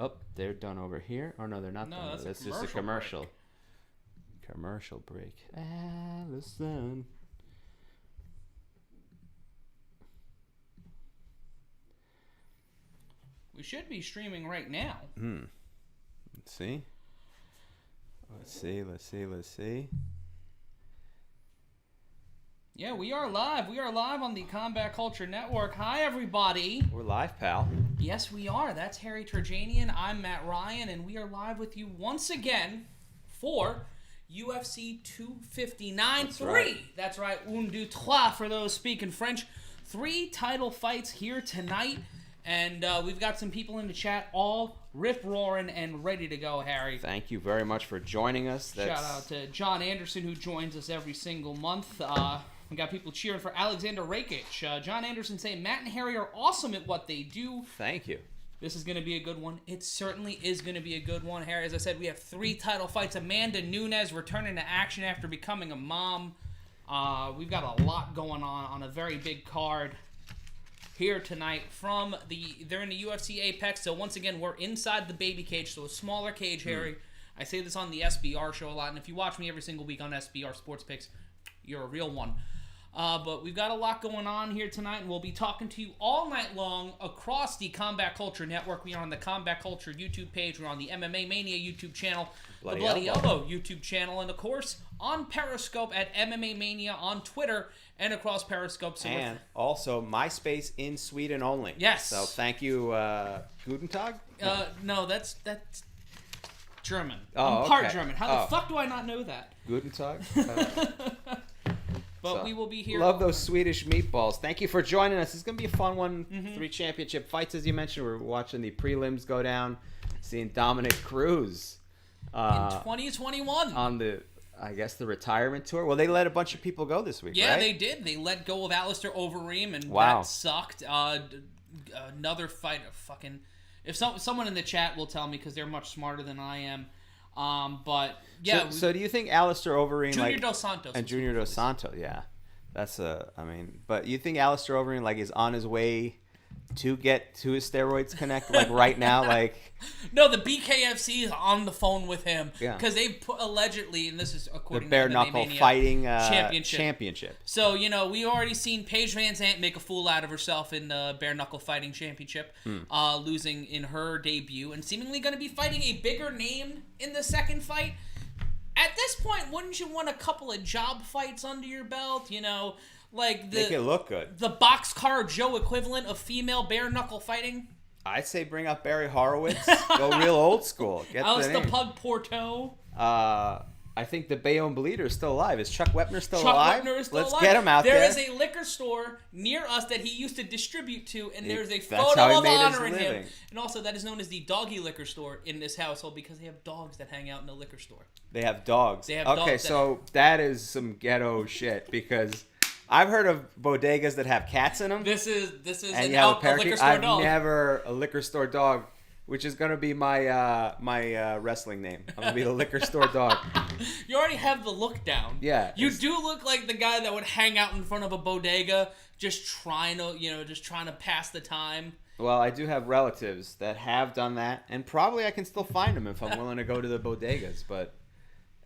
Oh, they're done over here. Oh, no, they're not done. That's just a commercial. Commercial break. Allison. We should be streaming right now. Let's see. Let's see. Yeah, we are live. We are live on the Combat Culture Network. Hi, everybody. We're live, pal. Yes, we are. That's Harry Terjanian. I'm Matt Ryan, and we are live with you once again for UFC 259. That's right. Un, deux, trois for those speaking French. 3 title fights here tonight. And we've got some people in the chat all rip-roaring and ready to go, Harry. Thank you very much for joining us. Shout out to John Anderson, who joins us every single month. We got people cheering for Alexander Rakic. John Anderson saying, Matt and Harry are awesome at what they do. Thank you. This is going to be a good one. It certainly is going to be a good one, Harry. As I said, we have 3 title fights. Amanda Nunes returning to action after becoming a mom. We've got a lot going on a very big card here tonight they're in the UFC Apex. So once again, we're inside the baby cage, so a smaller cage, Harry. I say this on the SBR show a lot, and if you watch me every single week on SBR Sports Picks, you're a real one. But we've got a lot going on here tonight, and we'll be talking to you all night long across the Combat Culture Network. We are on the Combat Culture YouTube page. We're on the MMA Mania YouTube channel, the Bloody Elbow YouTube channel, and of course on Periscope at MMA Mania on Twitter and across Periscope. And also MySpace in Sweden only. Yes. So thank you, Guten Tag? No, that's German. Oh, I'm part okay. German. How the fuck do I not know that? Guten Tag? But we will be here. Love those Swedish meatballs. Thank you for joining us. It's going to be a fun one. 3 championship fights, as you mentioned. We're watching the prelims go down. Seeing Dominic Cruz. In 2021. On the, I guess, the retirement tour. Well, they let a bunch of people go this week, Yeah, right? they did. They let go of Alistair Overeem, and wow. That sucked. Another fight. If someone in the chat will tell me, because they're much smarter than I am. But yeah. So do you think Alistair Overeem, Junior Dos Santos and Junior Dos Santos? Yeah, that's but you think Alistair Overeem is on his way to get to his steroids connect right now? No, the BKFC is on the phone with him because Yeah. they put allegedly, and this is according the bare to knuckle MMA fighting championship. So we already seen Paige Van Zandt make a fool out of herself in the bare knuckle fighting championship, losing in her debut, and seemingly going to be fighting a bigger name in the second fight. At this point, wouldn't you want a couple of job fights under your belt? Make it look good. The Boxcar Joe equivalent of female bare knuckle fighting. I'd say bring up Barry Horowitz. Go real old school. Get the Pug Porto. I think the Bayonne Bleeder is still alive. Is Chuck Wepner still Chuck alive? Wepner is still alive. Let's get him out there. There is a liquor store near us that he used to distribute to, and there's a That's photo how he of made his honoring him. living. And also, that is known as the doggy liquor store in this household because they have dogs that hang out in the liquor store. They have dogs. They have okay, dogs so that is some ghetto shit because I've heard of bodegas that have cats in them. This is and a parakeet. liquor store I've dog. never a liquor store dog, which is gonna be my my wrestling name. I'm gonna be the liquor store dog. You already have the look down. Yeah, you do look like the guy that would hang out in front of a bodega, just trying to pass the time. Well, I do have relatives that have done that, and probably I can still find them if I'm willing to go to the bodegas, but.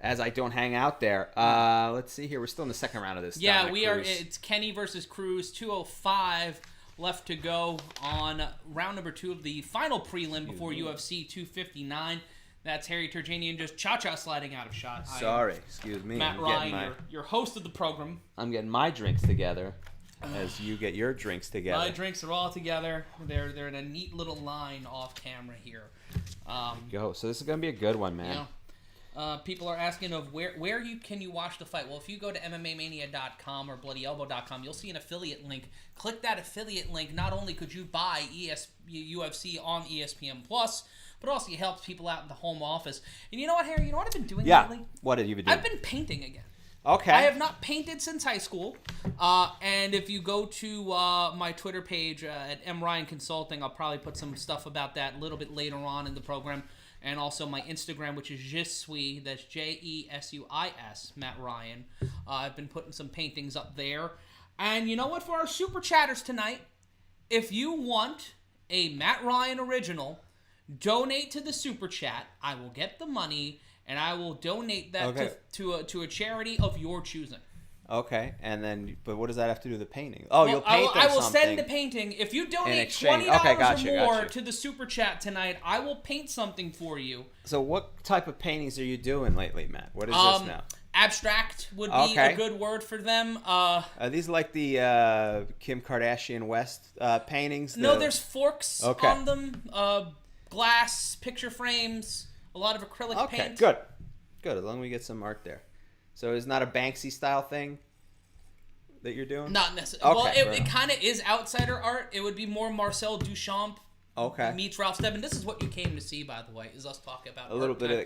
As I don't hang out there. Let's see here. We're still in the second round of this. Yeah, we are. It's Kenny versus Cruz. 2:05 left to go on round number 2 of the final prelim before UFC 259. That's Harry Terjanian just cha-cha sliding out of shot. Sorry. Excuse me. Matt Ryan, your host of the program. I'm getting my drinks together as you get your drinks together. My drinks are all together. They're in a neat little line off camera here. Go. So this is going to be a good one, man. People are asking of where can you watch the fight. Well, if you go to MMAmania.com or BloodyElbow.com, you'll see an affiliate link. Click that affiliate link. Not only could you buy UFC on ESPN+, but also it helps people out in the home office. And you know what, Harry? You know what I've been doing lately? What have you been doing? I've been painting again. Okay. I have not painted since high school. And if you go to my Twitter page at MRyan Consulting, I'll probably put some stuff about that a little bit later on in the program. And also my Instagram, which is Jesuis, that's Jesuis, Matt Ryan. I've been putting some paintings up there. And you know what? For our super chatters tonight, if you want a Matt Ryan original donate to the super chat. I will get the money, and I will donate that to a charity of your choosing. Okay, and then, but what does that have to do with the painting? Oh, you'll paint them I will something. send the painting. If you donate $20 or more to the super chat tonight, I will paint something for you. So what type of paintings are you doing lately, Matt? What is this now? Abstract would be a good word for them. Are these like the Kim Kardashian West paintings? No, there's forks on them, glass, picture frames, a lot of acrylic paint. Okay, good. As long as we get some art there. So it's not a Banksy style thing that you're doing? Not necessarily. Okay, well, it kind of is outsider art. It would be more Marcel Duchamp meets Ralph Stebbins. This is what you came to see, by the way, is us talking about a little bit of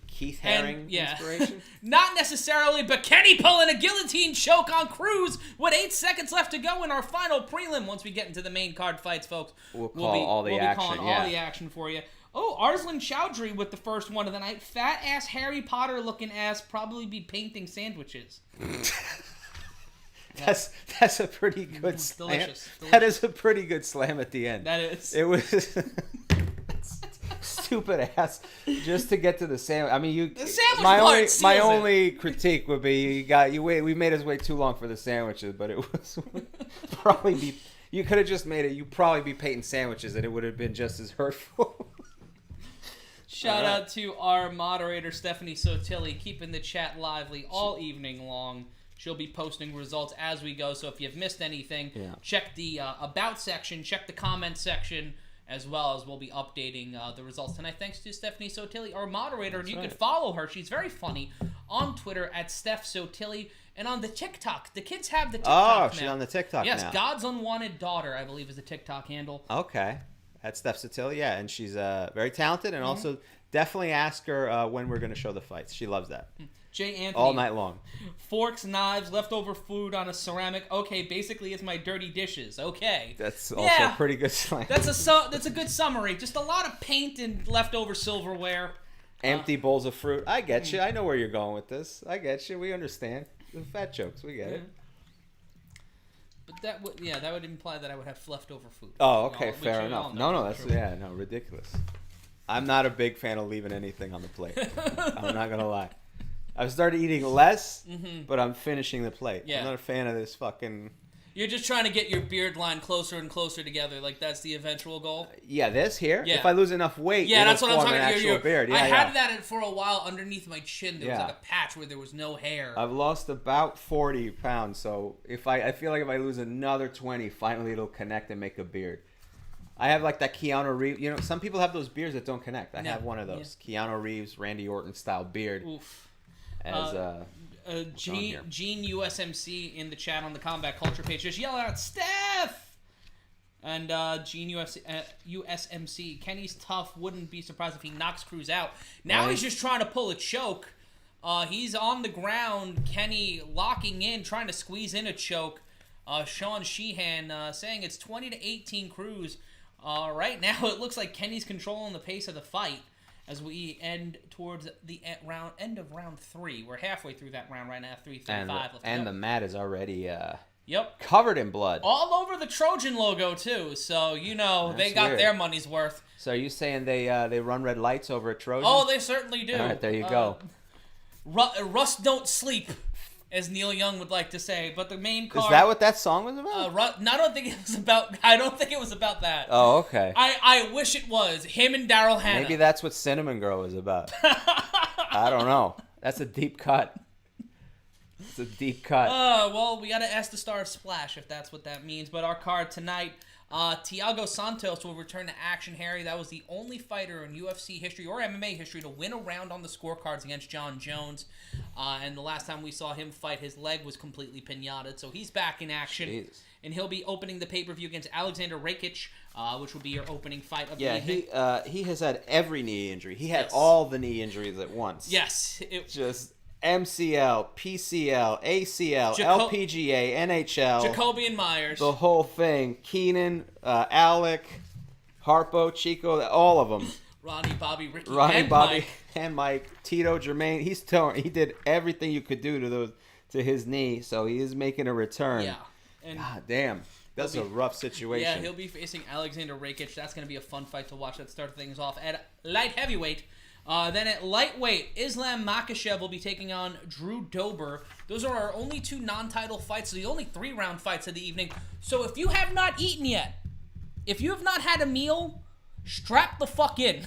Keith Haring inspiration. Not necessarily, but Kenny pulling a guillotine choke on Cruz with 8 seconds left to go in our final prelim. Once we get into the main card fights, folks, we'll be calling all the action for you. Oh, Arslan Chowdhury with the first one of the night. Fat ass Harry Potter looking ass probably be painting sandwiches. That's a pretty good slam. Delicious. That is a pretty good slam at the end. That is. It was stupid ass just to get to the sandwich. I mean, the sandwich my only critique would be we made us wait too long for the sandwiches, but it was probably be you could have just made it. You probably be painting sandwiches, and it would have been just as hurtful. Shout out to our moderator, Stephanie Sotilli, keeping the chat lively all evening long. She'll be posting results as we go, so if you've missed anything, check the About section, check the comment section, as well as we'll be updating the results tonight. Thanks to Stephanie Sotilli, our moderator, and you can follow her. She's very funny on Twitter at Steph Sotilli, and on the TikTok. The kids have the TikTok now. She's on the TikTok now. Yes, God's Unwanted Daughter, I believe, is the TikTok handle. Okay. That's Steph Sotilli, and she's very talented, and also definitely ask her when we're going to show the fights. She loves that. Jay Anthony. All night long. Forks, knives, leftover food on a ceramic. Okay, basically it's my dirty dishes. Okay. That's also a pretty good slam. That's a good summary. Just a lot of paint and leftover silverware. Empty bowls of fruit. I get you. I know where you're going with this. I get you. We understand. The fat jokes. We get it. But that would imply that I would have leftover food. Oh, okay, fair enough. No, ridiculous. I'm not a big fan of leaving anything on the plate. I'm not gonna lie. I've started eating less, but I'm finishing the plate. Yeah. I'm not a fan of this fucking... You're just trying to get your beard line closer and closer together. Like, that's the eventual goal? Yeah, this here? Yeah. If I lose enough weight, that's what I'm talking about. Actual beard. I had that for a while underneath my chin. There was like a patch where there was no hair. I've lost about 40 pounds, so I feel like if I lose another 20, finally it'll connect and make a beard. I have like that Keanu Reeves. You know, some people have those beards that don't connect. I have one of those. Yeah. Keanu Reeves, Randy Orton style beard. Oof. Gene USMC in the chat on the Combat Culture page just yelling out Steph, and Gene USMC. Kenny's tough. Wouldn't be surprised if he knocks Cruz out. Now he's just trying to pull a choke. He's on the ground. Kenny locking in, trying to squeeze in a choke. Sean Sheehan saying it's 20-18 Cruz. Right now it looks like Kenny's controlling the pace of the fight. As we end towards the end of round 3. We're halfway through that round right now, 3:35. And the mat is already Yep. Covered in blood. All over the Trojan logo, too. So, you know, they got their money's worth. So are you saying they run red lights over at Trojan? Oh, they certainly do. All right, there you go. Rust don't sleep, as Neil Young would like to say. But the main card... Is that what that song was about? I don't think it was about that. Oh, okay. I wish it was. Him and Daryl Hannah. Maybe that's what Cinnamon Girl is about. I don't know. That's a deep cut. It's a deep cut. Well, we got to ask the star of Splash if that's what that means. But our card tonight, Thiago Santos will return to action, Harry. That was the only fighter in UFC history or MMA history to win a round on the scorecards against John Jones. And the last time we saw him fight, his leg was completely pinataed. So he's back in action. Jesus. And he'll be opening the pay-per-view against Alexander Rakic, which will be your opening fight of the evening. Yeah, he has had every knee injury. He had all the knee injuries at once. Yes. Just MCL, PCL, ACL, LPGA, NHL. Jacoby and Myers. The whole thing. Keenan, Alec, Harpo, Chico, all of them. Ronnie, Bobby, Ricky, and Mike. Tito, Jermaine. He did everything you could do to his knee, so he is making a return. Yeah. God damn. That's a rough situation. Yeah, he'll be facing Alexander Rakic. That's going to be a fun fight to watch. That start things off at light heavyweight. Then at lightweight, Islam Makachev will be taking on Drew Dober. Those are our only 2 non-title fights, so the only 3-round fights of the evening. So if you have not eaten yet, if you have not had a meal, strap the fuck in.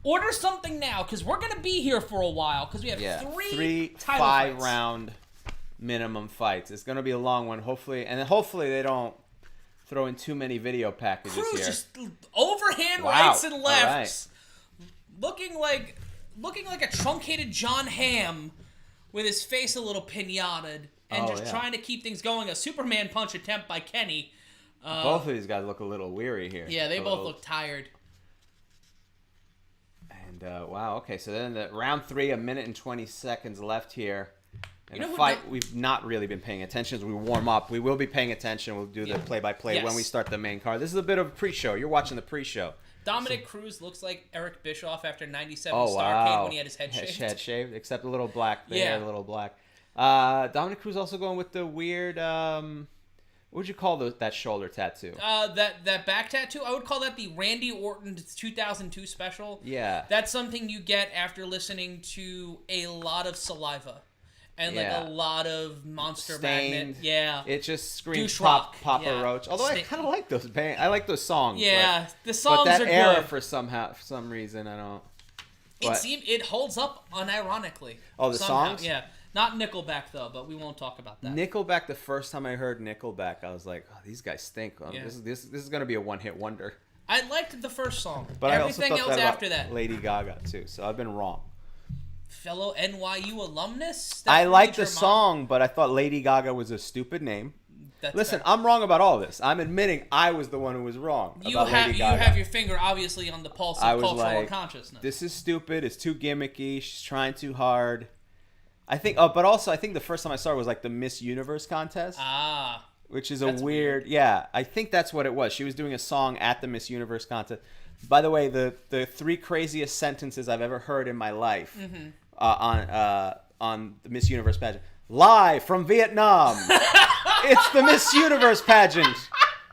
Order something now, because we're going to be here for a while, because we have 3 title 5-round minimum fights. It's going to be a long one, hopefully. And hopefully they don't throw in too many video packages Cruz here. Just overhand rights and lefts. Right. Looking like a truncated John Hamm with his face a little pinataed and trying to keep things going. A Superman punch attempt by Kenny. Both of these guys look a little weary here. Yeah, they both look tired. And, wow, okay, so then the round 3, 1 minute and 20 seconds left here. And You know a fight we've not really been paying attention as we warm up. We will be paying attention. We'll do the play-by-play when we start the main card. This is a bit of a pre-show. You're watching the pre-show. Dominic Cruz looks like Eric Bischoff after 97 Starrcade when he had his head shaved. Head shaved, except a little black there, a little black. Dominic Cruz also going with the weird, what would you call that shoulder tattoo? That back tattoo? I would call that the Randy Orton 2002 special. Yeah. That's something you get after listening to a lot of Saliva. And like a lot of Monster Magnet. Yeah. It just screams Douche Papa Rock. Roach. Although I kind of like those bands. I like those songs. Yeah, the songs but that are era good. for some reason I don't. It holds up unironically. Oh, the somehow. songs? Yeah. Not Nickelback though, but we won't talk about that. Nickelback. The first time I heard Nickelback, I was like, "Oh, these guys stink." This is gonna be a one-hit wonder. I liked the first song. But everything I also thought else that after about that. Lady Gaga too. So I've been wrong. Fellow NYU alumnus. I like the song, but I thought Lady Gaga was a stupid name. Listen, fair. I'm wrong about all this. I'm admitting I was the one who was wrong about Lady Gaga. You have your finger obviously on the pulse of cultural consciousness. This is stupid. It's too gimmicky. She's trying too hard. I think, but also I think the first time I saw her was like the Miss Universe contest. Which is a weird. Yeah, I think that's what it was. She was doing a song at the Miss Universe contest. By the way, the 3 craziest sentences I've ever heard in my life on the Miss Universe pageant. Live from Vietnam, it's the Miss Universe pageant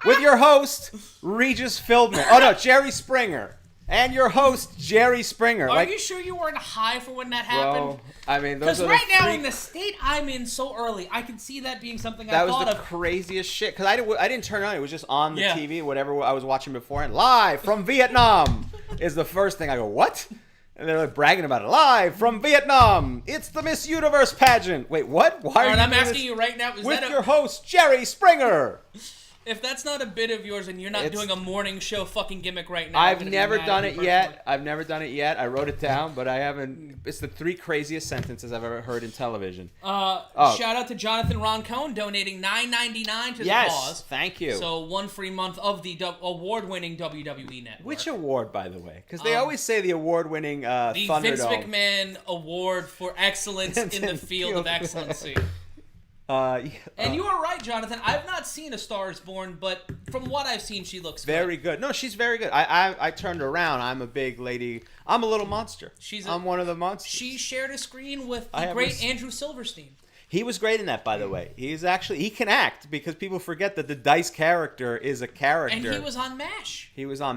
with your host, Regis Philbin. Oh, no, Jerry Springer. And your host, Jerry Springer. Are you sure you weren't high for when that happened? Bro, I mean, those are because right now in the state I'm in so early, I can see that being something I thought of. That was the craziest shit. Because I didn't turn it on. It was just on the TV, whatever I was watching beforehand. Live from Vietnam is the first thing. I go, what? And they're like bragging about it. Live from Vietnam, it's the Miss Universe pageant. Wait, what? Why are you I'm asking you right now. With your host, Jerry Springer. If that's not a bit of yours and you're not doing a morning show fucking gimmick right now. I've never done it yet. I wrote it down, but I haven't. It's the 3 craziest sentences I've ever heard in television. Shout out to Jonathan Roncone donating $9.99 to the cause. Thank you. So 1 free month of the award-winning WWE Network. Which award, by the way? Because they always say the award-winning Thunderdome. The Vince McMahon Award for Excellence in the Field of Excellency. And you are right, Jonathan. I've not seen A Star Is Born, but from what I've seen, she looks very good. No, she's very good. I turned around. I'm a big lady. I'm a little monster. I'm one of the monsters. She shared a screen with the great Andrew Silverstein. He was great in that, by the way. He can act because people forget that the Dice character is a character. And he was on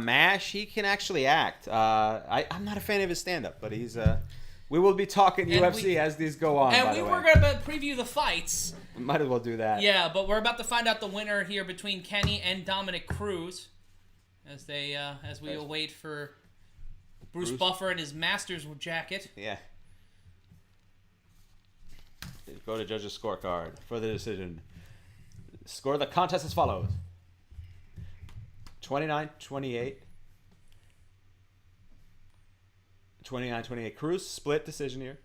MASH. He can actually act. I'm not a fan of his stand-up, but he's... We will be talking UFC as these go on, and we were going to preview the fights. Might as well do that. Yeah, but we're about to find out the winner here between Kenny and Dominic Cruz as we await for Bruce Buffer and his Masters jacket. Yeah. Go to judge's scorecard for the decision. Score the contest as follows. 29-28. 29-28 Cruz, split decision here.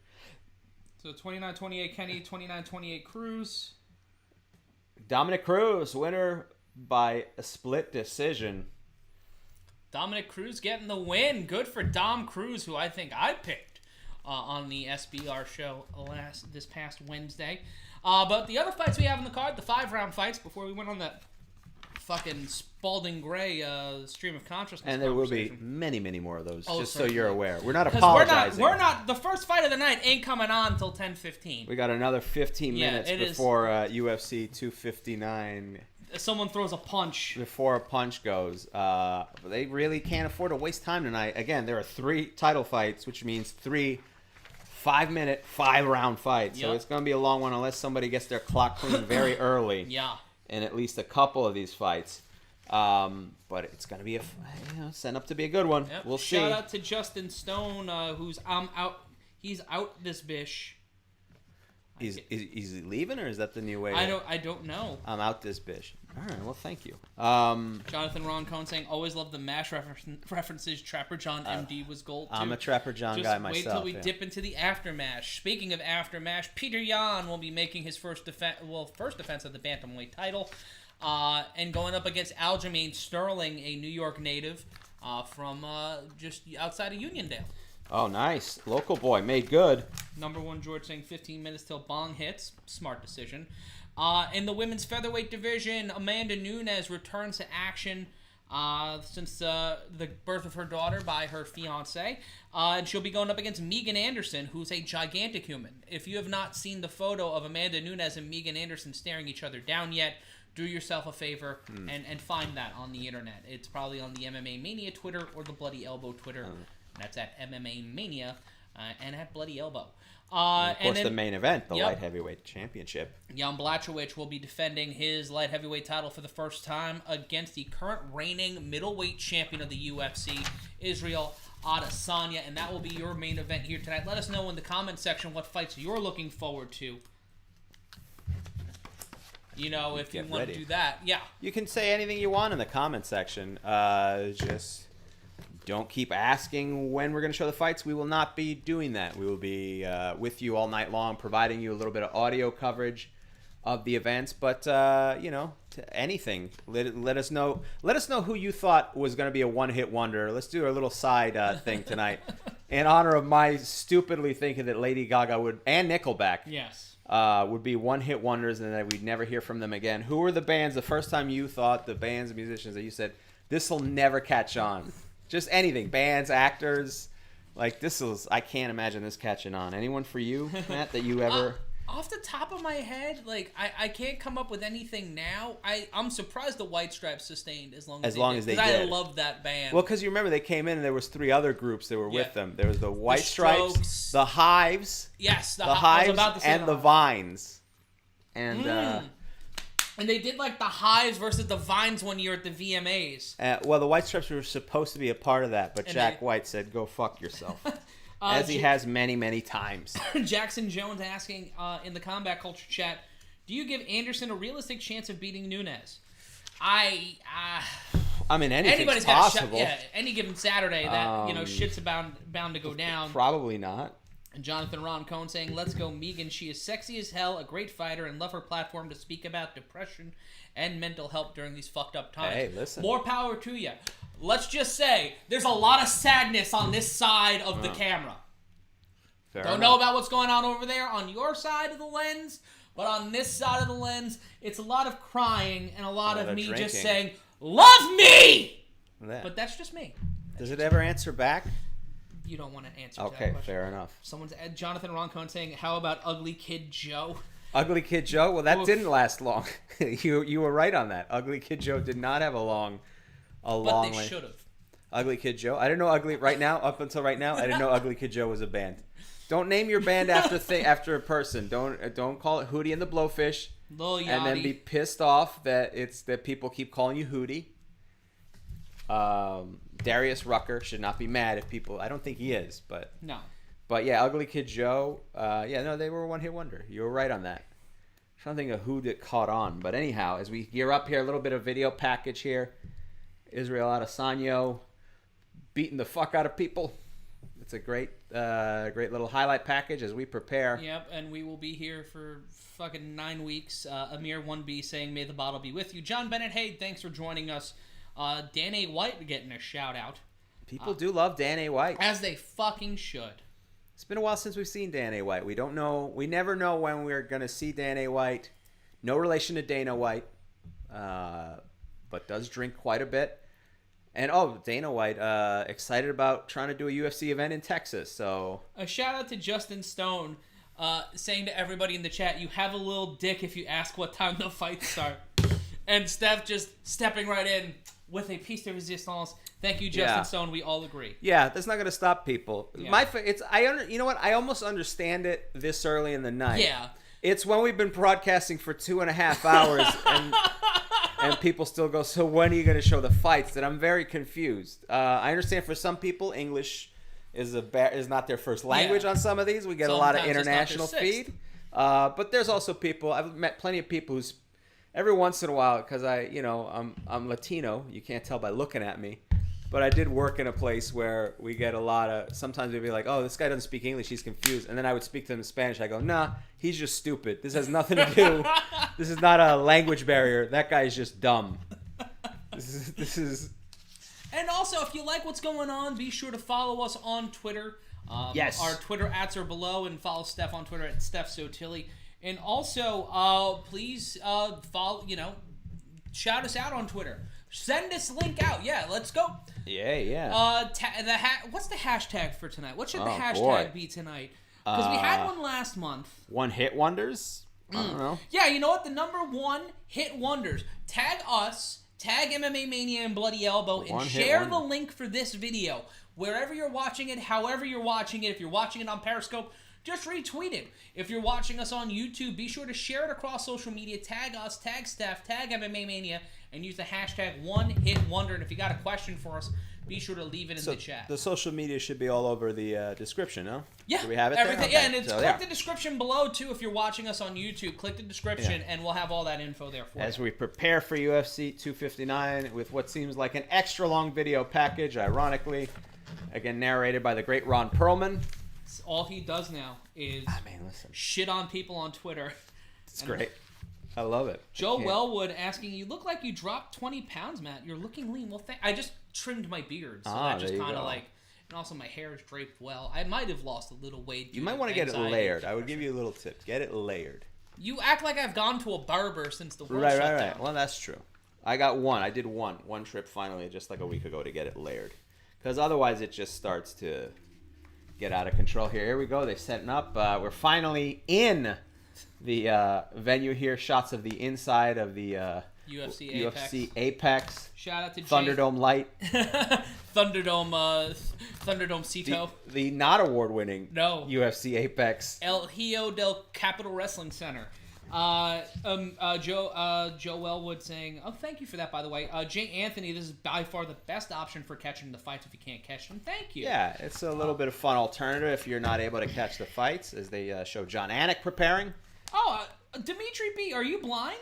So 29-28 Kenny, 29-28 Cruz. Dominic Cruz, winner by a split decision. Dominic Cruz getting the win. Good for Dom Cruz, who I think I picked on the SBR show this past Wednesday. But the other fights we have in the card, the 5-round fights, before we went on that fucking Spalding Gray stream of consciousness. And there will be many, many more of those, just so you're aware. We're not apologizing. We're not. The first fight of the night ain't coming on until 10:15. We got another 15 minutes before UFC 259. someone throws a punch. Before a punch goes. They really can't afford to waste time tonight. Again, there are 3 title fights, which means 3 5-minute, 5-round fights. So it's going to be a long one unless somebody gets their clock clean very early. Yeah. In at least a couple of these fights. But it's going to be set up to be a good one. Yep. We'll see. Shout out to Justin Stone, who's out. He's out this bish. Is he leaving, or is that the new way? I don't know. I'm out this bish. All right, well, thank you. Jonathan Ron Cohn saying, always love the MASH references. Trapper John MD was gold, too. I'm a Trapper John guy myself. Just wait till we dip into the After MASH. Speaking of After MASH, Petr Yan will be making his first defense of the Bantamweight title, and going up against Aljamain Sterling, a New York native from just outside of Uniondale. Oh, nice. Local boy. Made good. Number 1, George saying 15 minutes till bong hits. Smart decision. In the women's featherweight division, Amanda Nunes returns to action since the birth of her daughter by her fiancé. And she'll be going up against Megan Anderson, who's a gigantic human. If you have not seen the photo of Amanda Nunes and Megan Anderson staring each other down yet, do yourself a favor and find that on the internet. It's probably on the MMA Mania Twitter or the Bloody Elbow Twitter. That's at MMA Mania and at Bloody Elbow. And of course, the main event, the light heavyweight championship. Jan Blachowicz will be defending his light heavyweight title for the first time against the current reigning middleweight champion of the UFC, Israel Adesanya, and that will be your main event here tonight. Let us know in the comment section what fights you're looking forward to. You know, if you want to do that, yeah. You can say anything you want in the comment section. Just don't keep asking when we're going to show the fights. We will not be doing that. We will be with you all night long, providing you a little bit of audio coverage of the events. But anything, let us know. Let us know who you thought was going to be a one-hit wonder. Let's do a little side thing tonight in honor of my stupidly thinking that Lady Gaga and Nickelback, would be one-hit wonders and that we'd never hear from them again. Who were the bands the first time you thought, the bands and musicians that you said this will never catch on? Just anything. Bands, actors. Like, I can't imagine this catching on. Anyone for you, Matt, that you ever... Off the top of my head, like, I can't come up with anything now. I'm surprised the White Stripes sustained as long as they did. Because I love that band. Well, because you remember, they came in and there was 3 other groups that were with them. There was the White Stripes, the Hives. Yes, the Hives and the Vines. And... And they did, like, the Hives versus the Vines one year at the VMAs. Well, the White Stripes were supposed to be a part of that, but Jack White said, go fuck yourself. As he has many, many times. Jackson Jones asking in the Combat Culture chat, do you give Anderson a realistic chance of beating Nunes? I mean, anybody's possible. Any given Saturday that, shit's bound to go down. Probably not. And Jonathan Ron Cohn saying, let's go Megan. She is sexy as hell, a great fighter, and love her platform to speak about depression and mental health during these fucked up times. Hey, listen. More power to you. Let's just say, there's a lot of sadness on this side of the camera. Don't know about what's going on over there on your side of the lens, but on this side of the lens, it's a lot of crying and a lot of me drinking. Just saying, love me! But that's just me. Does it ever answer back? You don't want to answer to that question. Fair enough. Someone's Jonathan Roncone saying, how about Ugly Kid Joe? Ugly Kid Joe? Well, that didn't last long. You were right on that. Ugly Kid Joe did not have a long But they should have. Ugly Kid Joe? I didn't know up until right now, I didn't know Ugly Kid Joe was a band. Don't name your band after a person. Don't call it Hootie and the Blowfish. Lil Yachty. And then be pissed off that people keep calling you Hootie. Darius Rucker should not be mad if people... I don't think he is, but... No. But yeah, Ugly Kid Joe, they were a one-hit wonder. You were right on that. I'm trying to think of who that caught on. But anyhow, as we gear up here, a little bit of video package here. Israel Adesanya beating the fuck out of people. It's a great little highlight package as we prepare. Yep, and we will be here for fucking 9 weeks. Amir 1B saying, may the bottle be with you. John Bennett, hey, thanks for joining us. Dan A. White getting a shout out. People do love Dan A. White. As they fucking should. It's been a while since we've seen Dan A. White. We don't know. We never know when we're going to see Dan A. White. No relation to Dana White. But does drink quite a bit. And, Dana White, excited about trying to do a UFC event in Texas. So a shout out to Justin Stone saying to everybody in the chat, you have a little dick if you ask what time the fights start. And Steph just stepping right in with a piece de resistance. Thank you, Justin Stone. We all agree. Yeah, that's not going to stop people. Yeah. You know what? I almost understand it this early in the night. Yeah. It's when we've been broadcasting for 2.5 hours and people still go, so when are you going to show the fights? That I'm very confused. I understand for some people, English is not their first language on some of these. We get a lot of international feed. But there's also people, I've met plenty of people who's every once in a while, because I'm Latino. You can't tell by looking at me. But I did work in a place where we get a lot of, sometimes we'd be like, oh, this guy doesn't speak English, he's confused. And then I would speak to him in Spanish. I go, nah, he's just stupid. This has nothing to do. This is not a language barrier. That guy is just dumb. This is. And also, if you like what's going on, be sure to follow us on Twitter. Yes. Our Twitter @s are below, and follow Steph on Twitter @StephSotilli. And also, please follow, shout us out on Twitter. Send this link out. Yeah, let's go. Yeah. What's the hashtag for tonight? What should the hashtag be tonight? Because we had one last month. One hit wonders? I don't know. Yeah, you know what? The number one hit wonders. Tag us, tag MMA Mania and Bloody Elbow, and share the link for this video. Wherever you're watching it, however you're watching it. If you're watching it on Periscope, just retweet it. If you're watching us on YouTube, be sure to share it across social media. Tag us, tag Steph, tag MMA Mania, and use the hashtag #OneHitWonder. And if you got a question for us, be sure to leave it in the chat. The social media should be all over the description, no? Yeah. Do we have it everything. there? Yeah, and click the description below, too, if you're watching us on YouTube. Click the description, and we'll have all that info there for you. As we prepare for UFC 259 with what seems like an extra-long video package, ironically, again, narrated by the great Ron Perlman. All he does now is shit on people on Twitter. It's great. I love it. Joe Wellwood asking, you look like you dropped 20 pounds, Matt. You're looking lean. Well, I just trimmed my beard, so that just kind of and also my hair is draped well. I might have lost a little weight. You might want to get it layered. I would give you a little tip. Get it layered. You act like I've gone to a barber since the world shut down. Right. Well, that's true. I got one. I did one trip finally just like a week ago to get it layered. Because otherwise it just starts to get out of control here. Here we go. They're setting up. We're finally in the venue here. Shots of the inside of the UFC Apex. Shout out to Thunderdome Light. Thunderdome Cito. The not award-winning UFC Apex. El Hijo del Capital Wrestling Center. Joe Wellwood saying, oh, thank you for that, by the way. Jay Anthony, this is by far the best option for catching the fights if you can't catch them. Thank you. Yeah, it's a little bit of fun alternative if you're not able to catch the fights, as they show John Anik preparing. Oh, Dimitri B, are you blind?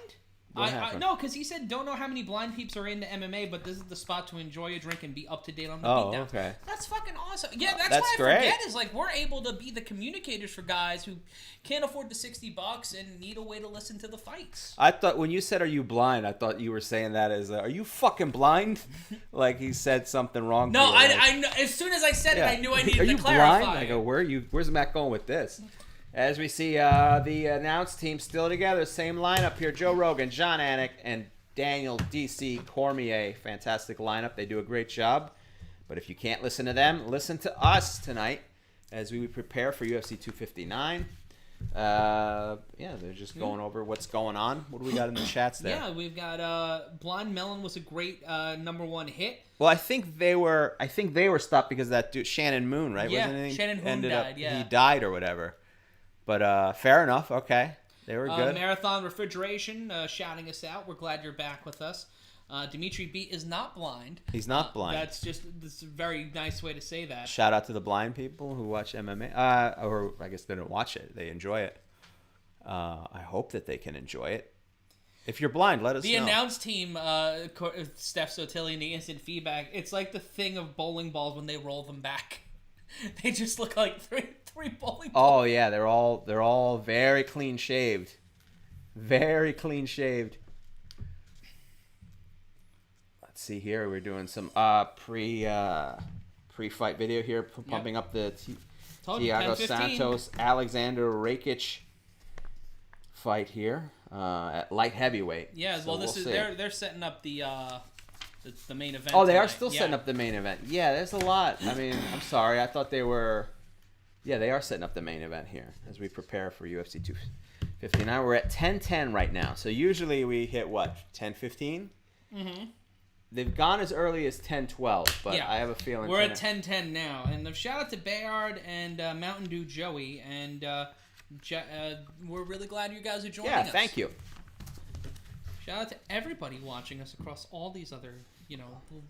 No, because he said don't know how many blind peeps are into MMA, but this is the spot to enjoy a drink and be up to date on the beatdown. Okay. That's fucking awesome. Yeah, that's what I forget is we're able to be the communicators for guys who can't afford the $60 and need a way to listen to the fights. I thought when you said "Are you blind?" I thought you were saying that as "Are you fucking blind?" Like he said something wrong. No, I as soon as I said it, I knew I needed to clarify. Blind? I go, where's Matt going with this? As we see the announced team still together, same lineup here. Joe Rogan, John Anik, and Daniel D.C. Cormier. Fantastic lineup. They do a great job. But if you can't listen to them, listen to us tonight as we prepare for UFC 259. They're just going over what's going on. What do we got in the chats there? Yeah, we've got Blind Melon was a great number one hit. Well, I think they were stopped because that dude Shannon Moon, right? Yeah, Shannon Moon died. He died or whatever. But fair enough. Okay. They were good. Marathon Refrigeration shouting us out. We're glad you're back with us. Dimitri B is not blind. He's not blind. That's a very nice way to say that. Shout out to the blind people who watch MMA. Or I guess they don't watch it. They enjoy it. I hope that they can enjoy it. If you're blind, let us know. The announced team, Steph Sotilli, and the instant feedback, it's like the thing of bowling balls when they roll them back. They just look like three bowling balls. Oh yeah, they're all very clean shaved. Very clean shaved. Let's see here. We're doing some pre-fight video here, pumping up the Thiago Santos Alexander Rakic fight here at light heavyweight. Yeah, so they're setting up the main event. Oh, they are still setting up the main event. Yeah, there's a lot. I mean, I'm sorry. I thought they were... Yeah, they are setting up the main event here as we prepare for UFC 259. 59. We're at 10-10 right now. So usually we hit what? 10-15? Mm-hmm. They've gone as early as 10-12, but I have a feeling we're at 10-10 now. And shout out to Bayard and Mountain Dew Joey, and we're really glad you guys are joining us. Yeah, thank you. Shout out to everybody watching us across all these other,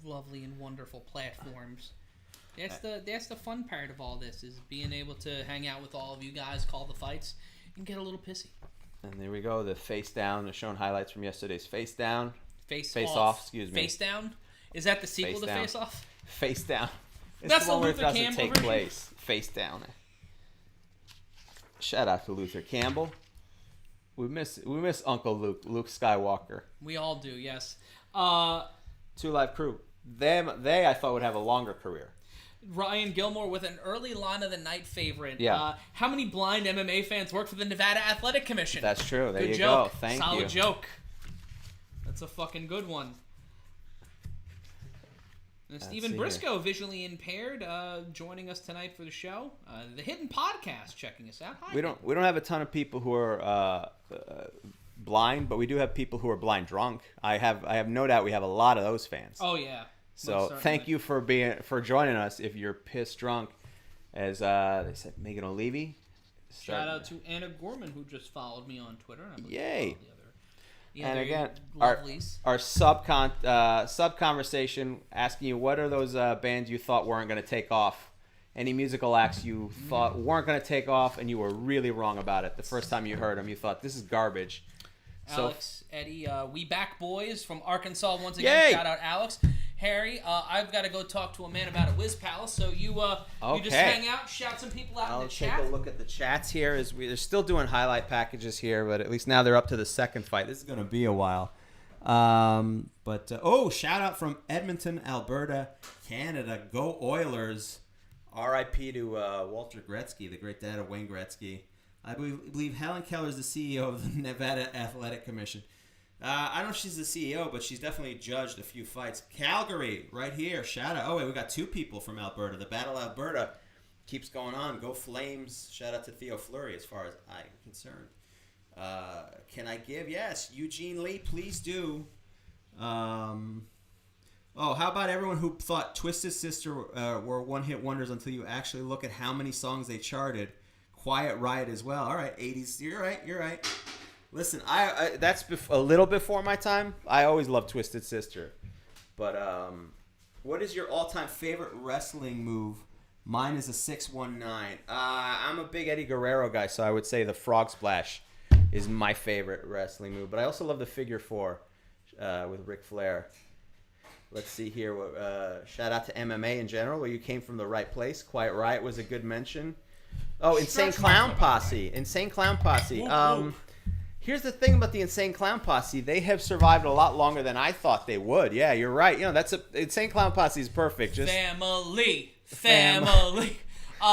lovely and wonderful platforms. That's the fun part of all this, is being able to hang out with all of you guys, call the fights, and get a little pissy. And there we go, the face down. They're showing highlights from yesterday's face down. Face off, excuse me. Face down? Is that the sequel to Face Off? Face down. That's the one where it Luther doesn't Campbell take version? place. Face down. Shout out to Luther Campbell. We miss Uncle Luke Skywalker. We all do, yes. 2 Live Crew. They I thought would have a longer career. Ryan Gilmore with an early line of the night favorite. Yeah. How many blind MMA fans work for the Nevada Athletic Commission? That's true. There good you joke. go. Thank you. Solid joke. That's a fucking good one. And Stephen Briscoe, visually impaired, joining us tonight for the show. The Hidden Podcast, checking us out. Hi. We don't have a ton of people who are blind, but we do have people who are blind drunk. I have no doubt we have a lot of those fans. Oh yeah. So thank you for joining us. If you're pissed drunk, as they said, Megan O'Leary. Shout out to Anna Gorman, who just followed me on Twitter. Yay. Yeah, and again, lovelies. our sub conversation asking you, what are those bands you thought weren't going to take off? Any musical acts you thought weren't going to take off, and you were really wrong about it. The first time you heard them, you thought, this is garbage. Alex, Eddie, We Back Boys from Arkansas once again. Yay! Shout out Alex. Harry, I've got to go talk to a man about a Whiz Palace, so you just Okay. hang out, shout some people out in the chat. I'll take a look at the chats here. They're still doing highlight packages here, but at least now they're up to the second fight. This is going to be a while. Shout out from Edmonton, Alberta, Canada. Go Oilers. R.I.P. to Walter Gretzky, the great dad of Wayne Gretzky. I believe Helen Keller is the CEO of the Nevada Athletic Commission. I don't know if she's the CEO, but she's definitely judged a few fights. Calgary, right here. Shout out. Oh, wait, we got 2 people from Alberta. The Battle of Alberta keeps going on. Go Flames. Shout out to Theo Fleury as far as I'm concerned. Can I give? Yes. Eugene Lee, please do. How about everyone who thought Twisted Sister were one-hit wonders until you actually look at how many songs they charted? Quiet Riot as well. All right, 80s. You're right. Listen, that's a little before my time. I always loved Twisted Sister. But what is your all-time favorite wrestling move? Mine is a 619. I'm a big Eddie Guerrero guy, so I would say the Frog Splash is my favorite wrestling move. But I also love the Figure 4 with Ric Flair. Let's see here. Shout out to MMA in general, where you came from the right place. Quiet Riot was a good mention. Oh, Insane Clown Posse. Insane Clown Posse. Here's the thing about the Insane Clown Posse. They have survived a lot longer than I thought they would. Yeah, you're right. Insane Clown Posse is perfect. Just family.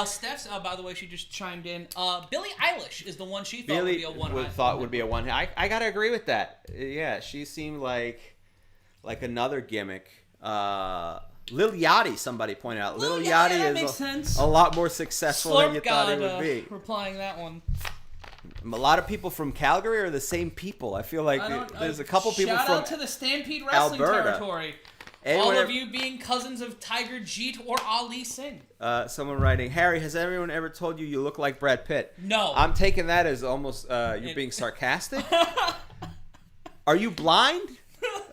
Steph's, by the way, she just chimed in. Billie Eilish is the one she thought would be a one. I gotta agree with that. Yeah, she seemed like another gimmick. Lil Yachty, somebody pointed out. Lil Yachty is a lot more successful than you thought he would be. Replying that one. A lot of people from Calgary are the same people. I feel like there's a couple people from Shout out to the Stampede Wrestling Alberta. territory. All of you being cousins of Tiger Jeet or Ali Singh. Someone writing, Harry, has anyone ever told you look like Brad Pitt? No. I'm taking that as almost you're being sarcastic. Are you blind?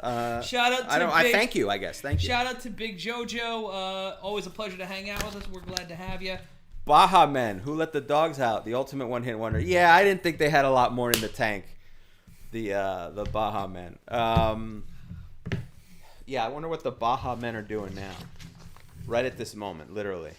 Shout out to I thank you, I guess. Thank you. Shout out to Big Jojo. Always a pleasure to hang out with us. We're glad to have you. Baja Men, Who Let the Dogs Out, the ultimate one-hit wonder. Yeah, I didn't think they had a lot more in the tank. The Baja Men. Yeah, I wonder what the Baja Men are doing now. Right at this moment, literally.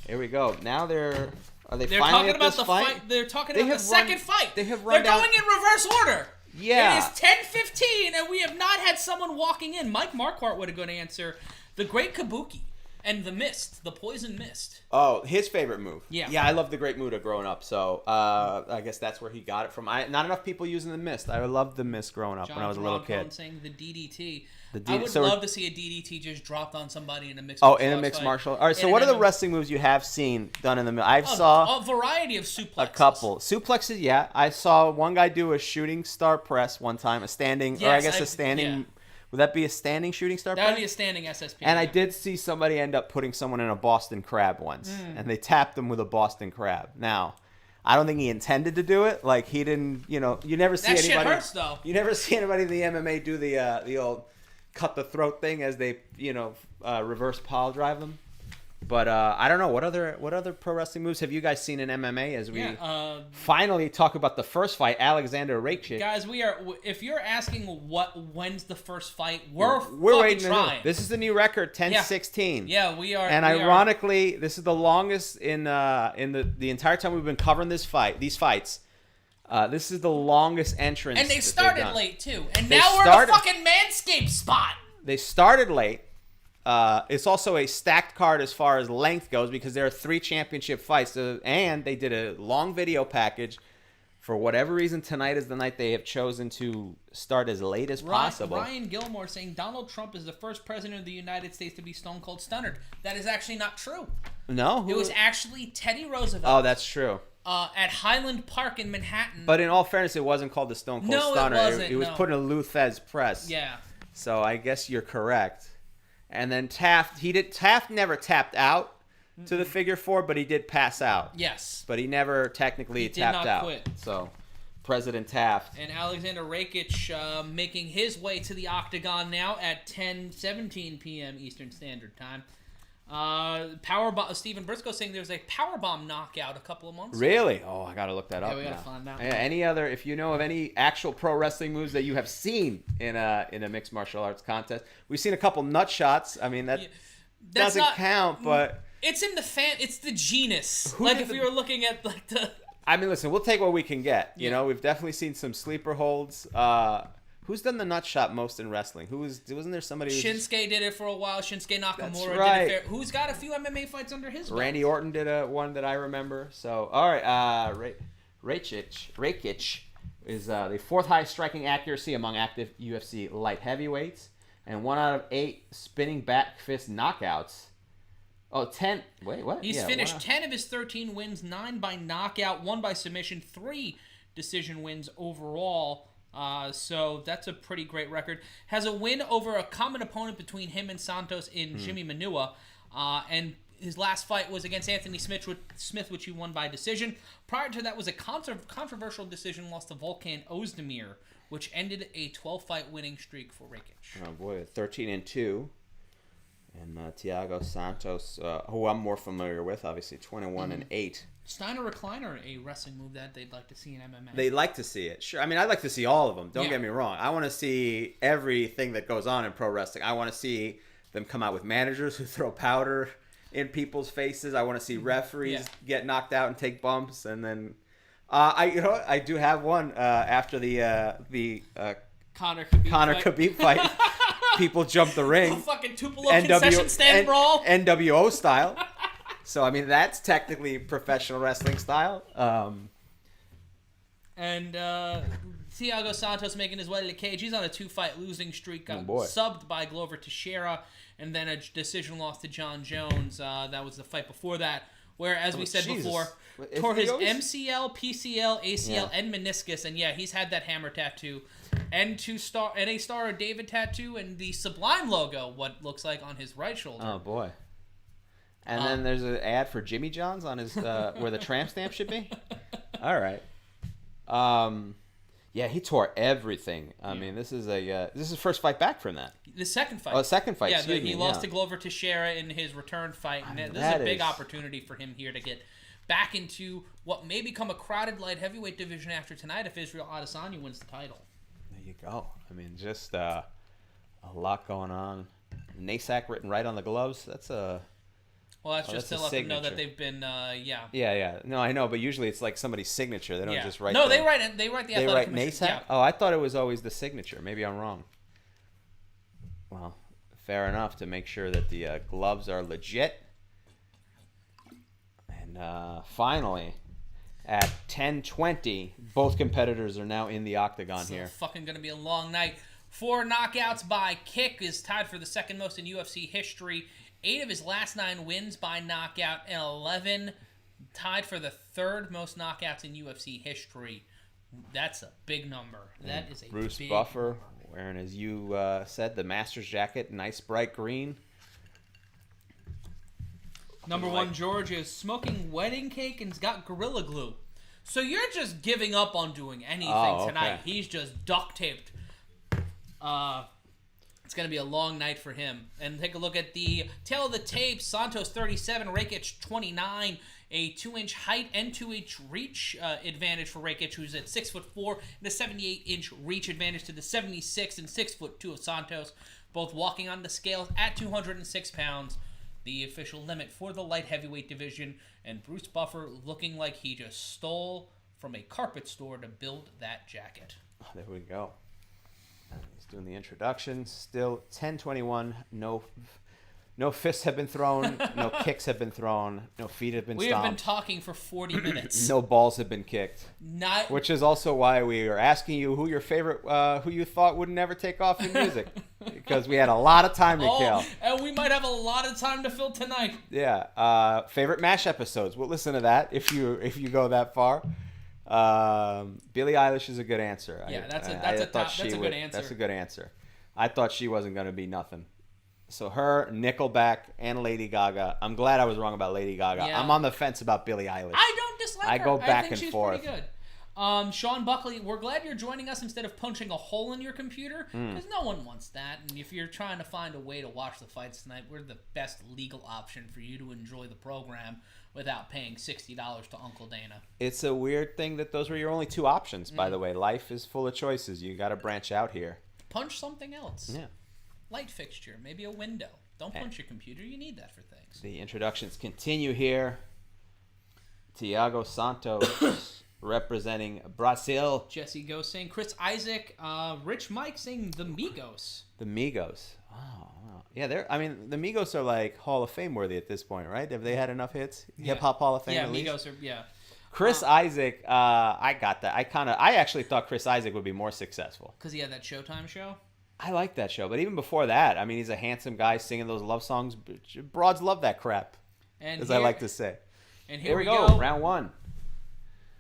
Here we go. Now they're finally talking at about this the fight? They're talking about the second fight. They have They're going in reverse order. Yeah. It is 10:15, and we have not had someone walking in. Mike Marquardt would a good answer. The Great Kabuki and the Mist, the Poison Mist. Oh, his favorite move. Yeah. Yeah, I love the Great Muta growing up, so I guess that's where he got it from. Not enough people using the Mist. I loved the Mist growing up when I was a little kid. Saying the DDT. I would love to see a DDT just dropped on somebody in a mixed martial. All right, so what are the wrestling moves you have seen done in the middle? Saw a variety of suplexes. A couple. Suplexes, yeah. I saw one guy do a shooting star press one time, a standing, or I guess a standing. Yeah. Would that be a standing shooting star press? That would be a standing SSP. And I did see somebody end up putting someone in a Boston Crab once, and they tapped them with a Boston Crab. Now, I don't think he intended to do it. Like, he didn't, you never see anybody. That shit hurts, though. You never see anybody in the MMA do the old cut the throat thing as they, reverse pile drive them. But I don't know. What other pro wrestling moves have you guys seen in MMA as we finally talk about the first fight, Alexander Rakic? Guys, if you're asking when's the first fight, we're waiting trying. This is the new record, 10-16. Yeah, we are. And ironically, this is the longest in the entire time we've been covering these fights. This is the longest entrance. And they started late, too. And now we're in a fucking Manscaped spot. They started late. It's also a stacked card as far as length goes because there are 3 championship fights. And they did a long video package. For whatever reason, tonight is the night they have chosen to start as late as possible. Ryan Gilmore saying Donald Trump is the first president of the United States to be stone cold stunnered. That is actually not true. No? It was actually Teddy Roosevelt. Oh, that's true. At Highland Park in Manhattan. But in all fairness, it wasn't called the Stone Cold Stunner. It wasn't. It was put in a Lou Thez press. Yeah. So I guess you're correct. And then Taft never tapped out to the figure 4, but he did pass out. Yes. But he never technically tapped out. Quit. So President Taft. And Alexander Rakic making his way to the octagon now at 10:17 p.m. Eastern Standard Time. Stephen Briscoe saying there's a powerbomb knockout a couple of months ago. Really? Oh, I gotta look that up. Yeah, we gotta find out. If you know of any actual pro wrestling moves that you have seen in a mixed martial arts contest, we've seen a couple nut shots. I mean that doesn't count, but it's in the it's the genus. If we were looking at the. I mean, listen, we'll take what we can get. You know, we've definitely seen some sleeper holds. Who's done the nut shot most in wrestling? Wasn't there somebody? Shinsuke did it for a while. Shinsuke Nakamura did it. Who's got a few MMA fights under his belt? Randy Orton did one that I remember. So, all right, Rakic is the 4th highest striking accuracy among active UFC light heavyweights, and 1 out of 8 spinning back fist knockouts. Oh, 10. Wait, what? He's finished 10 of his 13 wins, 9 by knockout, 1 by submission, 3 decision wins overall. So that's a pretty great record. Has a win over a common opponent between him and Santos in Jimmy Manua. And his last fight was against Anthony Smith, which he won by decision. Prior to that was a controversial decision loss to Volkan Ozdemir, which ended a 12-fight winning streak for Rakic. Oh, boy, 13-2. And Thiago Santos, who I'm more familiar with, obviously 21-8. Steiner Recliner, a wrestling move that they'd like to see in MMA. They'd like to see it. Sure. I mean, I'd like to see all of them. Don't get me wrong. I want to see everything that goes on in pro wrestling. I want to see them come out with managers who throw powder in people's faces. I want to see referees get knocked out and take bumps. And then, I do have one after the Conor Khabib fight. People jump the ring. Fucking Tupelo concession stand brawl. NWO style. So, I mean, that's technically professional wrestling style. And Thiago Santos making his way to the cage. He's on a 2-fight losing streak. Got subbed by Glover Teixeira. And then a decision loss to John Jones. That was the fight before that. Where, as we said before, tore his MCL, PCL, ACL, and meniscus. And yeah, he's had that hammer tattoo. And a Star of David tattoo. And the Sublime logo, what looks like on his right shoulder. Oh, boy. And then there's an ad for Jimmy John's on his where the tramp stamp should be. All right. Yeah, he tore everything. I mean, this is his first fight back from that. The second fight. Oh, the second fight. Yeah, he lost to Glover Teixeira in his return fight. And this is a big opportunity for him here to get back into what may become a crowded light heavyweight division after tonight if Israel Adesanya wins the title. There you go. I mean, just a lot going on. NASAC written right on the gloves. That's a... Well, that's just to let them know that they've been, Yeah. No, I know, but usually it's like somebody's signature. They don't just write. No, they write the athletic commission. NASAC? Oh, I thought it was always the signature. Maybe I'm wrong. Well, fair enough to make sure that the gloves are legit. And finally, at 10:20, both competitors are now in the octagon here. It's fucking gonna be a long night. 4 knockouts by kick, is tied for the second most in UFC history. 8 of his last 9 wins by knockout, and 11 tied for the third most knockouts in UFC history. That's a big number. That is a Bruce big Buffer, wearing, as you said, the Masters jacket, nice bright green. Number 1, George, is smoking wedding cake and's got Gorilla Glue. So you're just giving up on doing anything tonight. He's just duct taped. It's going to be a long night for him. And take a look at the tail of the tape. Santos 37, Rakic 29. A 2-inch height and 2-inch reach advantage for Rakic, who's at 6'4", and a 78-inch reach advantage to the 76 and 6'2" of Santos, both walking on the scales at 206 pounds. The official limit for the light heavyweight division, and Bruce Buffer looking like he just stole from a carpet store to build that jacket. Oh, there we go. He's doing the introduction. Still 10:21. No fists have been thrown. No kicks have been thrown. No feet have been stomped. We have been talking for 40 minutes. No balls have been kicked. Which is also why we are asking you who your favorite, who you thought would never take off in music. Because we had a lot of time to kill. And we might have a lot of time to fill tonight. Yeah. Favorite MASH episodes. We'll listen to that if you go that far. Billie Eilish is a good answer. Yeah, that's a good answer. That's a good answer. I thought she wasn't going to be nothing. So her, Nickelback, and Lady Gaga. I'm glad I was wrong about Lady Gaga. Yeah. I'm on the fence about Billie Eilish. I don't dislike her. I go back I think and she's forth. Pretty good. Sean Buckley, we're glad you're joining us instead of punching a hole in your computer, because no one wants that. And if you're trying to find a way to watch the fights tonight, we're the best legal option for you to enjoy the program without paying $60 to Uncle Dana. It's a weird thing that those were your only 2 options, by the way. Life is full of choices. You got to branch out here. Punch something else. Yeah. Light fixture, maybe a window. Don't punch your computer. You need that for things. The introductions continue here. Thiago Santos representing Brazil. Jesse Go saying Chris Isaac. Rich Mike saying the Migos. The Migos. Oh, wow. Yeah, the Migos are like Hall of Fame worthy at this point, right? Have they had enough hits? Hip Hop Hall of Fame at least? Migos are, yeah. Chris Isaac, I got that. I actually thought Chris Isaac would be more successful. Because he had that Showtime show? I like that show, but even before that, I mean, he's a handsome guy singing those love songs. Broads love that crap, as I like to say. And here we go, round 1.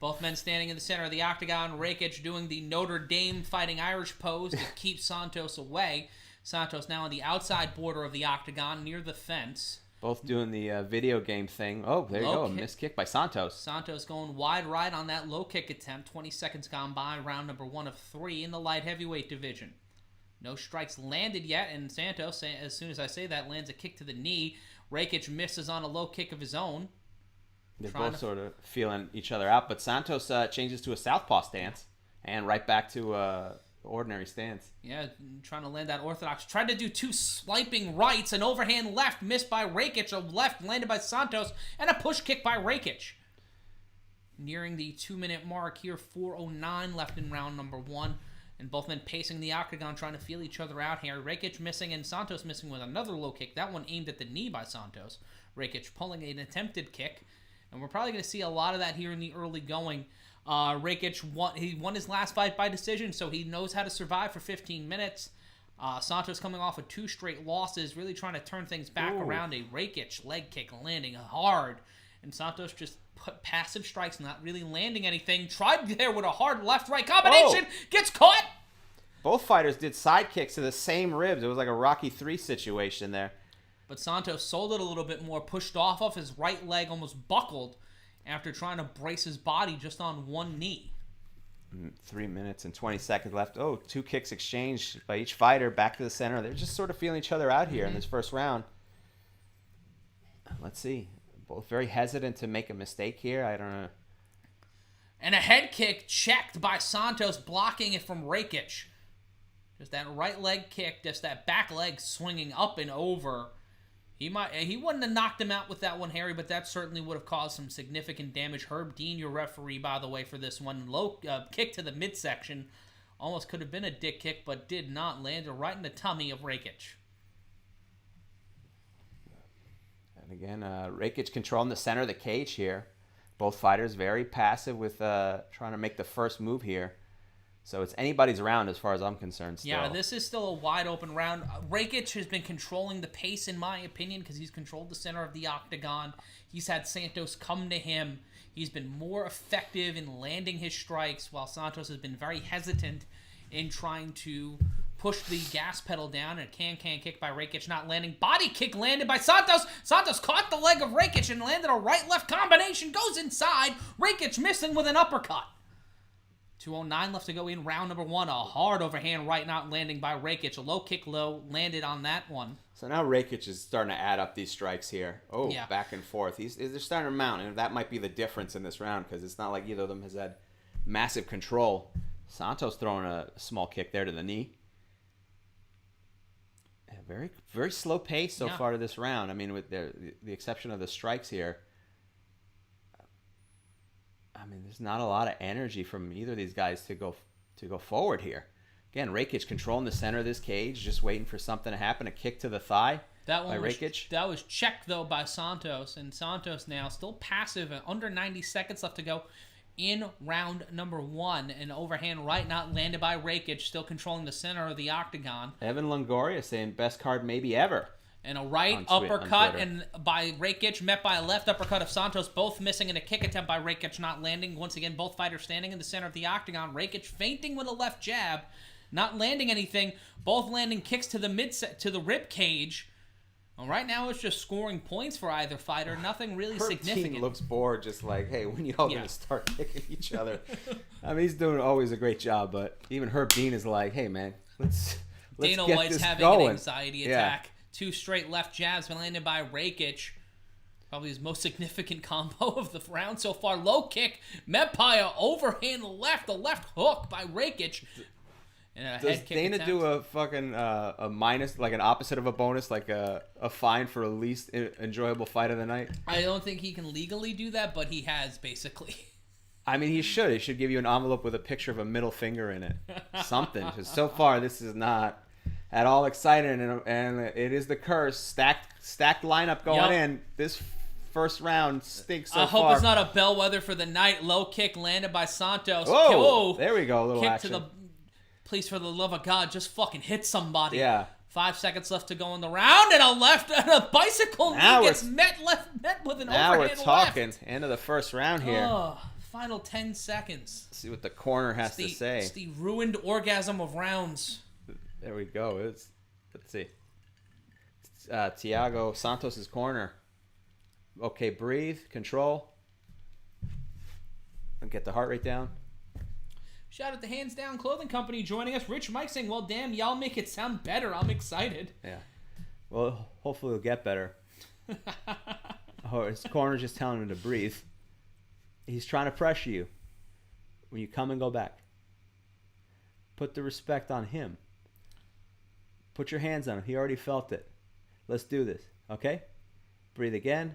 Both men standing in the center of the octagon. Rakic doing the Notre Dame fighting Irish pose to keep Santos away. Santos now on the outside border of the octagon, near the fence. Both doing the video game thing. Oh, there you go, a missed kick by Santos. Santos going wide right on that low kick attempt. 20 seconds gone by, round number 1 of 3 in the light heavyweight division. No strikes landed yet, and Santos, as soon as I say that, lands a kick to the knee. Rakic misses on a low kick of his own. They're both sort of feeling each other out, but Santos changes to a southpaw stance and right back to ordinary stance. Yeah, trying to land that orthodox. Tried to do 2 swiping rights, an overhand left missed by Rakic, a left landed by Santos, and a push kick by Rakic. Nearing the 2-minute mark here, 4:09 left in round number 1. And both men pacing the octagon, trying to feel each other out here. Rakic missing and Santos missing with another low kick. That one aimed at the knee by Santos. Rakic pulling an attempted kick. And we're probably going to see a lot of that here in the early going. Rakic won his last fight by decision, so he knows how to survive for 15 minutes. Santos coming off of 2 straight losses, really trying to turn things back around. A Rakic leg kick landing hard. And Santos just put passive strikes, not really landing anything. Tried there with a hard left-right combination. Gets caught. Both fighters did side kicks to the same ribs. It was like a Rocky III situation there. But Santos sold it a little bit more, pushed off his right leg, almost buckled after trying to brace his body just on one knee. 3 minutes and 20 seconds left. 2 kicks exchanged by each fighter back to the center. They're just sort of feeling each other out here in this first round. Let's see. Both very hesitant to make a mistake here. I don't know. And a head kick checked by Santos, blocking it from Rakic. Just that right leg kick, just that back leg swinging up and over. He wouldn't have knocked him out with that one, Harry, but that certainly would have caused some significant damage. Herb Dean, your referee, by the way, for this one. Low kick to the midsection. Almost could have been a dick kick, but did not. Landed right in the tummy of Rakic. And again, Rakic controlling the center of the cage here. Both fighters very passive with trying to make the first move here. So it's anybody's round as far as I'm concerned still. Yeah, this is still a wide open round. Rakic has been controlling the pace, in my opinion, because he's controlled the center of the octagon. He's had Santos come to him. He's been more effective in landing his strikes, while Santos has been very hesitant in trying to push the gas pedal down. And a can kick by Rakic not landing. Body kick landed by Santos. Santos caught the leg of Rakic and landed a right-left combination. Goes inside. Rakic missing with an uppercut. 2:09 left to go in round number 1. A hard overhand right not landing by Rakic. A low kick low landed on that one. So now Rakic is starting to add up these strikes here. Oh, yeah. Back and forth. They're starting to mount, and that might be the difference in this round because it's not like either of them has had massive control. Santos throwing a small kick there to the knee. Yeah, very, very slow pace so far to this round. I mean, with the exception of the strikes here. I mean, there's not a lot of energy from either of these guys to go forward here. Again, Rakic controlling the center of this cage, just waiting for something to happen. A kick to the thigh by Rakic. That was checked, though, by Santos. And Santos now still passive. Under 90 seconds left to go in round number 1. An overhand right not landed by Rakic, still controlling the center of the octagon. Evan Longoria saying best card maybe ever. And a right uppercut and by Rakic met by a left uppercut of Santos, both missing, and a kick attempt by Rakic not landing. Once again, both fighters standing in the center of the octagon. Rakic feinting with a left jab, not landing anything. Both landing kicks to the rib cage. Well, right now it's just scoring points for either fighter. Nothing really significant. Team looks bored, just like, hey, when you all gonna start kicking each other? I mean, he's doing always a great job, but even Herb Dean is like, hey man, let's Dana get White's this having going. an anxiety attack. 2 straight left jabs landed by Rakic. Probably his most significant combo of the round so far. Low kick met by an overhand left, a left hook by Rakic. And a Does head kick Dana attempt. do a fucking a minus, like an opposite of a bonus, like a fine for a least enjoyable fight of the night? I don't think he can legally do that, but he has, basically. I mean, he should. He should give you an envelope with a picture of a middle finger in it. Something. Because so far, this is not at all exciting, and it is the curse. Stacked lineup going in. This first round stinks so far. I hope it's not a bellwether for the night. Low kick landed by Santos. Whoa! There we go. A little kick action. to the... Please, for the love of God, just fucking hit somebody. Yeah. 5 seconds left to go in the round, and a bicycle knee gets met with an overhand left. Now we're talking. End of the first round here. Oh, final 10 seconds. Let's see what the corner has to say. It's the ruined orgasm of rounds. There we go. Let's see. Thiago Santos' corner. Okay, breathe, control. And get the heart rate down. Shout out to Hands Down Clothing Company joining us. Rich Mike saying, well, damn, y'all make it sound better. I'm excited. Yeah. Well, hopefully it'll get better. His corner's just telling him to breathe. He's trying to pressure you. When you come and go back. Put the respect on him. Put your hands on him. He already felt it. Let's do this. Okay? Breathe again.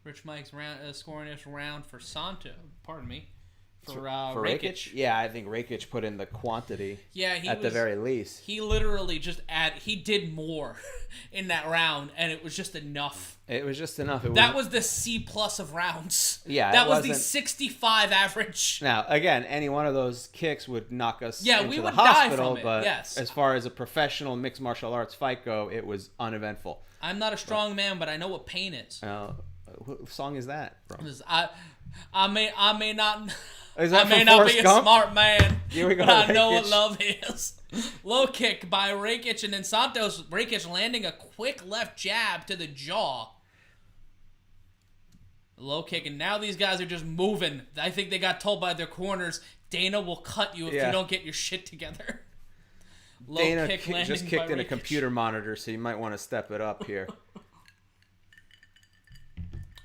Rich Mike's scoring this round for Santos. Pardon me. For Rakic? Yeah, I think Rakic put in the quantity. Yeah, at the very least. He literally he did more in that round, and it was just enough. It was just enough. That was the C+ of rounds. Yeah, that was the 65 average. Now, again, any one of those kicks would knock us we into the would hospital, die from it. but yes. As far as a professional mixed martial arts fight go, it was uneventful. I'm not a strong man, but I know what pain is. What song is that from? I may not. Is that I may not Forrest be Gump? a smart man, Here we go, but I know Rakic. what love is. Low kick by Rakic, and then Santos. Rakic landing a quick left jab to the jaw. Low kick, and now these guys are just moving. I think they got told by their corners, Dana will cut you if you don't get your shit together. Low Dana kick just kicked in a computer monitor, so you might want to step it up here.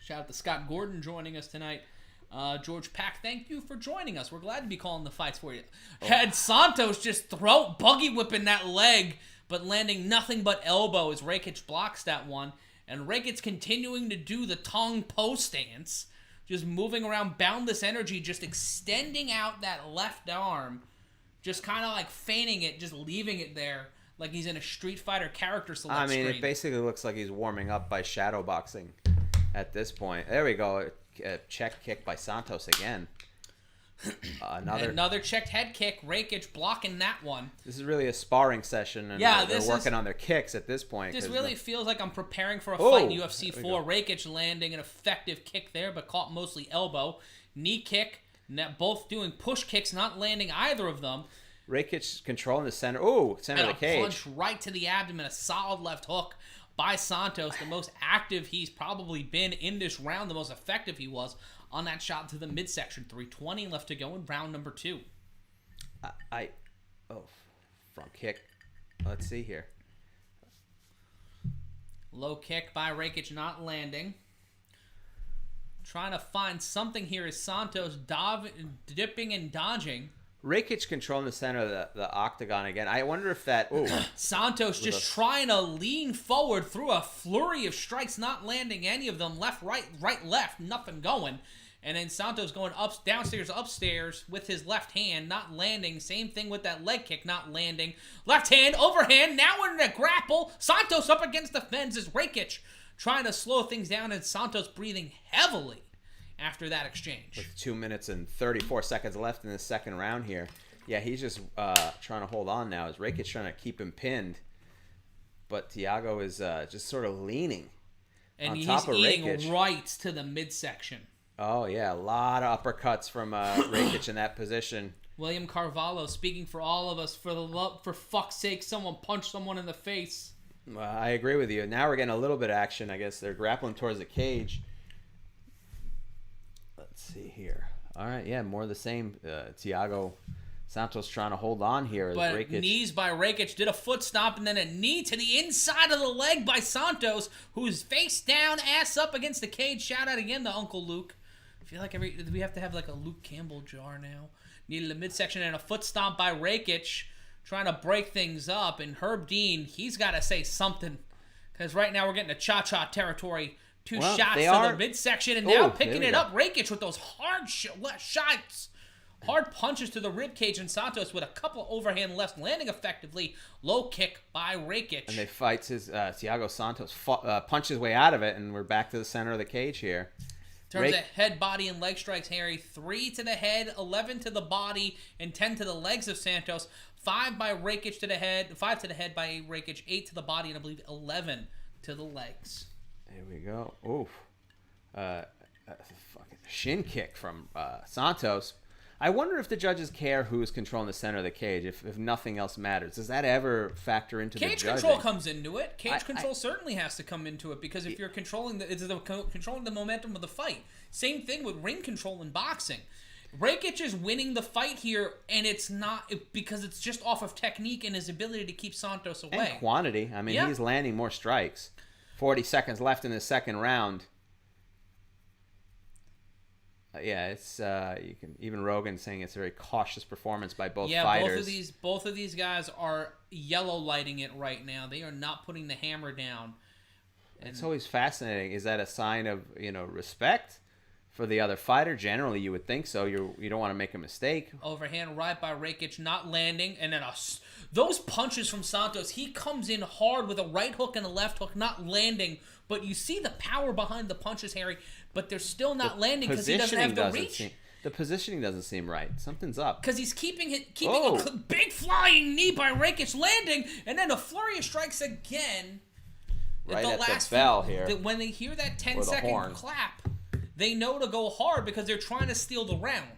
Shout out to Scott Gordon joining us tonight. George Pack, thank you for joining us. We're glad to be calling the fights for you. Had Santos just buggy whipping that leg, but landing nothing but elbow as Rakic blocks that one. And Rakic's continuing to do the Tong Po stance, just moving around, boundless energy, just extending out that left arm, just kind of like feigning it, just leaving it there like he's in a Street Fighter character select screen. It basically looks like he's warming up by shadow boxing at this point. There we go. A check kick by Santos again. Another checked head kick. Rakic blocking that one. This is really a sparring session, and they're working on their kicks at this point. This really feels like I'm preparing for a fight in UFC 4. Rakic landing an effective kick there, but caught mostly elbow. Knee kick, both doing push kicks, not landing either of them. Rakic controlling the center. Oh, center of the cage. Punch right to the abdomen. A solid left hook by Santos. The most active he's probably been in this round. The most effective he was on that shot to the midsection. 3:20 left to go in round number 2. Front kick. Let's see here. Low kick by Rakic, not landing. Trying to find something here is Santos dipping and dodging. Rakic controlling the center of the octagon again. I wonder if that... Santos just trying to lean forward through a flurry of strikes, not landing any of them. Left, right, left, nothing going. And then Santos going downstairs, upstairs with his left hand, not landing. Same thing with that leg kick, not landing. Left hand, overhand, now we're in a grapple. Santos up against the fence as Rakic trying to slow things down, and Santos breathing heavily after that exchange. With 2 minutes and 34 seconds left in the second round here. Yeah, he's just trying to hold on now as Rakic trying to keep him pinned. But Thiago is just sort of leaning on top of Rakic. And he's eating right to the midsection. Oh, yeah, a lot of uppercuts from Rakic in that position. William Carvalho speaking for all of us. For fuck's sake, someone punch someone in the face. Well, I agree with you. Now we're getting a little bit of action. I guess they're grappling towards the cage. Let's see here. All right, yeah, more of the same. Thiago Santos trying to hold on here. But Rakic. Knees by Rakic, did a foot stomp, and then a knee to the inside of the leg by Santos, who's face down, ass up against the cage. Shout out again to Uncle Luke. I feel like we have to have like a Luke Campbell jar now. Needed the midsection and a foot stomp by Rakic, trying to break things up. And Herb Dean, he's got to say something, because right now we're getting to cha-cha territory. Two shots to the midsection, and now picking it up. Rakic with those hard shots. Hard punches to the ribcage, and Santos with a couple overhand lefts landing effectively. Low kick by Rakic. And they fights his Thiago Santos punches his way out of it, and we're back to the center of the cage here. In terms of head, body, and leg strikes, Harry, 3 to the head, 11 to the body, and 10 to the legs of Santos. 5 by Rakic to the head, 5 to the head by Rakic, 8 to the body, and I believe 11 to the legs. There we go. Oof. Fucking shin kick from Santos. I wonder if the judges care who's controlling the center of the cage, if nothing else matters. Does that ever factor into the judging? Cage control comes into it. Cage control certainly has to come into it, because if you're controlling the momentum of the fight. Same thing with ring control in boxing. Rakic is winning the fight here, and it's not because it's just off of technique and his ability to keep Santos away. And quantity. I mean, he's landing more strikes. 40 seconds left in the second round. It's you can even Rogan saying it's a very cautious performance by both fighters. Both of these guys are yellow lighting it right now. They are not putting the hammer down. And it's always fascinating. Is that a sign of respect for the other fighter? Generally, you would think so. You don't want to make a mistake. Overhand right by Rakic, not landing, and then those punches from Santos. He comes in hard with a right hook and a left hook, not landing. But you see the power behind the punches, Harry. But they're still not landing because he doesn't have the reach. The positioning doesn't seem right. Something's up. Because he's keeping a big flying knee by Rakic landing, and then a flurry of strikes again. Right at the bell here. When they hear that 10-second clap, they know to go hard because they're trying to steal the round.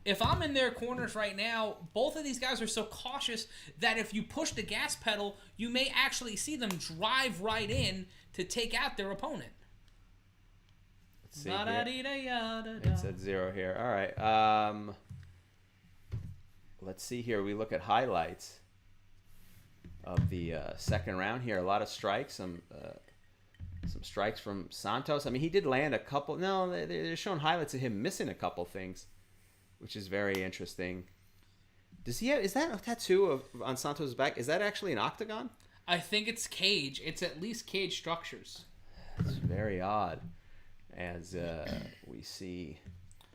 If I'm in their corners right now, both of these guys are so cautious that if you push the gas pedal, you may actually see them drive right in to take out their opponent. Let's see here. It's at 0 here. All right. Let's see here. We look at highlights of the second round here. A lot of strikes. Some strikes from Santos. I mean, he did land a couple. No, they're showing highlights of him missing a couple things, which is very interesting. Does he have? Is that a tattoo on Santos' back? Is that actually an octagon? I think it's cage. It's at least cage structures. It's very odd. As we see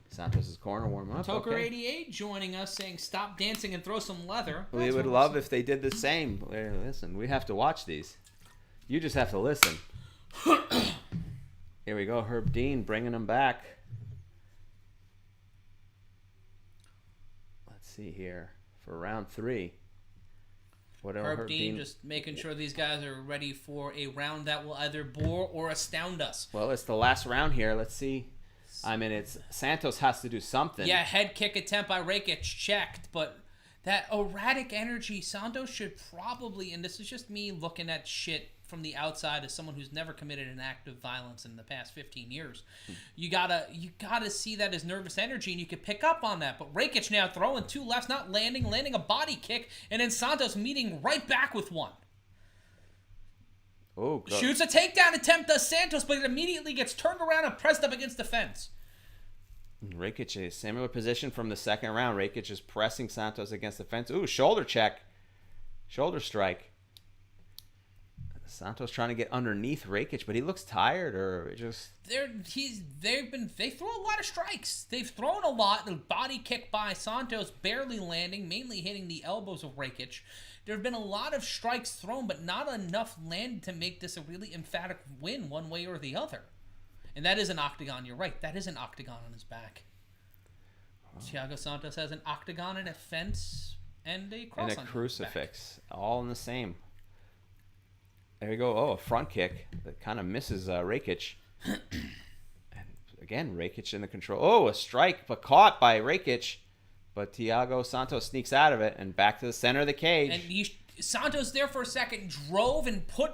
Santos' corner warm up. Toker88 joining us saying, stop dancing and throw some leather. We would love if they did the same. Listen, we have to watch these. You just have to listen. Here we go. Herb Dean bringing them back. see here for round 3. Whatever Herb Dean just making sure these guys are ready for a round that will either bore or astound us. Well, it's the last round here. Let's see. I mean, it's Santos has to do something. Yeah, head kick attempt by Rakic checked, but that erratic energy, Santos should probably, and this is just me looking at shit from the outside as someone who's never committed an act of violence in the past 15 years. You gotta see that as nervous energy, and you can pick up on that. But Rakic now throwing 2 lefts, not landing a body kick, and then Santos meeting right back with one. Oh, God. Shoots a takedown attempt, does Santos, but it immediately gets turned around and pressed up against the fence. Rakic, a similar position from the second round. Rakic is pressing Santos against the fence. Ooh, shoulder check. Shoulder strike. Santos trying to get underneath Rakic, but he looks tired or just... They throw a lot of strikes. They've thrown a lot. The body kick by Santos barely landing, mainly hitting the elbows of Rakic. There have been a lot of strikes thrown, but not enough landed to make this a really emphatic win one way or the other. And that is an octagon. You're right. That is an octagon on his back. Oh. Thiago Santos has an octagon and a fence and a cross and on a crucifix. His back. All in the same. There you go. Oh, a front kick that kind of misses Rakic. And again, Rakic in the control. Oh, a strike, but caught by Rakic. But Thiago Santos sneaks out of it and back to the center of the cage. And Santos there for a second drove and put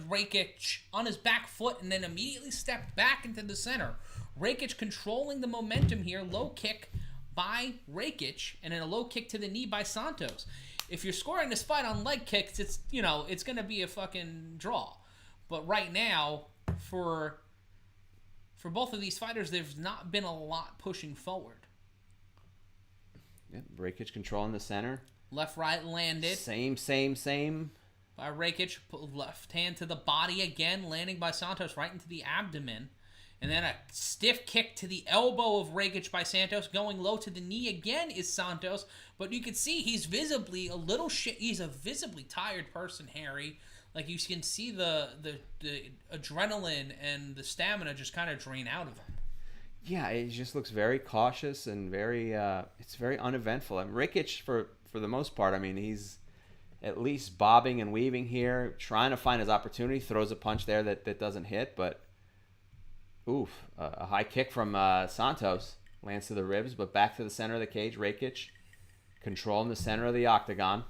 Rakic on his back foot and then immediately stepped back into the center. Rakic controlling the momentum here. Low kick by Rakic and then a low kick to the knee by Santos. If you're scoring this fight on leg kicks, it's going to be a fucking draw. But right now, for both of these fighters, there's not been a lot pushing forward. Yeah, Rakic controlling the center. Left, right, landed. Same. By Rakic, left hand to the body again, landing by Santos right into the abdomen. And then a stiff kick to the elbow of Rakic by Santos. Going low to the knee again is Santos. But you can see he's visibly he's a visibly tired person, Harry. Like you can see the adrenaline and the stamina just kind of drain out of him. Yeah, it just looks very cautious and very it's very uneventful. And Rakic, for the most part, I mean, he's at least bobbing and weaving here, trying to find his opportunity. Throws a punch there that doesn't hit, but a high kick from Santos lands to the ribs, but back to the center of the cage. Rakic controlling the center of the octagon.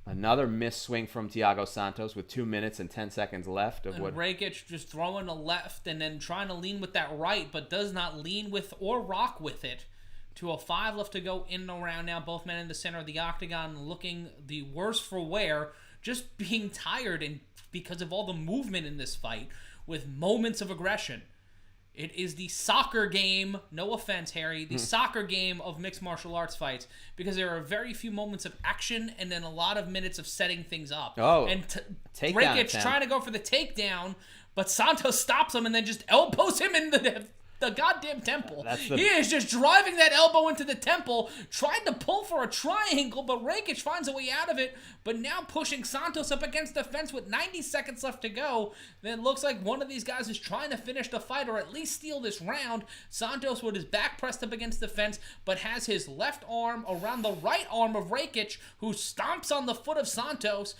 Another missed swing from Thiago Santos with 2 minutes and 10 seconds left. Rakic just throwing a left and then trying to lean with that right, but does not lean with or rock with it. 2:05 left to go in the round now. Both men in the center of the octagon looking the worse for wear, just being tired and because of all the movement in this fight with moments of aggression. It is the soccer game, no offense, Harry, the soccer game of mixed martial arts fights because there are very few moments of action and then a lot of minutes of setting things up. Oh, and Rakic trying to go for the takedown, but Santos stops him and then just elbows him in the goddamn temple. He is just driving that elbow into the temple, trying to pull for a triangle, but Rakic finds a way out of it, but now pushing Santos up against the fence with 90 seconds left to go. Then it looks like one of these guys is trying to finish the fight or at least steal this round. Santos with his back pressed up against the fence, but has his left arm around the right arm of Rakic, who stomps on the foot of Santos.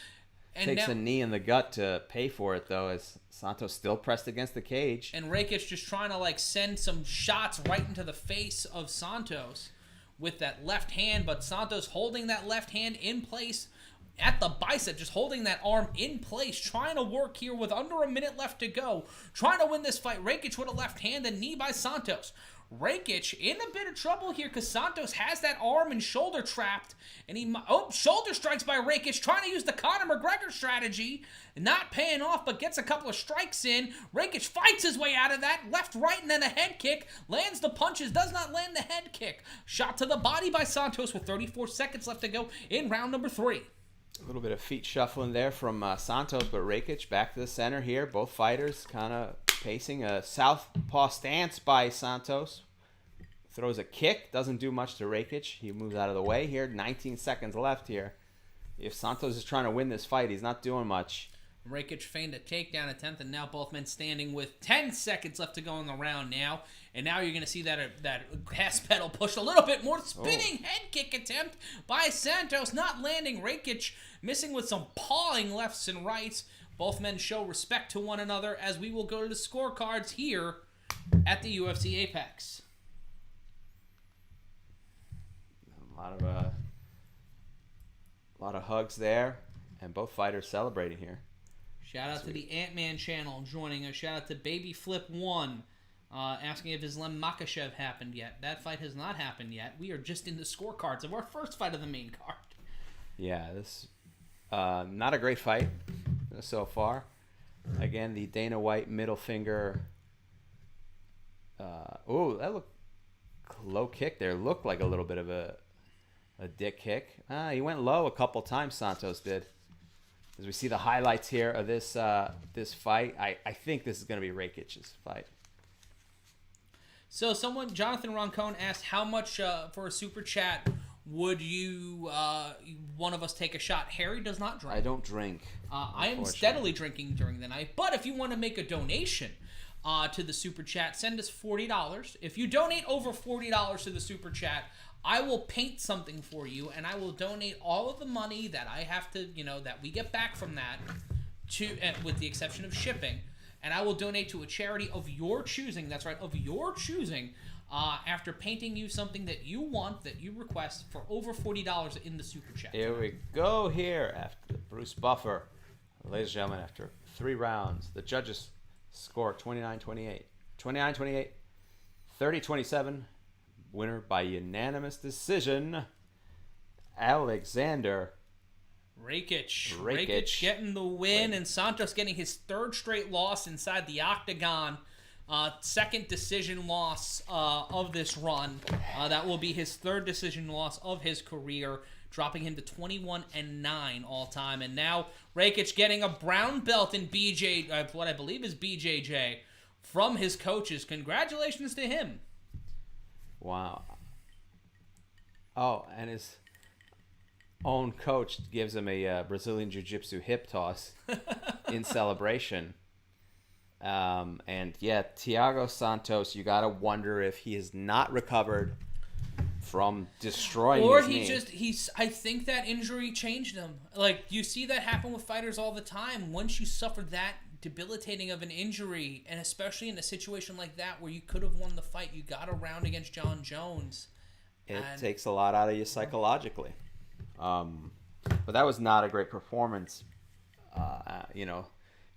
And takes a knee in the gut to pay for it, though, as Santos still pressed against the cage. And Rakic just trying to send some shots right into the face of Santos with that left hand, but Santos holding that left hand in place at the bicep, just holding that arm in place, trying to work here with under a minute left to go, trying to win this fight. Rakic with a left hand and knee by Santos. Rakic in a bit of trouble here because Santos has that arm and shoulder trapped, and shoulder strikes by Rakic, trying to use the Conor McGregor strategy, not paying off, but gets a couple of strikes in. Rakic fights his way out of that, left, right, and then a head kick, lands the punches, does not land the head kick. Shot to the body by Santos with 34 seconds left to go in round number 3. A little bit of feet shuffling there from Santos, but Rakic back to the center here. Both fighters kind of pacing a southpaw stance by Santos. Throws a kick, doesn't do much to Rakic. He moves out of the way here. 19 seconds left here. If Santos is trying to win this fight, he's not doing much. Rakic feigned a takedown attempt, and now both men standing with 10 seconds left to go in the round now. And now you're going to see that gas pedal push a little bit more. Spinning head kick attempt by Santos, not landing. Rakic missing with some pawing lefts and rights. Both men show respect to one another as we will go to the scorecards here at the UFC Apex. A lot of hugs there, and both fighters celebrating here. Shout out to the Ant-Man channel joining us. Shout out to Baby Flip 1 asking if Islam Makachev happened yet. That fight has not happened yet. We are just in the scorecards of our first fight of the main card. Yeah, this not a great fight so far. Again, the Dana White middle finger. That looked low kick there. Looked like a little bit of a dick kick. He went low a couple times, Santos did. As we see the highlights here of this fight, I think this is going to be Rakic's fight. So Jonathan Roncone asked, how much for a super chat would you, one of us take a shot? Harry does not drink. I don't drink. I am steadily drinking during the night. But if you want to make a donation to the super chat, send us $40. If you donate over $40 to the super chat, I will paint something for you, and I will donate all of the money that I have to, that we get back from that, with the exception of shipping, and I will donate to a charity of your choosing. That's right, of your choosing. After painting you something that you want, that you request, for over $40 in the super chat. Here we go. Here after Bruce Buffer, ladies and gentlemen, after 3 rounds, the judges score 29-28, 29-28, 30-27. Winner by unanimous decision, Alexander Rakic. Rakic getting the win, and Santos getting his 3rd straight loss inside the octagon. 2nd decision loss of this run. That will be his 3rd decision loss of his career, dropping him to 21-9 all time. And now Rakic getting a brown belt in what I believe is BJJ from his coaches. Congratulations to him. Wow. Oh, and his own coach gives him a Brazilian Jiu-Jitsu hip toss in celebration. And yeah, Thiago Santos, you got to wonder if he has not recovered from destroying his knee. I think that injury changed him. Like, you see that happen with fighters all the time. Once you suffer that debilitating of an injury, and especially in a situation like that where you could have won the fight, you got a round against John Jones. It takes a lot out of you psychologically. But that was not a great performance,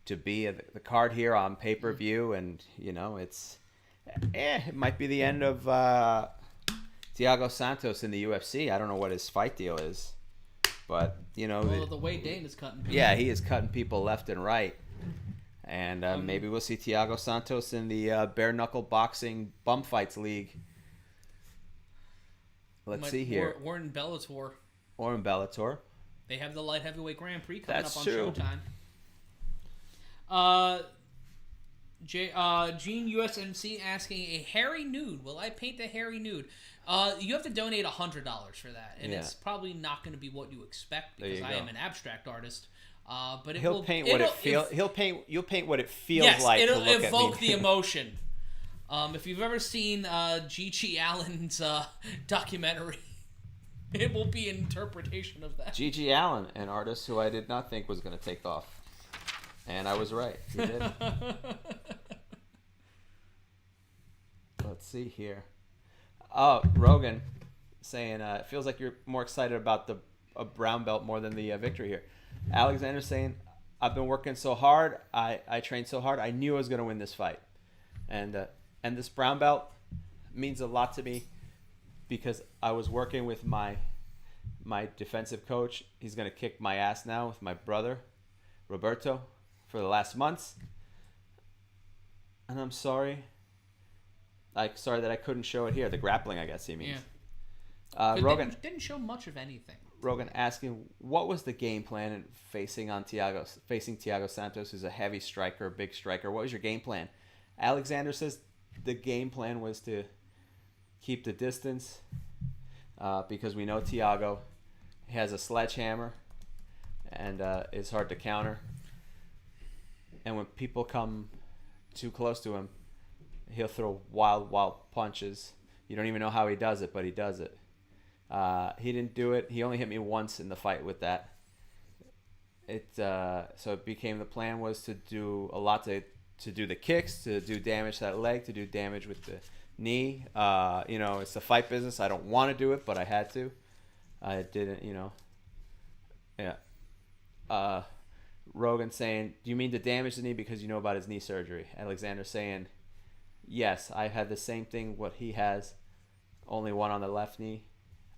to be the card here on pay-per-view, and it might be the end of Thiago Santos in the UFC. I don't know what his fight deal is, but the way Dane is cutting people. Yeah, he is cutting people left and right. And maybe we'll see Thiago Santos in the bare-knuckle boxing bum fights league. Let's see here. Or in Bellator. Or in Bellator. They have the light heavyweight Grand Prix coming That's up on true. Showtime. Gene USMC asking, a hairy nude. Will I paint a hairy nude? You have to donate $100 for that. And it's probably not going to be what you expect, because I am an abstract artist. But You'll paint what it feels like. It'll to look evoke at me. the emotion. If you've ever seen G.G. Allen's documentary, it will be an interpretation of that. G.G. Allen, an artist who I did not think was going to take off. And I was right. He did. Let's see here. Oh, Rogan saying it feels like you're more excited about a brown belt more than the victory here. Alexander saying, I've been working so hard. I trained so hard. I knew I was going to win this fight. And this brown belt means a lot to me because I was working with my defensive coach. He's going to kick my ass now with my brother, Roberto, for the last months. And I'm sorry. Sorry that I couldn't show it here. The grappling, I guess he means. Yeah. Rogan didn't show much of anything. Rogan asking, what was the game plan in facing Thiago Santos, who's a heavy striker, big striker? What was your game plan? Alexander says the game plan was to keep the distance because we know Thiago has a sledgehammer and is hard to counter. And when people come too close to him, he'll throw wild punches. You don't even know how he does it, but he does it. He didn't do it. He only hit me once in the fight with that. So it became, the plan was to do a lot, to do the kicks, to do damage to that leg, to do damage with the knee. It's the fight business. I don't want to do it, but I had to. I didn't, Yeah. Rogan saying, do you mean to damage the knee because you know about his knee surgery? Alexander saying, yes, I had the same thing what he has, only one on the left knee.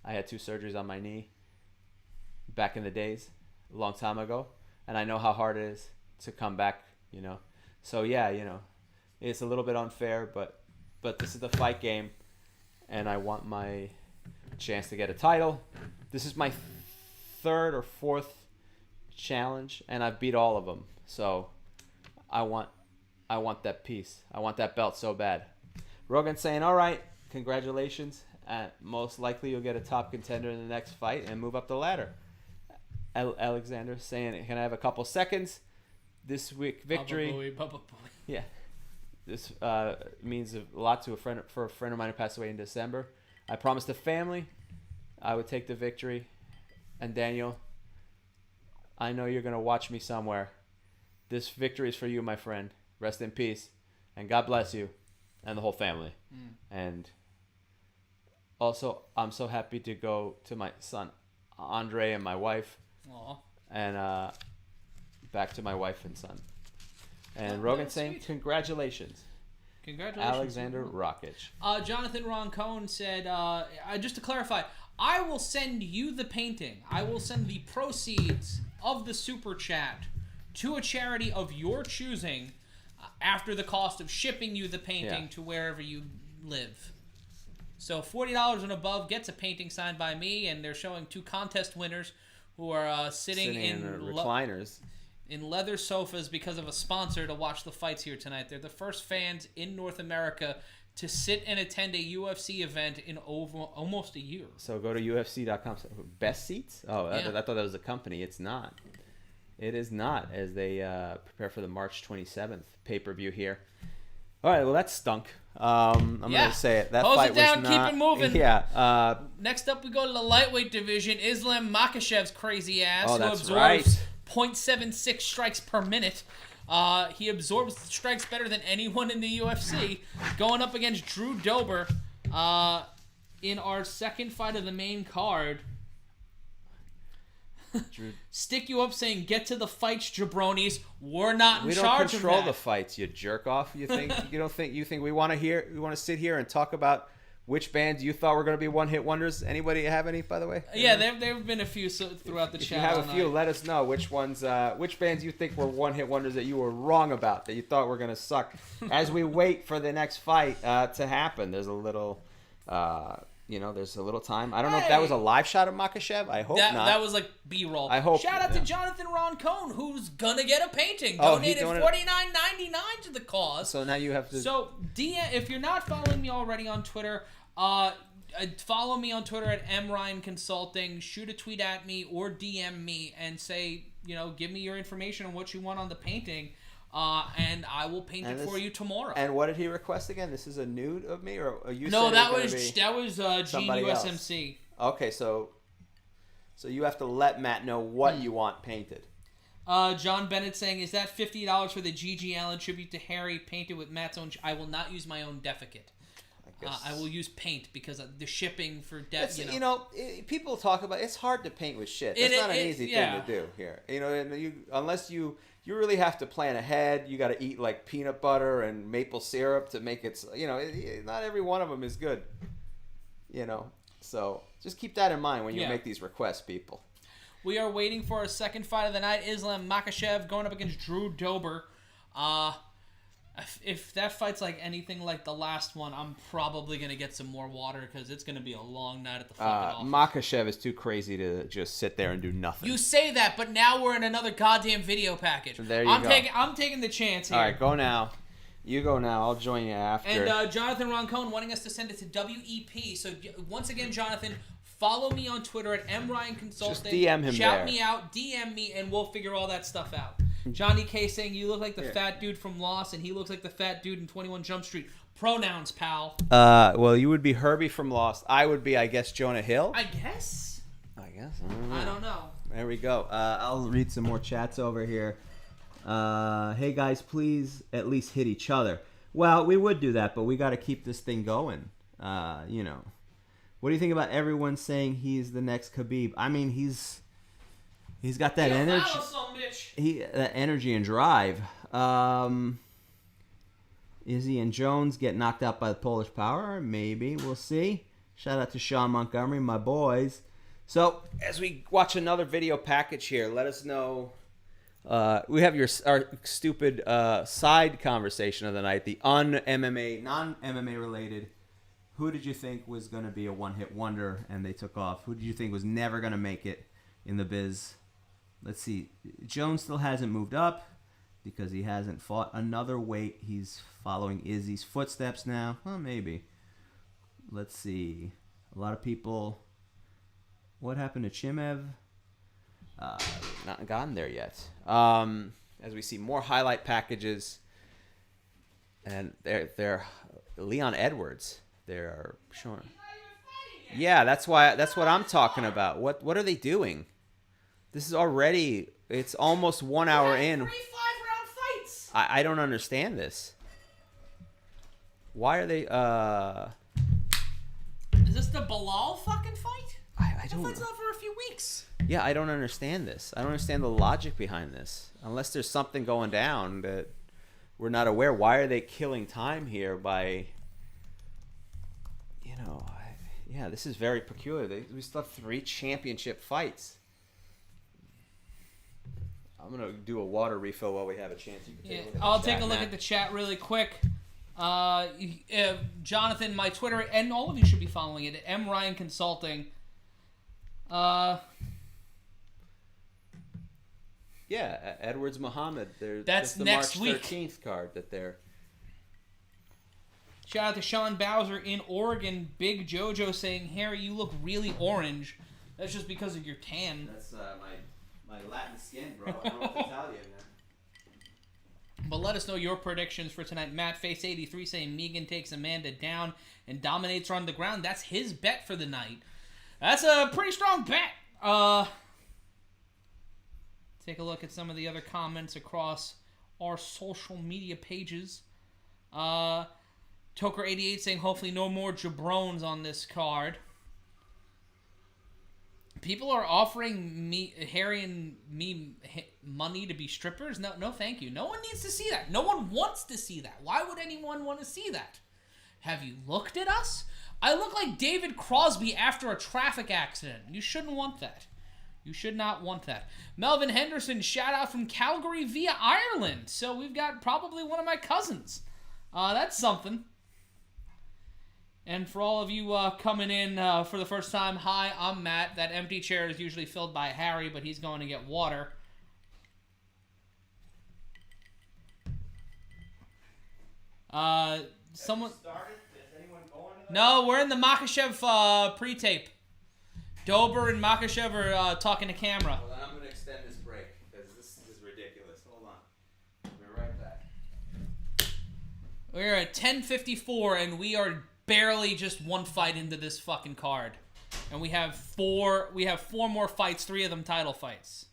I had 2 surgeries on my knee back in the days, a long time ago, and I know how hard it is to come back, So yeah, it's a little bit unfair, but this is the fight game, and I want my chance to get a title. This is my 3rd or 4th challenge, and I've beat all of them. So I want that piece. I want that belt so bad. Rogan saying, all right, congratulations. Most likely you'll get a top contender in the next fight and move up the ladder. Alexander saying, can I have a couple seconds? This week victory. Baba boy. Yeah. This means a lot for a friend of mine who passed away in December. I promised the family I would take the victory. And Daniel, I know you're going to watch me somewhere. This victory is for you, my friend. Rest in peace. And God bless you and the whole family. And also, I'm so happy to go to my son, Andre, and my wife. Aww. And back to my wife and son. And Rogan saying, sweet. Congratulations. Alexander Rakic. Jonathan Roncone said, just to clarify, I will send you the painting. I will send the proceeds of the super chat to a charity of your choosing after the cost of shipping you the painting to wherever you live. So $40 and above gets a painting signed by me, and they're showing 2 contest winners who are sitting in recliners. In leather sofas because of a sponsor to watch the fights here tonight. They're the first fans in North America to sit and attend a UFC event in over almost a year. So go to UFC.com. Best seats? Oh, yeah. I thought that was a company. It's not. It is not, as they prepare for the March 27th pay-per-view here. All right, well, that stunk. I'm going to say it. That Close fight it down, was not, keep it moving. Yeah. Next up, we go to the lightweight division. Islam Makachev's crazy ass, who absorbs right. 0.76 strikes per minute. He absorbs strikes better than anyone in the UFC. Going up against Drew Dober in our second fight of the main card. Stick you up saying, get to the fights, jabronis. We're not in charge of that. We don't control the fights, you jerk off. You think we want to sit here and talk about which bands you thought were going to be one-hit wonders? Anybody have any, by the way? Yeah, there have been a few throughout the chat. If you have a few, let us know which bands you think were one-hit wonders that you were wrong about, that you thought were going to suck. As we wait for the next fight to happen, there's a little, there's a little time. I don't know if that was a live shot of Makachev. I hope not. That was like B-roll. I hope. Shout out to Jonathan Roncone, who's gonna get a painting. Donated $49.99 to the cause. So now you have to. So DM, if you're not following me already on Twitter, follow me on Twitter at MRyan Consulting. Shoot a tweet at me or DM me and say, give me your information on what you want on the painting. And I will paint it for you tomorrow. And what did he request again? This is a nude of me, or you? No, that was Gene USMC. Okay, so you have to let Matt know what you want painted. John Bennett saying, is that $50 for the G.G. Allen tribute to Harry painted with Matt's own? I will not use my own defecate. I will use paint because of the shipping for people talk about it's hard to paint with shit. It's not an easy thing to do here. Unless you really have to plan ahead. You got to eat like peanut butter and maple syrup to make it. Not every one of them is good. So just keep that in mind when you make these requests, people. We are waiting for our second fight of the night. Islam Makachev going up against Drew Dober. If that fight's like anything like the last one, I'm probably going to get some more water because it's going to be a long night at the fucking office. Makachev is too crazy to just sit there and do nothing. You say that, but now we're in another goddamn video package. There you go. I'm taking the chance here. All right, go now. You go now. I'll join you after. And Jonathan Roncone wanting us to send it to WEP. So once again, Jonathan, follow me on Twitter at MRyan Consulting. Just DM him Shout me out, DM me, and we'll figure all that stuff out. Johnny K saying you look like the fat dude from Lost, and he looks like the fat dude in 21 Jump Street. Pronouns, pal. Well, you would be Herbie from Lost. I would be, I guess, Jonah Hill. I guess. I don't know. There we go. I'll read some more chats over here. Hey guys, please at least hit each other. Well, we would do that, but we got to keep this thing going. What do you think about everyone saying he's the next Khabib? I mean, he's got that energy. That energy and drive. Izzy and Jones get knocked out by the Polish Power. Maybe. We'll see. Shout out to Sean Montgomery, my boys. So, as we watch another video package here, let us know. We have our stupid side conversation of the night, the non-MMA related. Who did you think was going to be a one-hit wonder and they took off? Who did you think was never going to make it in the biz? Let's see. Jones still hasn't moved up because he hasn't fought another weight. He's following Izzy's footsteps now. Well, maybe. Let's see. A lot of people... What happened to Chimev? Not gotten there yet. As we see more highlight packages, and they're Leon Edwards. They're showing. Yeah, that's what I'm talking about. What are they doing? This is already. It's almost 1 hour in. 3 5-round fights. I don't understand this. Why are they? Is this the Bilal fucking fight? I don't. The fight's not for a few weeks. Yeah, I don't understand this. I don't understand the logic behind this. Unless there's something going down that we're not aware. Why are they killing time here by, yeah, this is very peculiar. We still have 3 championship fights. I'm going to do a water refill while we have a chance. You can take a look at I'll the take chat, a look Matt. at the chat really quick. Jonathan, my Twitter, and all of you should be following it, M. Ryan Consulting. Yeah, Edwards Muhammad. That's the next March week. 13th card that they're. Shout out to Sean Bowser in Oregon. Big Jojo saying, Harry, you look really orange. That's just because of your tan. That's my Latin skin, bro. I don't know what to tell you, man. But let us know your predictions for tonight. Matt Face 83 saying Megan takes Amanda down and dominates her on the ground. That's his bet for the night. That's a pretty strong bet. Take a look at some of the other comments across our social media pages. Toker88 saying hopefully no more jabrones on this card. People are offering Harry and me money to be strippers. No, thank you. No one needs to see that. No one wants to see that. Why would anyone want to see that? Have you looked at us? I look like David Crosby after a traffic accident. You shouldn't want that. You should not want that. Melvin Henderson, shout out from Calgary via Ireland. So we've got probably one of my cousins. That's something. And for all of you coming in for the first time, hi, I'm Matt. That empty chair is usually filled by Harry, but he's going to get water. Someone. No, we're in the Makachev pre-tape. Dober and Makachev are talking to camera. Well, then I'm going to extend this break because this is ridiculous. Hold on. I'll be right back. We're at 10:54 and we are barely just one fight into this fucking card. And we have four more fights, 3 of them title fights.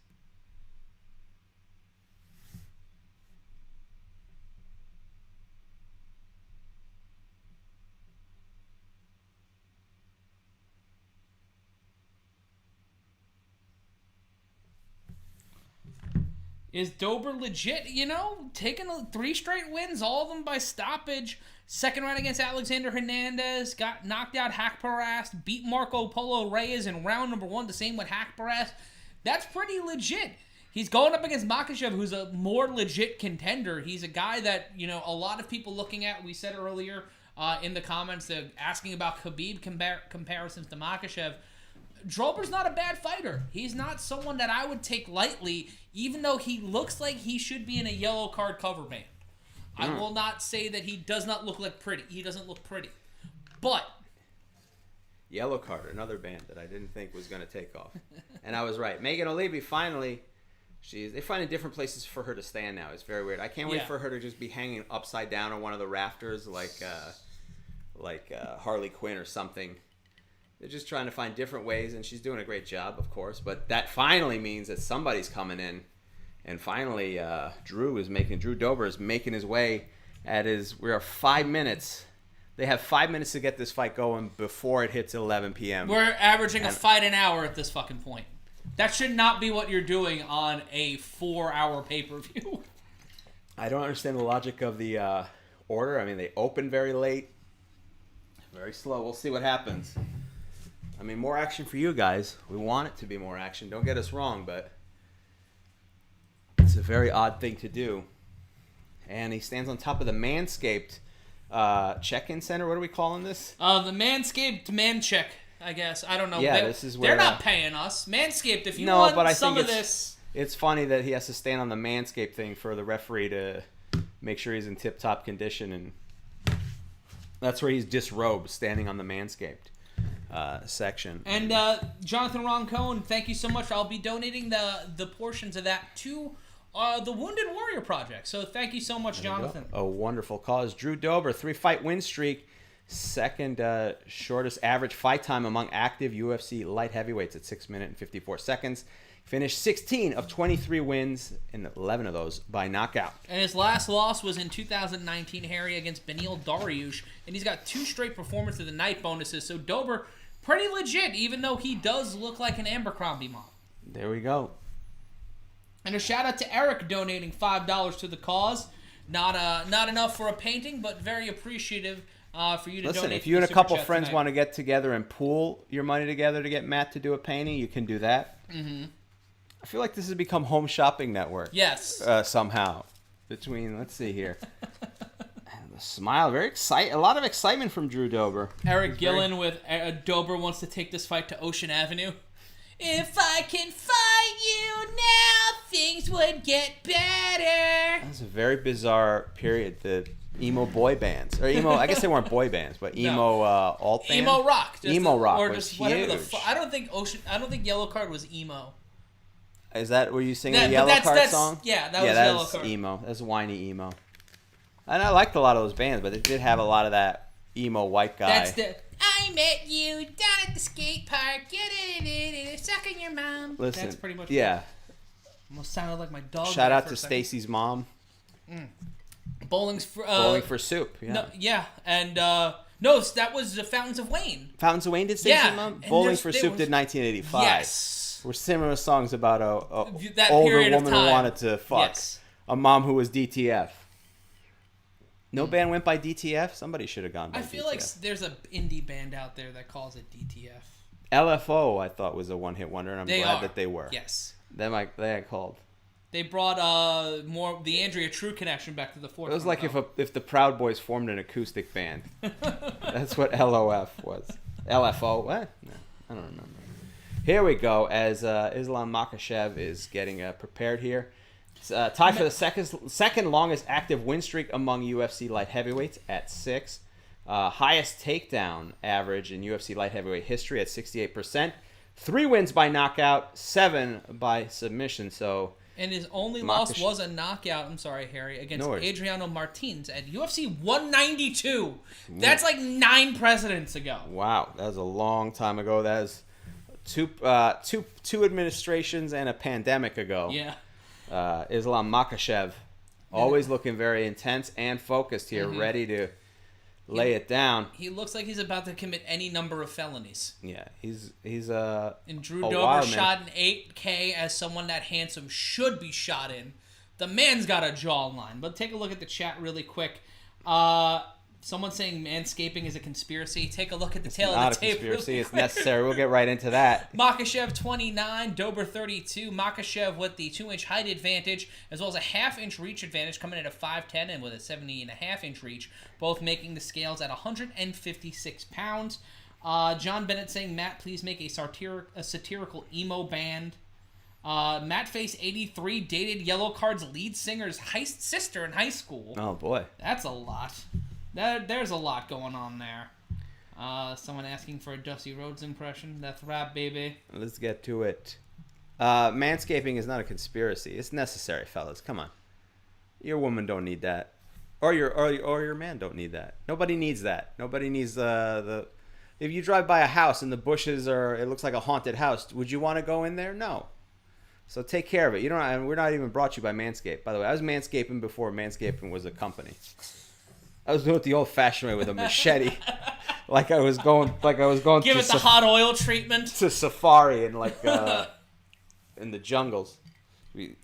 Is Dober legit? Taking 3 straight wins, all of them by stoppage. Second round against Alexander Hernandez. Got knocked out Hakparast. Beat Marco Polo Reyes in round number 1. The same with Hakparast. That's pretty legit. He's going up against Makachev, who's a more legit contender. He's a guy that, a lot of people looking at, we said earlier in the comments, asking about Khabib comparisons to Makachev. Drober's not a bad fighter. He's not someone that I would take lightly, even though he looks like he should be in a yellow card cover band. I will not say that he does not look like pretty. He doesn't look pretty. But Yellow Card, another band that I didn't think was going to take off. And I was right. Megan O'Leary finally They're finding different places for her to stand now. It's very weird. I can't wait for her to just be hanging upside down on one of the rafters like Harley Quinn or something. They're just trying to find different ways, and she's doing a great job, of course. But that finally means that somebody's coming in, and finally Drew Dober is making his way we are 5 minutes. They have 5 minutes to get this fight going before it hits 11 p.m. We're averaging a fight an hour at this fucking point. That should not be what you're doing on a 4-hour pay-per-view. I don't understand the logic of the order. I mean, they open very late, very slow. We'll see what happens. I mean, more action for you guys. We want it to be more action. Don't get us wrong, but it's a very odd thing to do. And he stands on top of the Manscaped check-in center. What are we calling this? The Manscaped man check, I guess. I don't know. Yeah, this is where... They're not paying us. Manscaped, if you want some of this... It's funny that he has to stand on the Manscaped thing for the referee to make sure he's in tip-top condition. And that's where he's disrobed, standing on the Manscaped section. And Jonathan Roncone, thank you so much. I'll be donating the portions of that to... the Wounded Warrior Project. So thank you so much, Jonathan. A wonderful cause. Drew Dober, 3-fight win streak. Second shortest average fight time among active UFC light heavyweights at 6 minutes and 54 seconds. Finished 16 of 23 wins, and 11 of those by knockout. And his last loss was in 2019, Harry, against Beneil Dariush. And he's got 2 straight performance of the night bonuses. So Dober, pretty legit, even though he does look like an Abercrombie mob. There we go. And a shout out to Eric donating $5 to the cause. Not enough for a painting, but very appreciative for you to donate. Listen, if you and a couple friends want to get together and pool your money together to get Matt to do a painting, you can do that. Mm-hmm. I feel like this has become Home Shopping Network. Yes. Somehow. Let's see here. And the smile, very excited. A lot of excitement from Drew Dober. Eric Gillen with Dober wants to take this fight to Ocean Avenue. If I can fight you now, things would get better. That's a very bizarre period. The emo boy bands, or emo. I guess they weren't boy bands, but emo alt bands. Emo rock. Emo rock or was just whatever huge. I don't think Yellow Card was emo. Is that were you singing a Yellow Card song? Yeah, that was Yellow Card. Emo. That's whiny emo. And I liked a lot of those bands, but they did have a lot of that emo white guy. I met you down at the skate park. Sucking your mom. Listen, that's pretty much it. Almost sounded like my dog. Shout out to Stacy's mom. Bowling for Soup. Yeah. No, yeah, and no, that was the Fountains of Wayne. Fountains of Wayne did Stacy's mom. Bowling for Soup did 1985. Yes. We're similar songs about a that older period woman of time. who wanted to fuck a mom who was DTF. No band went by DTF. Somebody should have gone by DTF. I feel like there's an indie band out there that calls it DTF. LFO, I thought, was a one-hit wonder, and I'm glad that they were. Yes. They had called. They brought more the Andrea True connection back to the forefront. It was like if the Proud Boys formed an acoustic band. That's what LOF was. LFO? What? No, I don't remember. Here we go, as Islam Makachev is getting prepared here. Tied for the second longest active win streak among UFC light heavyweights at 6. Highest takedown average in UFC light heavyweight history at 68%. 3 wins by knockout, 7 by submission. So, and his only loss was a knockout, I'm sorry, Harry, against Adriano Martins at UFC 192. That's like 9 presidents ago. Wow, that was a long time ago. That was two administrations and a pandemic ago. Yeah. Islam Makachev, always looking very intense and focused here, ready to lay it down. He looks like he's about to commit any number of felonies. Yeah, he's and Drew Dober shot an 8K as someone that handsome should be shot in. The man's got a jawline. But take a look at the chat really quick. Someone saying manscaping is a conspiracy. Take a look at the tail of the tape. It's not a conspiracy. It's necessary. We'll get right into that. Makachev 29, Dober 32. Makachev with the 2-inch height advantage, as well as a half-inch reach advantage, coming in at 5'10" and with a 70.5-inch reach, both making the scales at 156 pounds. John Bennett saying, Matt, please make a satirical emo band. Matt Face 83 dated Yellow Card's lead singer's sister in high school. Oh, boy. That's a lot. There's a lot going on there. Someone asking for a Dusty Rhodes impression. That's rap, baby. Let's get to it. Manscaping is not a conspiracy. It's necessary, fellas. Come on. Your woman don't need that. Or your man don't need that. Nobody needs that. Nobody needs the... If you drive by a house and the bushes it looks like a haunted house, would you want to go in there? No. So take care of it. And we're not even brought to you by Manscaped. By the way, I was manscaping before Manscaping was a company. I was doing it the old-fashioned way with a machete, like I was going. Give it the hot oil treatment to safari and in the jungles.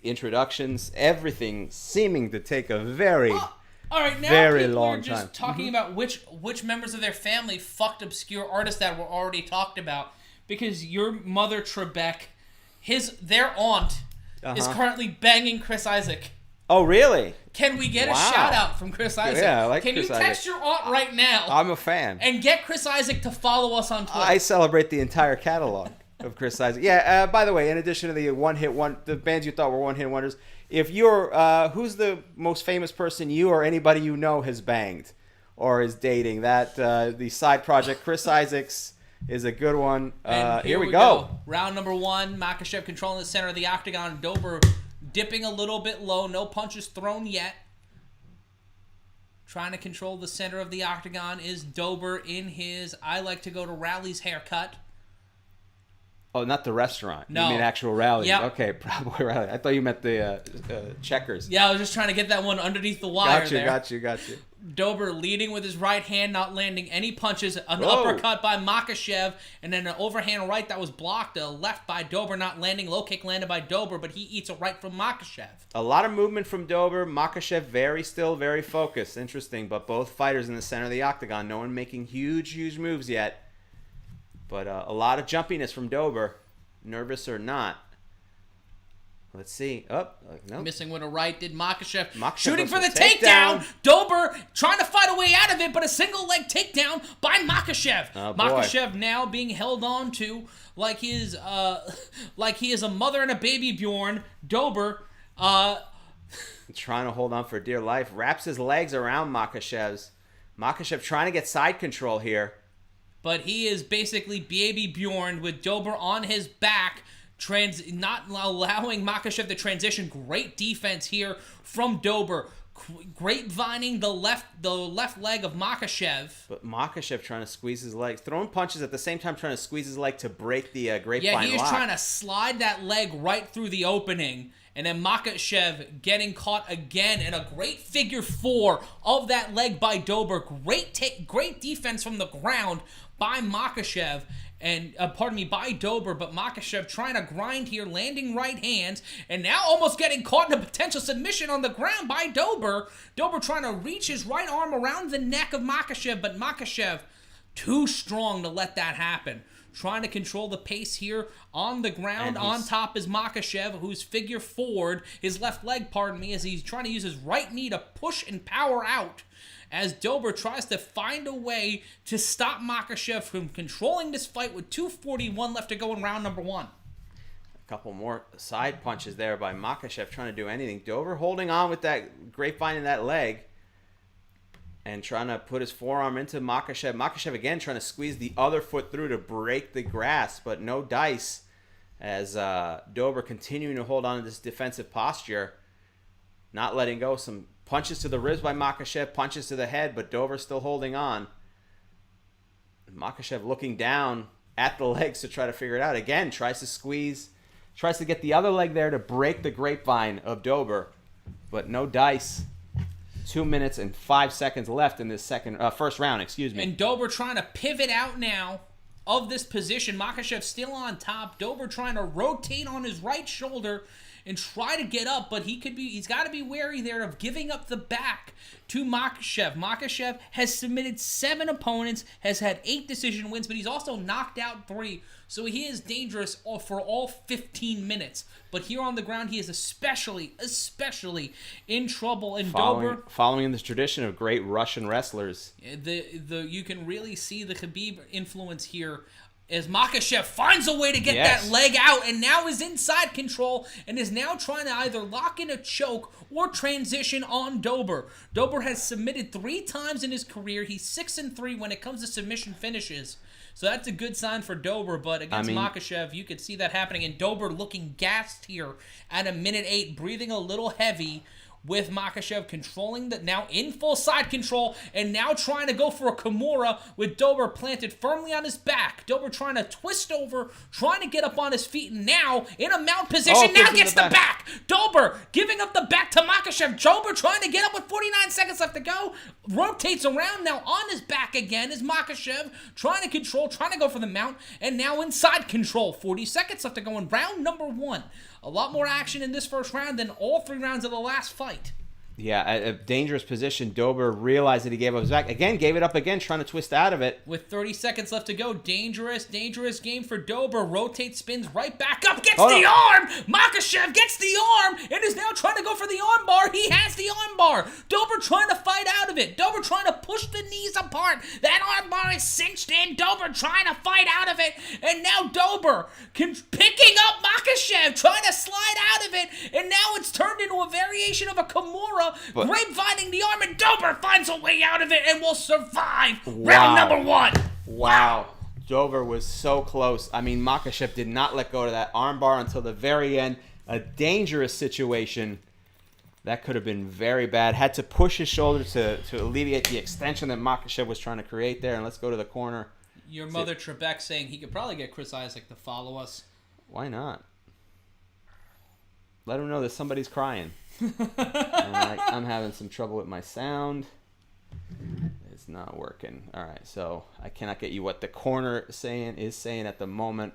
Introductions, everything seeming to take a very, all right, now very people long are just time. talking about which members of their family fucked obscure artists that were already talked about, because your mother Trebek, their aunt is currently banging Chris Isaac. Oh, really? Can we get a shout out from Chris Isaac? Yeah, I like Can Chris you text Isaac. your aunt right now? I'm a fan. And get Chris Isaac to follow us on Twitter. I celebrate the entire catalog of Chris Isaac. Yeah. By the way, in addition to the bands you thought were one-hit wonders, if you're who's the most famous person you or anybody you know has banged or is dating? That the side project Chris Isaacs is a good one. Here we go. Round number 1. Makachev controlling the center of the octagon. Dober dipping a little bit low. No punches thrown yet. Trying to control the center of the octagon is Dober in his I like to go to Rally's haircut. Oh, not the restaurant. No. You mean actual rally. Yep. Okay, probably rally. I thought you meant the checkers. Yeah, I was just trying to get that one underneath the wire there. Got you. Dober leading with his right hand, not landing any punches. An uppercut by Makachev, and then an overhand right that was blocked. A left by Dober, not landing. Low kick landed by Dober, but he eats a right from Makachev. A lot of movement from Dober. Makachev very focused. Interesting, but both fighters in the center of the octagon. No one making huge moves yet. But a lot of jumpiness from Dober. Nervous or not. Let's see. No. Missing with a right did Makachev. Shooting for the takedown. Dober trying to fight a way out of it, but a single leg takedown by Makachev. Oh, boy. Makachev now being held on to like he is a mother and a baby Bjorn. Dober trying to hold on for dear life. Wraps his legs around Makachev's. Makachev trying to get side control here. But he is basically baby Bjorn with Dober on his back, not allowing Makachev to transition. Great defense here from Dober. Grapevining the left leg of Makachev. But Makachev trying to squeeze his legs. Throwing punches at the same time trying to squeeze his leg to break the grapevine Yeah, he is lock. trying to slide that leg right through the opening. And then Makachev getting caught again in a great figure 4 of that leg by Dober. Great defense from the ground by Makachev. And, by Dober, but Makachev trying to grind here, landing right hands, and now almost getting caught in a potential submission on the ground by Dober. Dober trying to reach his right arm around the neck of Makachev, but Makachev too strong to let that happen. Trying to control the pace here on the ground. On top is Makachev, who's figure forward, his left leg, as he's trying to use his right knee to push and power out. As Dober tries to find a way to stop Makachev from controlling this fight with 2:41 left to go in round number 1. A couple more side punches there by Makachev trying to do anything. Dober holding on with that grapevine in that leg and trying to put his forearm into Makachev. Makachev again trying to squeeze the other foot through to break the grasp, but no dice as Dober continuing to hold on to this defensive posture, not letting go. Some punches to the ribs by Makachev, punches to the head, but Dober still holding on. Makachev looking down at the legs to try to figure it out. Again, tries to squeeze, tries to get the other leg there to break the grapevine of Dober, but no dice. 2 minutes and 5 seconds left in this first round, And Dober trying to pivot out now of this position. Makachev still on top. Dober trying to rotate on his right shoulder and try to get up, but he's got to be wary there of giving up the back to Makachev. Makachev has submitted 7 opponents, has had 8 decision wins, but he's also knocked out 3. So he is dangerous for all 15 minutes. But here on the ground, he is especially in trouble. And Dober, following in this tradition of great Russian wrestlers, you can really see the Khabib influence here as Makachev finds a way to get that leg out and now is inside control and is now trying to either lock in a choke or transition on Dober. Dober has submitted 3 times in his career. He's 6-3 when it comes to submission finishes. So that's a good sign for Dober, but against Makachev, you could see that happening. And Dober looking gassed here at a minute 8, breathing a little heavy, with Makachev controlling the now in full side control and now trying to go for a Kimura with Dober planted firmly on his back. Dober trying to twist over, trying to get up on his feet, and now in a mount position, now gets the back. Dober giving up the back to Makachev. Dober trying to get up with 49 seconds left to go. Rotates around now on his back again is Makachev trying to control, trying to go for the mount, and now inside control. 40 seconds left to go in round number 1. A lot more action in this first round than all 3 rounds of the last fight. Yeah, a dangerous position. Dober realized that he gave up his back. Again, gave it up again, trying to twist out of it. With 30 seconds left to go, dangerous game for Dober. Rotates, spins right back up, gets the arm! Makachev gets the arm and is now trying to go for the arm bar. He has the arm bar. Dober trying to fight out of it. Dober trying to push the knees apart. That arm bar is cinched in. Dober trying to fight out of it. And now Dober picking up Makachev, trying to slide out of it. And now it's turned into a variation of a Kimura, grapevining the arm, and Dober finds a way out of it and will survive round number 1. Wow. Dober was so close. I mean, Makachev did not let go of that armbar until the very end. A dangerous situation. That could have been very bad. Had to push his shoulder to alleviate the extension that Makachev was trying to create there. And let's go to the corner. Your mother Trebek saying he could probably get Chris Isaac to follow us. Why not? Let him know that somebody's crying. I'm having some trouble with my sound. It's not working. All right, so I cannot get you what the corner is saying at the moment.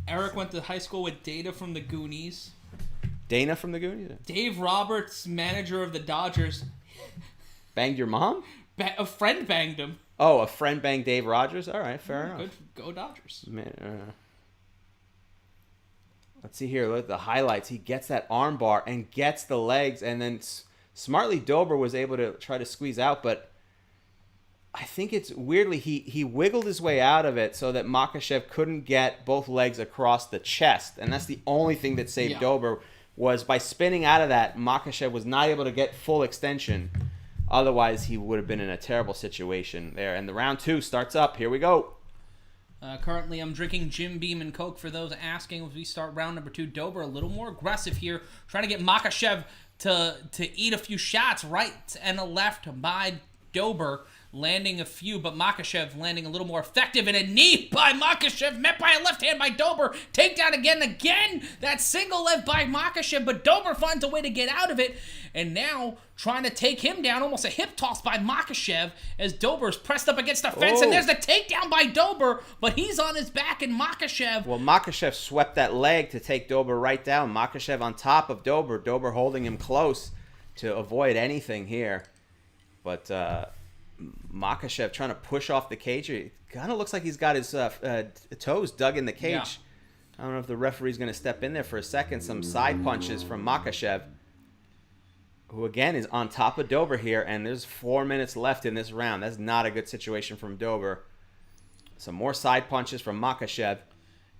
Eric went to high school with Data from the Goonies. Dana from the Goonies? Dave Roberts, manager of the Dodgers. Banged your mom? A friend banged him. Oh, a friend banged Dave Rogers? All right, fair enough. Good. Go Dodgers. Let's see here. Look at the highlights. He gets that arm bar and gets the legs, and then smartly Dober was able to try to squeeze out, but I think it's weirdly he wiggled his way out of it so that Makachev couldn't get both legs across the chest, and that's the only thing that saved Dober, was by spinning out of that, Makachev was not able to get full extension. Otherwise, he would have been in a terrible situation there. And the round 2 starts up. Here we go. Currently, I'm drinking Jim Beam and Coke for those asking as we start round number 2. Dober a little more aggressive here, trying to get Makachev to eat a few shots right and left by Dober, landing a few, but Makachev landing a little more effective, and a knee by Makachev met by a left hand by Dober. Takedown again. That single leg by Makachev, but Dober finds a way to get out of it, and now trying to take him down, almost a hip toss by Makachev as Dober's pressed up against the fence, and there's the takedown by Dober, but he's on his back, and Makachev... Well, Makachev swept that leg to take Dober right down. Makachev on top of Dober. Dober holding him close to avoid anything here. But Makachev trying to push off the cage. It kind of looks like he's got his toes dug in the cage. Yeah. I don't know if the referee's going to step in there for a second. Some side punches from Makachev, who again is on top of Dober here, and there's 4 minutes left in this round. That's not a good situation from Dober. Some more side punches from Makachev.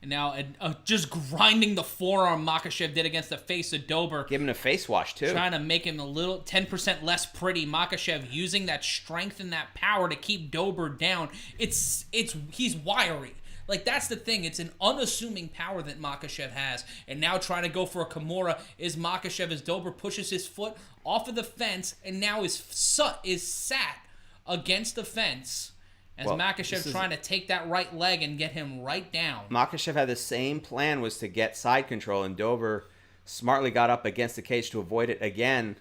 And now just grinding the forearm Makachev did against the face of Dober. Giving him a face wash, too. Trying to make him a little 10% less pretty. Makachev using that strength and that power to keep Dober down. He's wiry. Like, that's the thing. It's an unassuming power that Makachev has. And now trying to go for a Kimura is Makachev as Dober pushes his foot off of the fence and now is sat against the fence. As Makachev trying to take that right leg and get him right down. Makachev had the same plan, was to get side control, and Dober smartly got up against the cage to avoid it again.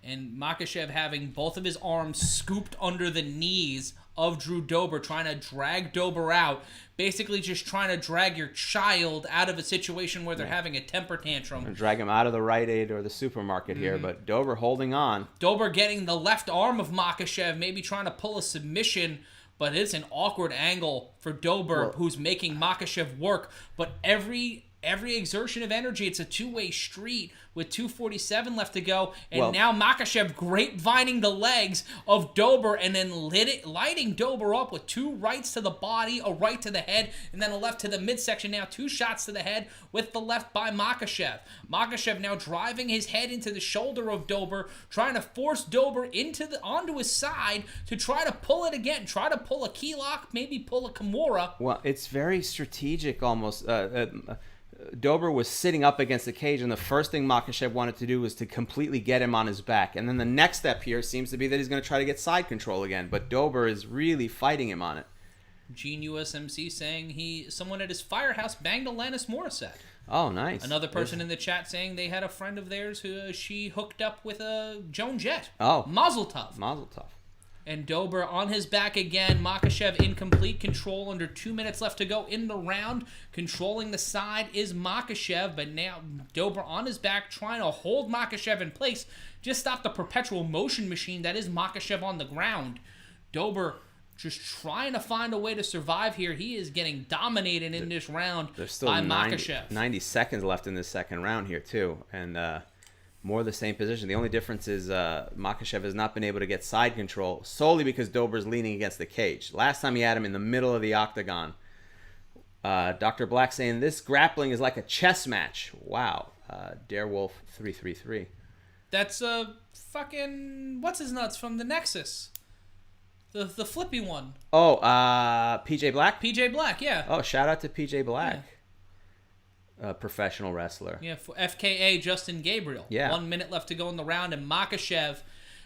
And Makachev having both of his arms scooped under the knees of Drew Dober, trying to drag Dober out. Basically just trying to drag your child out of a situation where they're having a temper tantrum. Drag him out of the Rite Aid or the supermarket here, but Dober holding on. Dober getting the left arm of Makachev, maybe trying to pull a submission, but it's an awkward angle for Dober, who's making Makachev work. But every every exertion of energy. It's a two-way street with 2:47 left to go. And now Makachev grapevining the legs of Dober and then lighting Dober up with 2 rights to the body, a right to the head, and then a left to the midsection. Now 2 shots to the head with the left by Makachev. Makachev now driving his head into the shoulder of Dober, trying to force Dober onto his side to try to pull it again, try to pull a key lock, maybe pull a Kimura. Well, it's very strategic almost. Dober was sitting up against the cage, and the first thing Makachev wanted to do was to completely get him on his back. And then the next step here seems to be that he's going to try to get side control again, but Dober is really fighting him on it. Gene USMC saying someone at his firehouse banged Alanis Morissette. Oh, nice. Another person in the chat saying they had a friend of theirs who she hooked up with a Joan Jett. Oh. Mazel tov. Mazel tov. And Dober on his back again. Makachev in complete control. Under 2 minutes left to go in the round. Controlling the side is Makachev. But now Dober on his back trying to hold Makachev in place. Just stop the perpetual motion machine that is Makachev on the ground. Dober just trying to find a way to survive here. He is getting dominated in this round by Makachev. 90 seconds left in this second round here, too. And more the same position. The only difference is Makachev has not been able to get side control solely because Dober's leaning against the cage. Last time he had him in the middle of the octagon. Dr. Black saying this grappling is like a chess match. Wow. Darewolf 333. That's fucking what's his nuts from the Nexus. The flippy one. Oh, PJ Black? PJ Black, yeah. Oh, shout out to PJ Black. Yeah. A professional wrestler. Yeah, for FKA Justin Gabriel. Yeah. 1 minute left to go in the round, and Makachev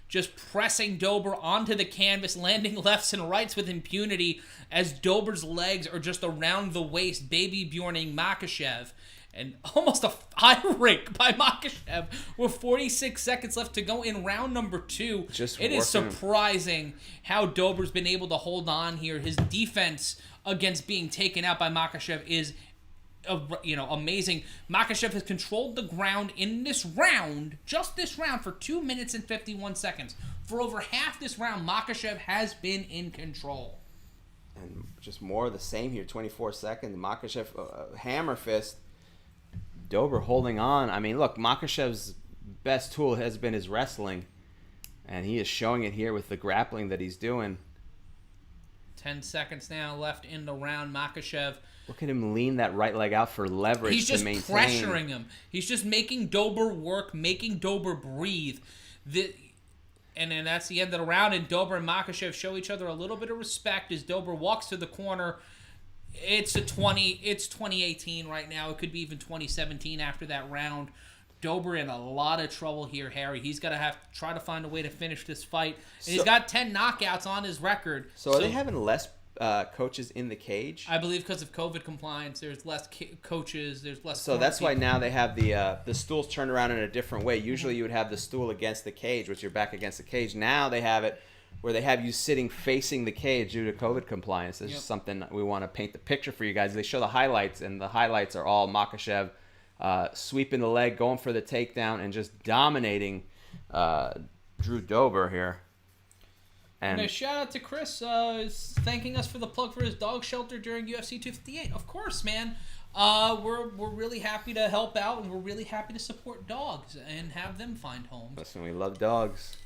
just pressing Dober onto the canvas, landing lefts and rights with impunity as Dober's legs are just around the waist, baby Bjorning Makachev. And almost a eye rake by Makachev with 46 seconds left to go in round number 2. It is surprising how Dober's been able to hold on here. His defense against being taken out by Makachev is amazing. Makachev has controlled the ground in this round, just this round, for 2 minutes and 51 seconds. For over half this round, Makachev has been in control. And just more of the same here, 24 seconds. Makachev, hammer fist. Dober holding on. I mean, look, Makachev's best tool has been his wrestling, and he is showing it here with the grappling that he's doing. 10 seconds now left in the round. Makachev. Look at him lean that right leg out for leverage. He's just to maintain. pressuring him. He's just making Dober work, making Dober breathe. And then that's the end of the round, and Dober and Makachev show each other a little bit of respect as Dober walks to the corner. It's 2018 right now. It could be even 2017 after that round. Dober in a lot of trouble here, Harry. He's got to try to find a way to finish this fight. And he's got 10 knockouts on his record. So are they having less coaches in the cage? I believe because of COVID compliance, there's less coaches, there's less. So that's why now they have the stools turned around in a different way. Usually you would have the stool against the cage, with your back against the cage. Now they have it where they have you sitting facing the cage due to COVID compliance. This is something we want to paint the picture for you guys. They show the highlights, and the highlights are all Makachev sweeping the leg, going for the takedown, and just dominating Drew Dober here. And a shout out to Chris is thanking us for the plug for his dog shelter during UFC 258. Of course, man. We're really happy to help out, and we're really happy to support dogs and have them find homes. Listen, we love dogs.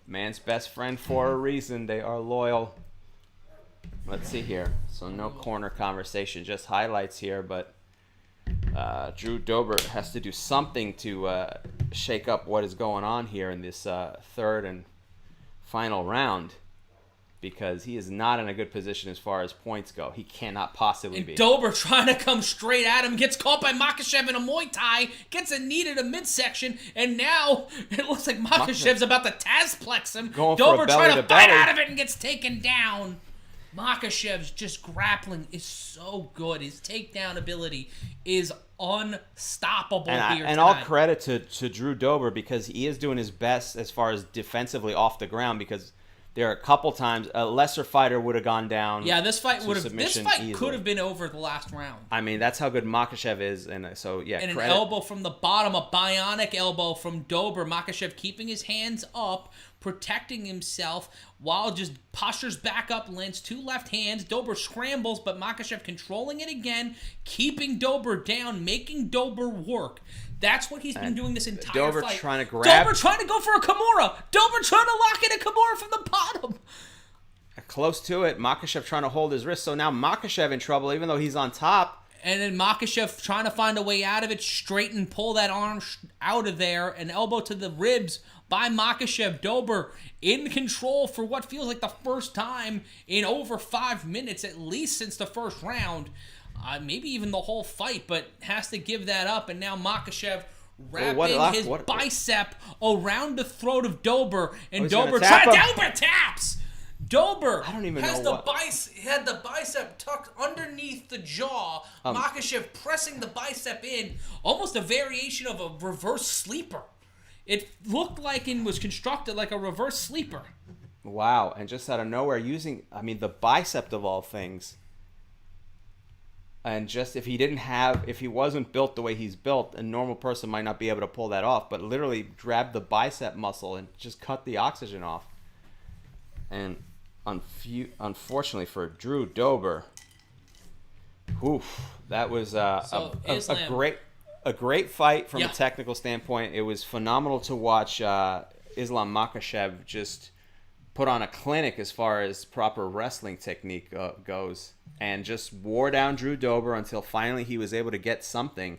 Man's best friend for a reason. They are loyal. Let's see here. So no corner conversation, just highlights here. But Drew Dober has to do something to shake up what is going on here in this third and final round, because he is not in a good position as far as points go. He cannot possibly be. Dober trying to come straight at him, gets caught by Makachev in a Muay Thai, gets a knee to the midsection, and now it looks like Makachev's about to Tazplex him. Dober trying to fight out of it and gets taken down. Makachev's just grappling is so good. His takedown ability is unstoppable here tonight. And all credit to Drew Dober, because he is doing his best as far as defensively off the ground, because there are a couple times a lesser fighter would have gone down. Yeah, this fight could have been over the last round. I mean, that's how good Makachev is, and so yeah. And an elbow from the bottom, a bionic elbow from Dober. Makachev keeping his hands up, protecting himself while just postures back up, lands 2 left hands. Dober scrambles, but Makachev controlling it again, keeping Dober down, making Dober work. That's what he's been doing this entire Dober fight. trying to grab. Dober trying to go for a Kimura. Dober trying to lock in a Kimura from the bottom. Close to it. Makachev trying to hold his wrist. So now Makachev in trouble, even though he's on top. And then Makachev trying to find a way out of it, straighten, pull that arm out of there, an elbow to the ribs by Makachev. Dober in control for what feels like the first time in over 5 minutes, at least since the first round. Maybe even the whole fight, but has to give that up. And now Makachev wrapping his bicep around the throat of Dober. And Dober taps! Dober I don't even has know had the bicep tucked underneath the jaw. Makachev pressing the bicep in, almost a variation of a reverse sleeper. It looked like and was constructed like a reverse sleeper. Wow, and just out of nowhere using, the bicep of all things. And just if he wasn't built the way he's built, a normal person might not be able to pull that off, but literally grabbed the bicep muscle and just cut the oxygen off. And unfortunately for Drew Dober, that was a great fight from a technical standpoint. It was phenomenal to watch Islam Makachev just put on a clinic as far as proper wrestling technique goes, and just wore down Drew Dober until finally he was able to get something.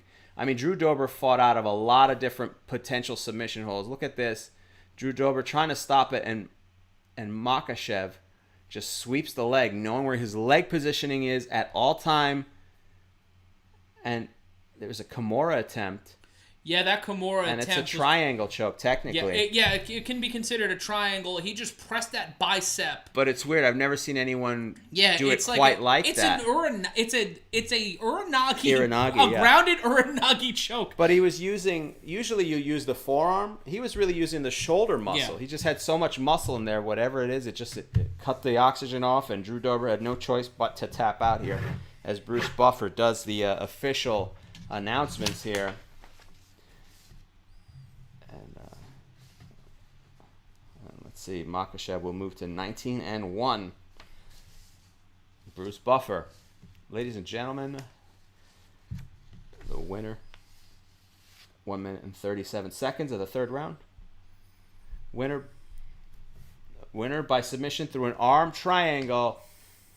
Drew Dober fought out of a lot of different potential submission holds. Look at this. Drew Dober trying to stop it, and Makachev just sweeps the leg, knowing where his leg positioning is at all time. And there was a Kimura attempt. Yeah, that Kimura attempt. And it's a triangle choke, technically. It can be considered a triangle. He just pressed that bicep. But it's weird. I've never seen anyone do it quite like that. It's a uranagi, grounded uranagi choke. But he was usually you use the forearm. He was really using the shoulder muscle. Yeah. He just had so much muscle in there, whatever it is, it cut the oxygen off, and Drew Dober had no choice but to tap out here as Bruce Buffer does the official announcements here. See, Makachev will move to 19-1. Bruce Buffer, ladies and gentlemen, the winner. 1 minute and 37 seconds of the third round. Winner by submission through an arm triangle.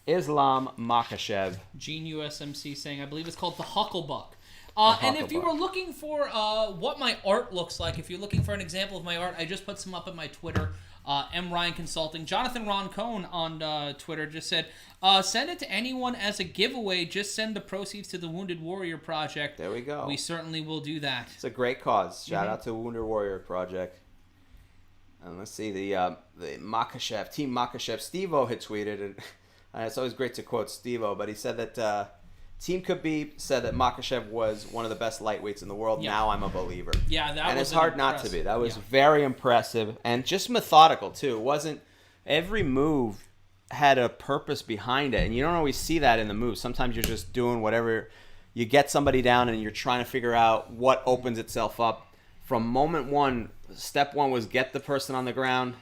Islam Makachev. Gene USMC saying, I believe it's called the Hucklebuck. And if you were looking for what my art looks like, if you're looking for an example of my art, I just put some up at my Twitter. M. Ryan Consulting. Jonathan Ron Cohn on Twitter just said, send it to anyone as a giveaway. Just send the proceeds to the Wounded Warrior Project. There we go. We certainly will do that. It's a great cause. Shout out to Wounded Warrior Project. And let's see, the Makachev, Team Makachev, Steve-O had tweeted, and it's always great to quote Steve-O, but he said that Team Khabib said that Makachev was one of the best lightweights in the world. Yeah. Now I'm a believer. Yeah, that and was it's hard not to be. That was very impressive and just methodical too. It wasn't every move had a purpose behind it, and you don't always see that in the moves. Sometimes you're just doing whatever. You get somebody down and you're trying to figure out what opens itself up. From moment one, step one was get the person on the ground,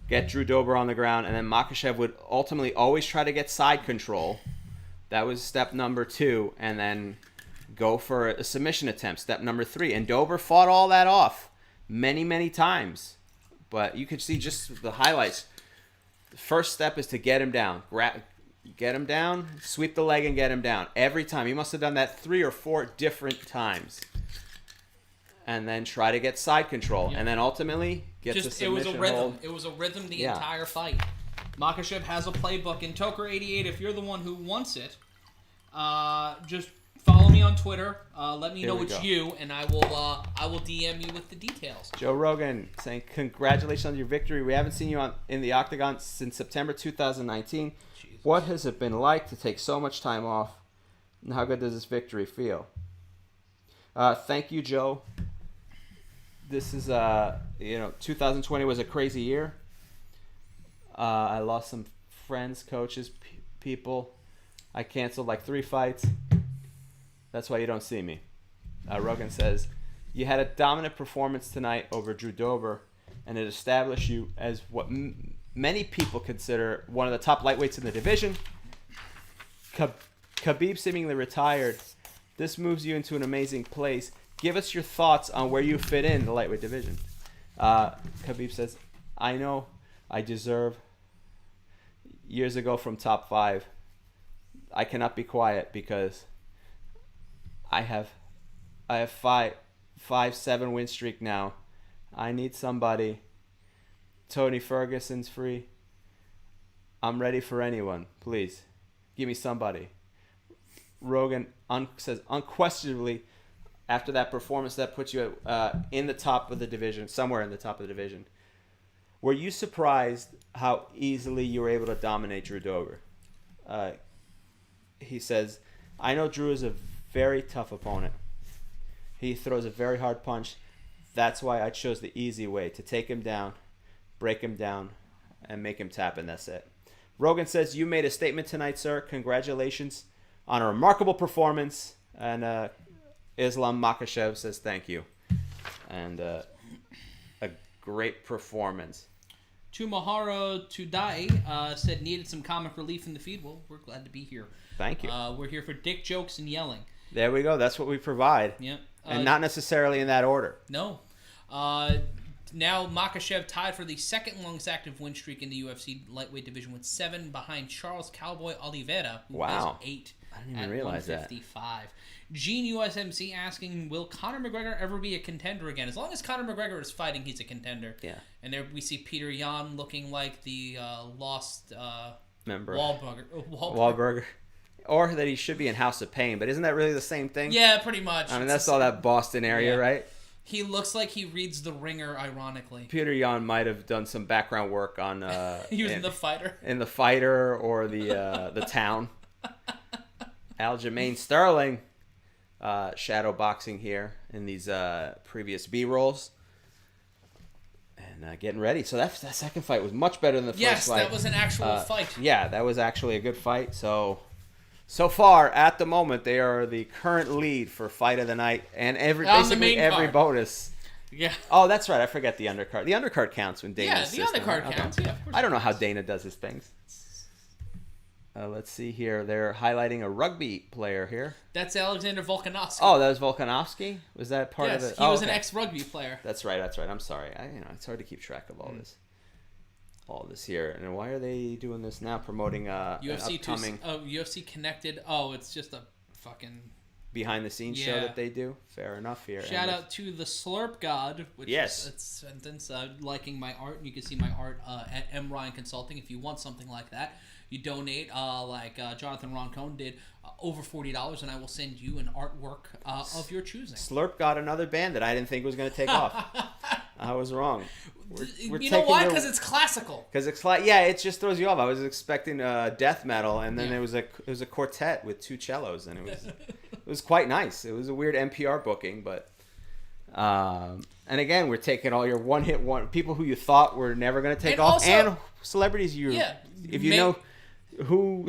get Drew Dober on the ground, and then Makachev would ultimately always try to get side control. That was step number 2, and then go for a submission attempt, step number 3. And Dober fought all that off many, many times. But you could see just the highlights. The first step is to get him down. Get him down, sweep the leg, and get him down. Every time. He must have done that 3 or 4 different times. And then try to get side control. Yeah. And then ultimately get the submission hold. It was a rhythm. It was a rhythm the entire fight. Makachev has a playbook, and Toker88, if you're the one who wants it, just follow me on Twitter. Let me know it's you, and I will DM you with the details. Joe Rogan saying, congratulations on your victory. We haven't seen you in the octagon since September 2019. Jesus. What has it been like to take so much time off, and how good does this victory feel? Thank you, Joe. This is 2020 was a crazy year. I lost some friends, coaches, people. I canceled like 3 fights. That's why you don't see me. Rogan says, you had a dominant performance tonight over Drew Dober and it established you as what many people consider one of the top lightweights in the division. Khabib seemingly retired. This moves you into an amazing place. Give us your thoughts on where you fit in the lightweight division. Khabib says, I know I deserve years ago from top 5. I cannot be quiet because I have 5-7 win streak now. I need somebody. Tony Ferguson's free. I'm ready for anyone. Please, give me somebody. Rogan says, unquestionably, after that performance, that puts you in the top of the division, somewhere in the top of the division. Were you surprised how easily you were able to dominate Drew Dober? He says, I know Drew is a very tough opponent. He throws a very hard punch. That's why I chose the easy way, to take him down, break him down, and make him tap, and that's it. Rogan says, you made a statement tonight, sir. Congratulations on a remarkable performance. And Islam Makachev says, thank you. And a great performance. Tumaharo Tudai said, needed some comic relief in the feed. Well, we're glad to be here. Thank you. We're here for dick jokes and yelling. There we go. That's what we provide. Yep. And not necessarily in that order. No. Now Makachev tied for the second longest active win streak in the UFC lightweight division with 7 behind Charles Cowboy Oliveira, who has 8 I didn't even realize 155. Gene USMC asking, will Conor McGregor ever be a contender again? As long as Conor McGregor is fighting, he's a contender. Yeah. And there we see Petr Yan looking like the lost member Wahlberger. Or that he should be in House of Pain, but isn't that really the same thing? Yeah, pretty much. I mean, that's all that Boston area, right? He looks like he reads The Ringer, ironically. Petr Yan might have done some background work on... he was in The Fighter. In The Fighter or the Town. Aljamain Sterling shadow boxing here in these previous B-rolls. And getting ready. So that second fight was much better than the first fight. Yes, that was an actual fight. Yeah, that was actually a good fight. So far, at the moment, they are the current lead for fight of the night and basically every bonus. Yeah. Oh, that's right. I forget the undercard. The undercard counts when Dana's the undercard counts. Yeah, of course. I don't know how Dana does his things. Let's see here. They're highlighting a rugby player here. That's Alexander Volkanovski. Oh, that was Volkanovski? Was that part of it? Yes, he was an ex-rugby player. That's right. I'm sorry. It's hard to keep track of all this here. And why are they doing this now? Promoting UFC an upcoming UFC Connected. Oh, it's just a fucking behind the scenes show that they do. Fair enough here. Shout out to the Slurp God, which is a sentence liking my art. You can see my art at M Ryan Consulting. If you want something like that, you donate like Jonathan Roncone did over $40, and I will send you an artwork of your choosing. Slurp got another band that I didn't think was going to take off. I was wrong. You know why? Because it's classical. Because it's it just throws you off. I was expecting death metal, and then it was a quartet with 2 cellos, and it was quite nice. It was a weird NPR booking, but and again, we're taking all your people who you thought were never going to take off, also, and celebrities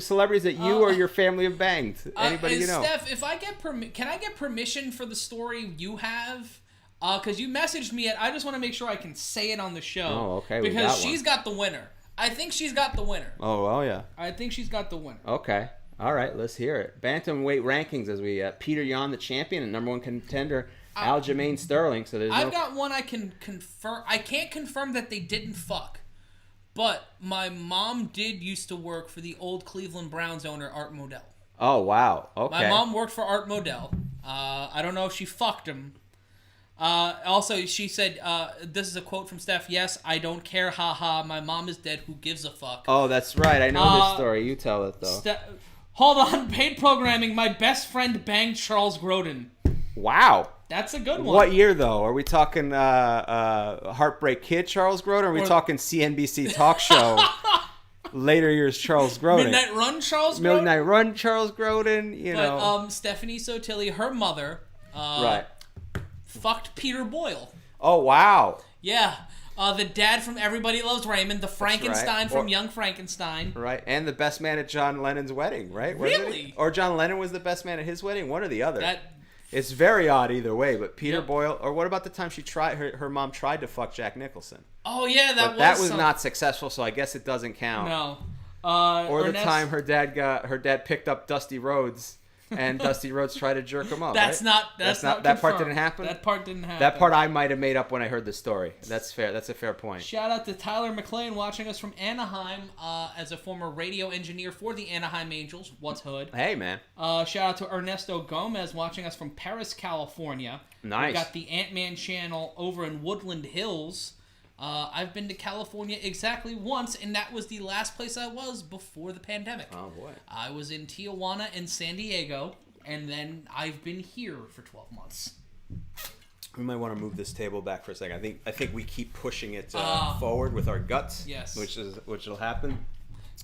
celebrities that you or your family have banged. Anybody you know. Steph, if I get can I get permission for the story you have? Because you messaged me I just want to make sure I can say it on the show. Oh, okay. Because she's got the winner. I think she's got the winner. Oh, well, yeah. I think she's got the winner. Okay. All right, let's hear it. Bantamweight rankings as we Petr Yan, the champion and number 1 contender, Aljamain Sterling. So I've got one I can confirm. I can't confirm that they didn't fuck. But my mom did used to work for the old Cleveland Browns owner, Art Modell. Oh, wow. Okay. My mom worked for Art Modell. I don't know if she fucked him. Also, she said, this is a quote from Steph, yes, I don't care, haha, my mom is dead, who gives a fuck? Oh, that's right. I know this story. You tell it, though. Hold on, paid programming, my best friend banged Charles Grodin. Wow. That's a good one. What year, though? Are we talking Heartbreak Kid Charles Grodin, or are we talking CNBC talk show later years Charles Grodin? Midnight Run Charles Grodin? Midnight Run Charles Grodin, you know. Stephanie Sotilli, her mother, right. fucked Peter Boyle. Oh, wow. Yeah. The dad from Everybody Loves Raymond, the Frankenstein from Young Frankenstein. Right, and the best man at John Lennon's wedding, right? Really? Or John Lennon was the best man at his wedding? One or the other. It's very odd either way. But Peter Yep. Boyle, or what about the time she tried? Her mom tried to fuck Jack Nicholson. Oh yeah, that was not successful, so I guess it doesn't count. No. Or the time her dad picked up Dusty Rhodes, and Dusty Rhodes tried to jerk him up. That's right? not that part confirmed. didn't happen. That part didn't happen. That part I might have made up when I heard the story. That's fair. That's a fair point. Shout out to Tyler McLean watching us from Anaheim as a former radio engineer for the Anaheim Angels. What's hood? Hey man. Shout out to Ernesto Gomez watching us from Paris, California. Nice. We got the Ant-Man channel over in Woodland Hills. I've been to California exactly once, and that was the last place I was before the pandemic. Oh boy. I was in Tijuana and San Diego, and then I've been here for 12 months. We might want to move this table back for a second. I think we keep pushing it forward with our guts. Yes. Which will happen.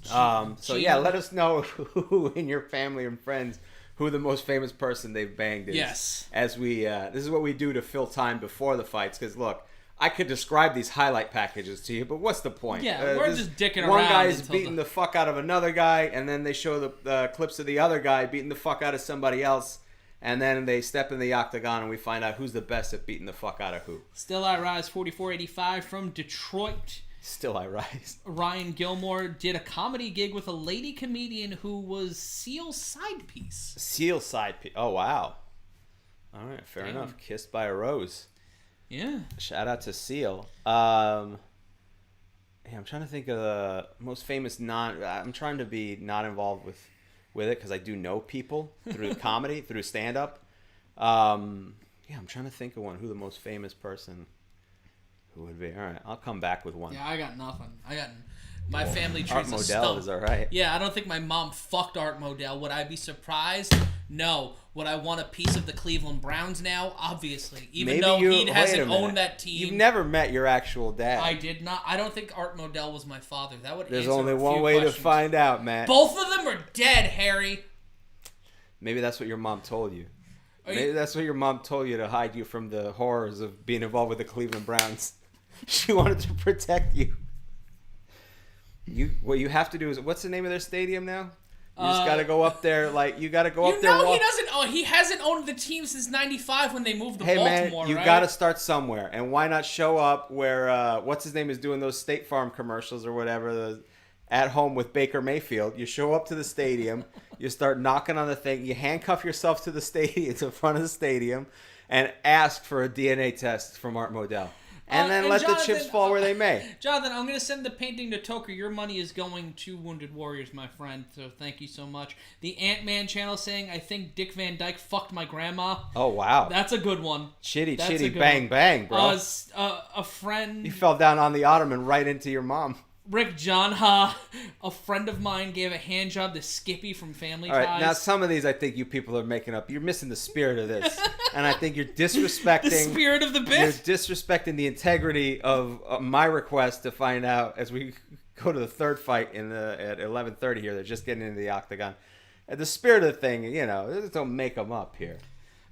So yeah, let us know who in your family and friends who the most famous person they've banged is. Yes. As we this is what we do to fill time before the fights, because look, I could describe these highlight packages to you, but what's the point? Yeah, we're just dicking around. One guy is beating the fuck out of another guy, and then they show the clips of the other guy beating the fuck out of somebody else, and then they step in the octagon, and we find out who's the best at beating the fuck out of who. Still I Rise 4485 from Detroit. Still I Rise. Ryan Gilmore did a comedy gig with a lady comedian who was Seal's side piece. Seal's side piece. Oh, wow. All right, fair Damn. enough. Kissed by a Rose. Yeah. Shout out to Seal. I'm trying to think of the most famous I'm trying to be not involved with it because I do know people through comedy, through stand-up. I'm trying to think of one. Who the most famous person who would be? All right, I'll come back with one. Yeah, I got nothing. My family trees Art a Modell stump. is all right. Yeah, I don't think my mom fucked Art Modell. Would I be surprised? No. Would I want a piece of the Cleveland Browns now? Obviously. Even though he hasn't owned that team. You've never met your actual dad. I did not. I don't think Art Modell was my father. That would There's answer only a one few way questions. to find out, Matt. Both of them are dead, Harry. Maybe that's what your mom told you. Maybe that's what your mom told you to hide you from the horrors of being involved with the Cleveland Browns. She wanted to protect you. What you have to do is, what's the name of their stadium now? You just got to go up there, you got to go up there. He doesn't. Oh, he hasn't owned the team since '95 when they moved to Baltimore. Baltimore. You got to start somewhere, and why not show up where what's his name is doing those State Farm commercials or whatever, at home with Baker Mayfield. You show up to the stadium, you start knocking on the thing, you handcuff yourself to the stadium, to the front of the stadium, and ask for a DNA test from Art Modell. And then let the chips fall where they may. Jonathan, I'm going to send the painting to Toker. Your money is going to Wounded Warriors, my friend. So thank you so much. The Ant-Man channel saying, I think Dick Van Dyke fucked my grandma. Oh, wow. That's a good one. Chitty, bang, bang, bro. A friend... You fell down on the ottoman right into your mom. Rick Johnha, a friend of mine, gave a hand job to Skippy from Family Ties. All right, now some of these I think you people are making up. You're missing the spirit of this. And I think you're disrespecting... the spirit of the bit? You're disrespecting the integrity of my request to find out as we go to the third fight at 11:30 here. They're just getting into the octagon. And the spirit of the thing, just don't make them up here.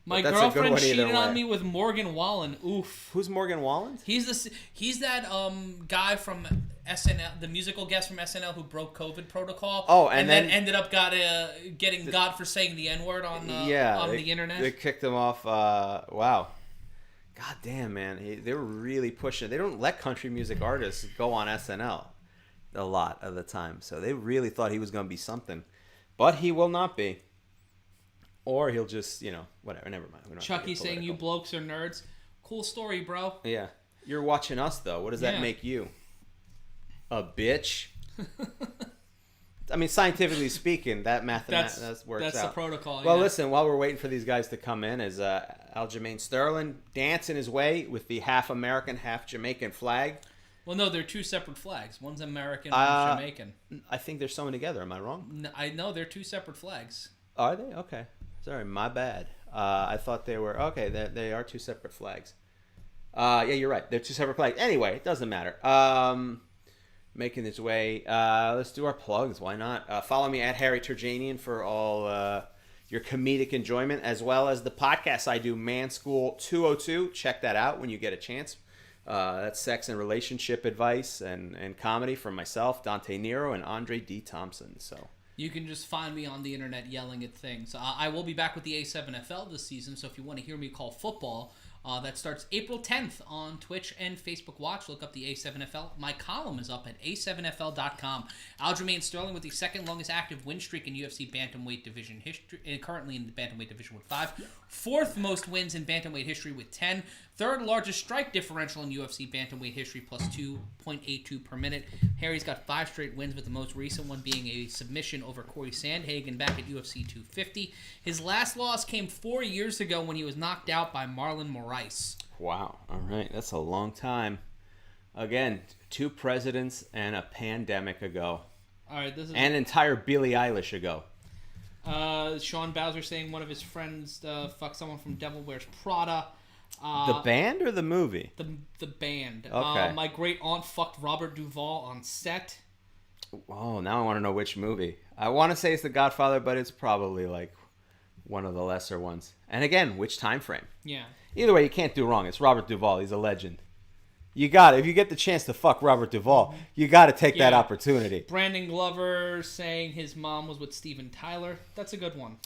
My girlfriend cheated on me with Morgan Wallen. Oof. Who's Morgan Wallen? He's that guy from SNL, the musical guest from SNL who broke COVID protocol. Oh, and then ended up getting got for saying the N-word on the internet. They kicked him off. Wow. God damn, man. They were really pushing. They don't let country music artists go on SNL a lot of the time. So they really thought he was going to be something. But he will not be. Or he'll just, whatever. Never mind. Chucky saying you blokes are nerds. Cool story, bro. Yeah. You're watching us, though. What does that make you? A bitch? I mean, scientifically speaking, that works out. That's the protocol. Well, listen, while we're waiting for these guys to come in, is Aljamain Sterling dancing his way with the half American, half Jamaican flag. Well, no, they're two separate flags. One's American, one's Jamaican. I think they're sewn together. Am I wrong? No, I know they're two separate flags. Are they? Okay. Sorry, my bad. I thought they were... Okay, they are two separate flags. Yeah, you're right. They're two separate flags. Anyway, it doesn't matter. Making its way. Let's do our plugs. Why not? Follow me at Harry Terjanian for all your comedic enjoyment, as well as the podcast I do, Man School 202. Check that out when you get a chance. That's sex and relationship advice and comedy from myself, Dante Nero, and Andre D. Thompson. So... You can just find me on the internet yelling at things. I will be back with the A7FL this season, so if you want to hear me call football, that starts April 10th on Twitch and Facebook Watch. Look up the A7FL. My column is up at a7fl.com. Aljamain Sterling with the second longest active win streak in UFC Bantamweight division history, currently in the Bantamweight division with 5. Fourth most wins in Bantamweight history with 10. Third largest strike differential in UFC Bantamweight history plus 2.82 per minute. Harry's got 5 straight wins, with the most recent one being a submission over Corey Sandhagen back at UFC 250. His last loss came 4 years ago when he was knocked out by Marlon Moraes. Wow. All right. That's a long time. Again, 2 presidents and a pandemic ago. All right. This is an entire Billie Eilish ago. Sean Bowser saying one of his friends fucked someone from Devil Wears Prada. The band or the movie? The band. Okay. My great aunt fucked Robert Duvall on set. Oh, now I want to know which movie. I want to say it's The Godfather, but it's probably like one of the lesser ones. And again, which time frame? Yeah. Either way, you can't do wrong. It's Robert Duvall. He's a legend. You got it. If you get the chance to fuck Robert Duvall, you got to take that opportunity. Brandon Glover saying his mom was with Steven Tyler. That's a good one.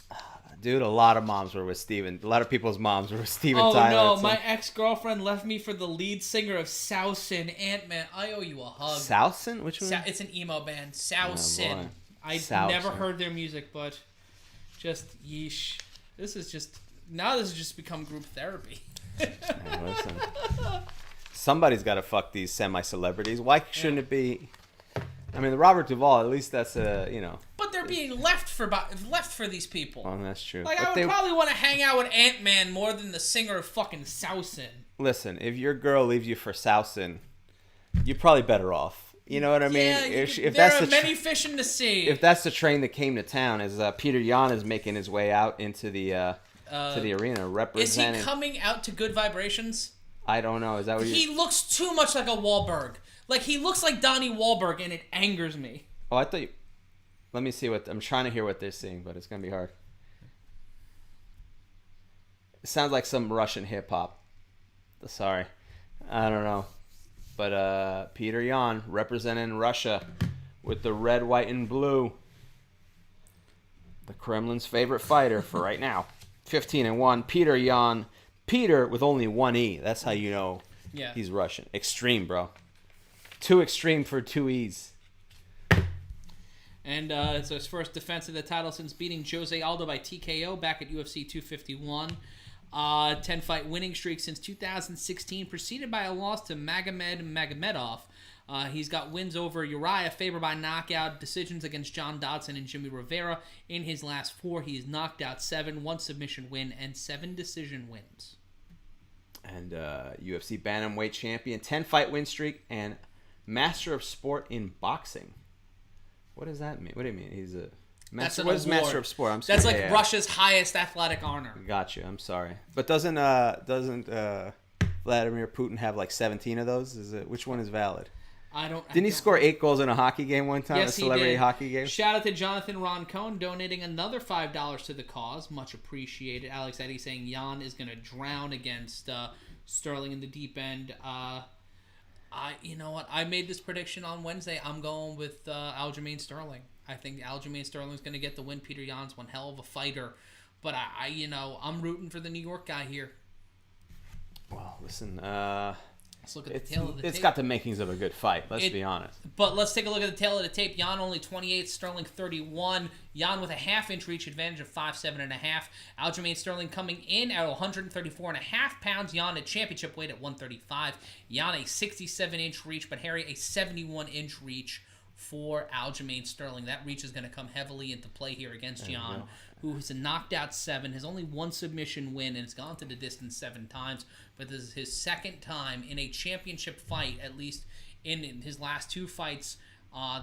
Dude, a lot of moms were with Steven. A lot of people's moms were with Steven Tyler. Oh, no. My ex-girlfriend left me for the lead singer of Saucin. Ant-Man, I owe you a hug. Saucin? Which one? It's an emo band. Saucin. Oh, I've never heard their music, but just yeesh. This has just become group therapy. Man, listen. Somebody's got to fuck these semi-celebrities. Why shouldn't it be... I mean, the Robert Duvall, at least that's But they're being left for these people. Oh, that's true. Like, I would probably want to hang out with Ant-Man more than the singer of fucking Saucin. Listen, if your girl leaves you for Saucin, you're probably better off. You know what I mean? If there are many fish in the sea. If that's the train that came to town, as Petr Yan is making his way out into the arena, representing... Is he coming out to Good Vibrations? I don't know. Is that what He looks too much like a Wahlberg. Like, he looks like Donnie Wahlberg, and it angers me. Oh, I thought you... Let me see what... I'm trying to hear what they're saying, but it's going to be hard. It sounds like some Russian hip-hop. Sorry. I don't know. But Petr Yan representing Russia with the red, white, and blue. The Kremlin's favorite fighter for right now. 15-1. Petr Yan. Peter with only one E. That's how you know he's Russian. Extreme, bro. Too extreme for 2 E's. And it's his first defense of the title since beating Jose Aldo by TKO back at UFC 251. 10-fight winning streak since 2016, preceded by a loss to Magomedov. He's got wins over Uriah Faber by knockout, decisions against John Dodson and Jimmy Rivera. In his last 4, he's knocked out 7, 1 submission win, and 7 decision wins. And UFC Bantamweight champion, 10-fight win streak, and master of sport in boxing. What does that mean? What do you mean? He's a master. What is master of sport? I'm sorry. That's like Russia's highest athletic honor. Got you. I'm sorry, but doesn't Vladimir Putin have like 17 of those? Which one is valid? Didn't he score 8 goals in a hockey game one time? Yes, a celebrity he did. Hockey game? Shout out to Jonathan Roncone donating another $5 to the cause. Much appreciated. Alex Eddy saying Jan is going to drown against Sterling in the deep end. You know what? I made this prediction on Wednesday. I'm going with Aljamain Sterling. I think Aljamain Sterling is going to get the win. Petr Yan's one hell of a fighter. But I'm rooting for the New York guy here. Well, listen, let's look at the tail of the tape. It's got the makings of a good fight, let's be honest. But let's take a look at the tail of the tape. Jan only 28, Sterling 31. Jan with a half-inch reach advantage of 5'7.5". Aljamain Sterling coming in at 134.5 pounds. Jan at championship weight at 135. Jan a 67-inch reach, but Harry a 71-inch reach for Aljamain Sterling. That reach is going to come heavily into play here against Jan, who has knocked out 7, has only 1 submission win, and has gone to the distance 7 times. But this is his second time in a championship fight, at least in his last 2 fights.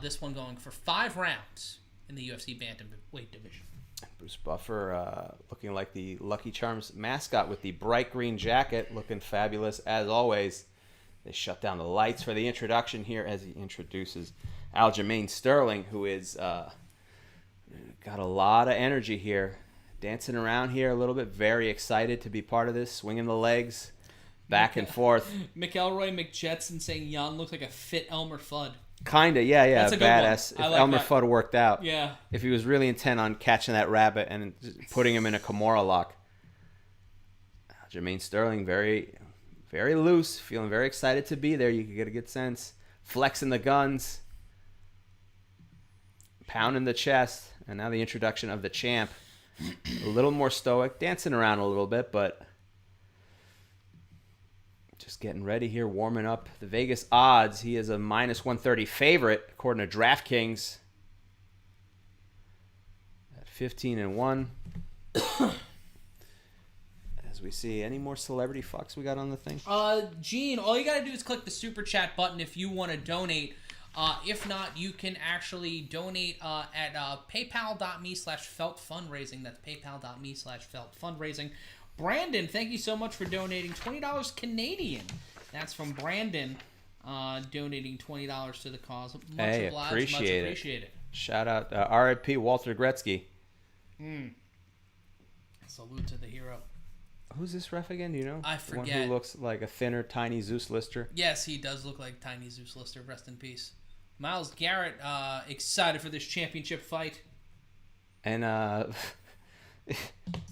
This one going for 5 rounds in the UFC Bantamweight division. Bruce Buffer looking like the Lucky Charms mascot with the bright green jacket, looking fabulous as always. They shut down the lights for the introduction here as he introduces Aljamain Sterling, who is got a lot of energy here, dancing around here a little bit, very excited to be part of this, swinging the legs back and forth. McElroy McJetson saying Jan looks like a fit Elmer Fudd. Kinda, yeah. That's a good badass. one. If like Elmer that. Fudd worked out. Yeah. If he was really intent on catching that rabbit and putting him in a Kimura lock. Aljamain Sterling, very, very loose, feeling very excited to be there. You can get a good sense. Flexing the guns. Pounding the chest. And now the introduction of the champ. A little more stoic. Dancing around a little bit, but just getting ready here, warming up. The Vegas odds, he is a minus 130 favorite, according to DraftKings. At 15-1. As we see, any more celebrity fucks we got on the thing? Gene, all you gotta do is click the super chat button if you want to donate. If not, you can actually donate at paypal.me/felt fundraising. That's paypal.me/felt fundraising. Brandon, thank you so much for donating $20 Canadian. That's from Brandon, donating $20 to the cause. Much obliged, appreciate much appreciated. Shout out R.I.P. Walter Gretzky. Salute to the hero. Who's this ref again? Do you know? I The one forget. who looks like a thinner, tiny Zeus Lister. Yes, he does look like Tiny Zeus Lister. Rest in peace. Myles Garrett, excited for this championship fight. And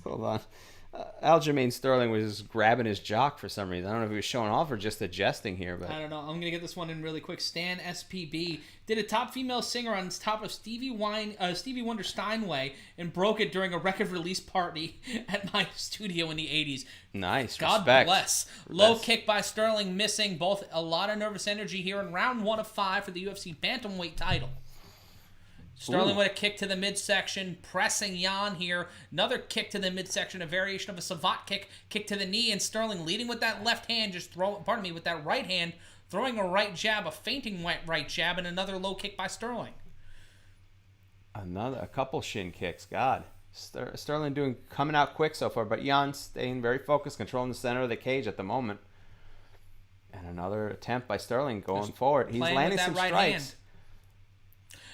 hold on. Aljamain Sterling was just grabbing his jock for some reason. I don't know if he was showing off or just adjusting here, but I don't know. I'm going to get this one in really quick. Stan SPB did a top female singer on top of Stevie Wonder Steinway and broke it during a record release party at my studio in the 80s. nice. God Respect. bless. Low kick by Sterling missing. Both a lot of nervous energy here in round 1 of 5 for the UFC Bantamweight title. Sterling with a kick to the midsection, pressing Jan here. Another kick to the midsection, a variation of a savate kick to the knee, and Sterling leading with that left hand, with that right hand, throwing a right jab, a feinting right jab, and another low kick by Sterling. A couple shin kicks. God. Sterling coming out quick so far, but Jan staying very focused, controlling the center of the cage at the moment. And another attempt by Sterling going forward. He's landing some strikes. Hand.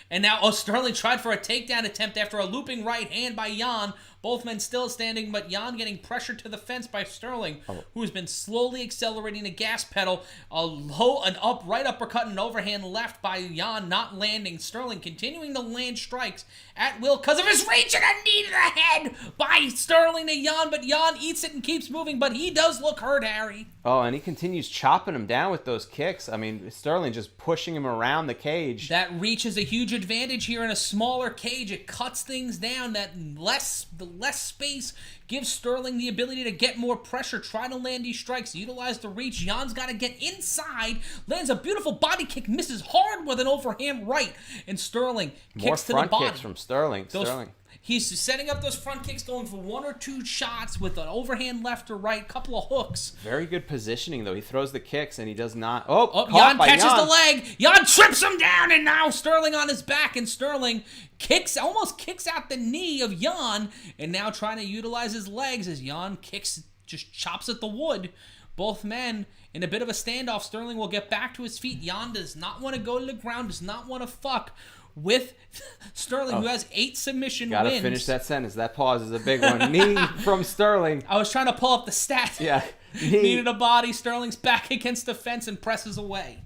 And now Sterling tried for a takedown attempt after a looping right hand by Jan. Both men still standing, but Jan getting pressure to the fence by Sterling, who has been slowly accelerating the gas pedal. An right uppercut and an overhand left by Jan, not landing. Sterling continuing to land strikes at will because of his reach, and a knee to the head by Sterling to Jan, but Jan eats it and keeps moving, but he does look hurt, Harry. Oh, and he continues chopping him down with those kicks. I mean, Sterling just pushing him around the cage. That reach is a huge advantage here in a smaller cage. It cuts things down. The less space gives Sterling the ability to get more pressure, try to land these strikes, utilize the reach. Jan's got to get inside, lands a beautiful body kick, misses hard with an overhand right, and Sterling kicks to the body. More front kicks from Sterling. He's setting up those front kicks, going for 1 or 2 shots with an overhand left or right, couple of hooks. Very good positioning, though. He throws the kicks, and he does not... Jan catches the leg. Jan trips him down, and now Sterling on his back, and Sterling almost kicks out the knee of Jan, and now trying to utilize his legs as Jan just chops at the wood. Both men in a bit of a standoff. Sterling will get back to his feet. Jan does not want to go to the ground, does not want to fuck with Sterling, who has 8 submission wins. Gotta finish that sentence. That pause is a big one. Knee from Sterling. I was trying to pull up the stats. Yeah. Knee to the body. Sterling's back against the fence and presses away.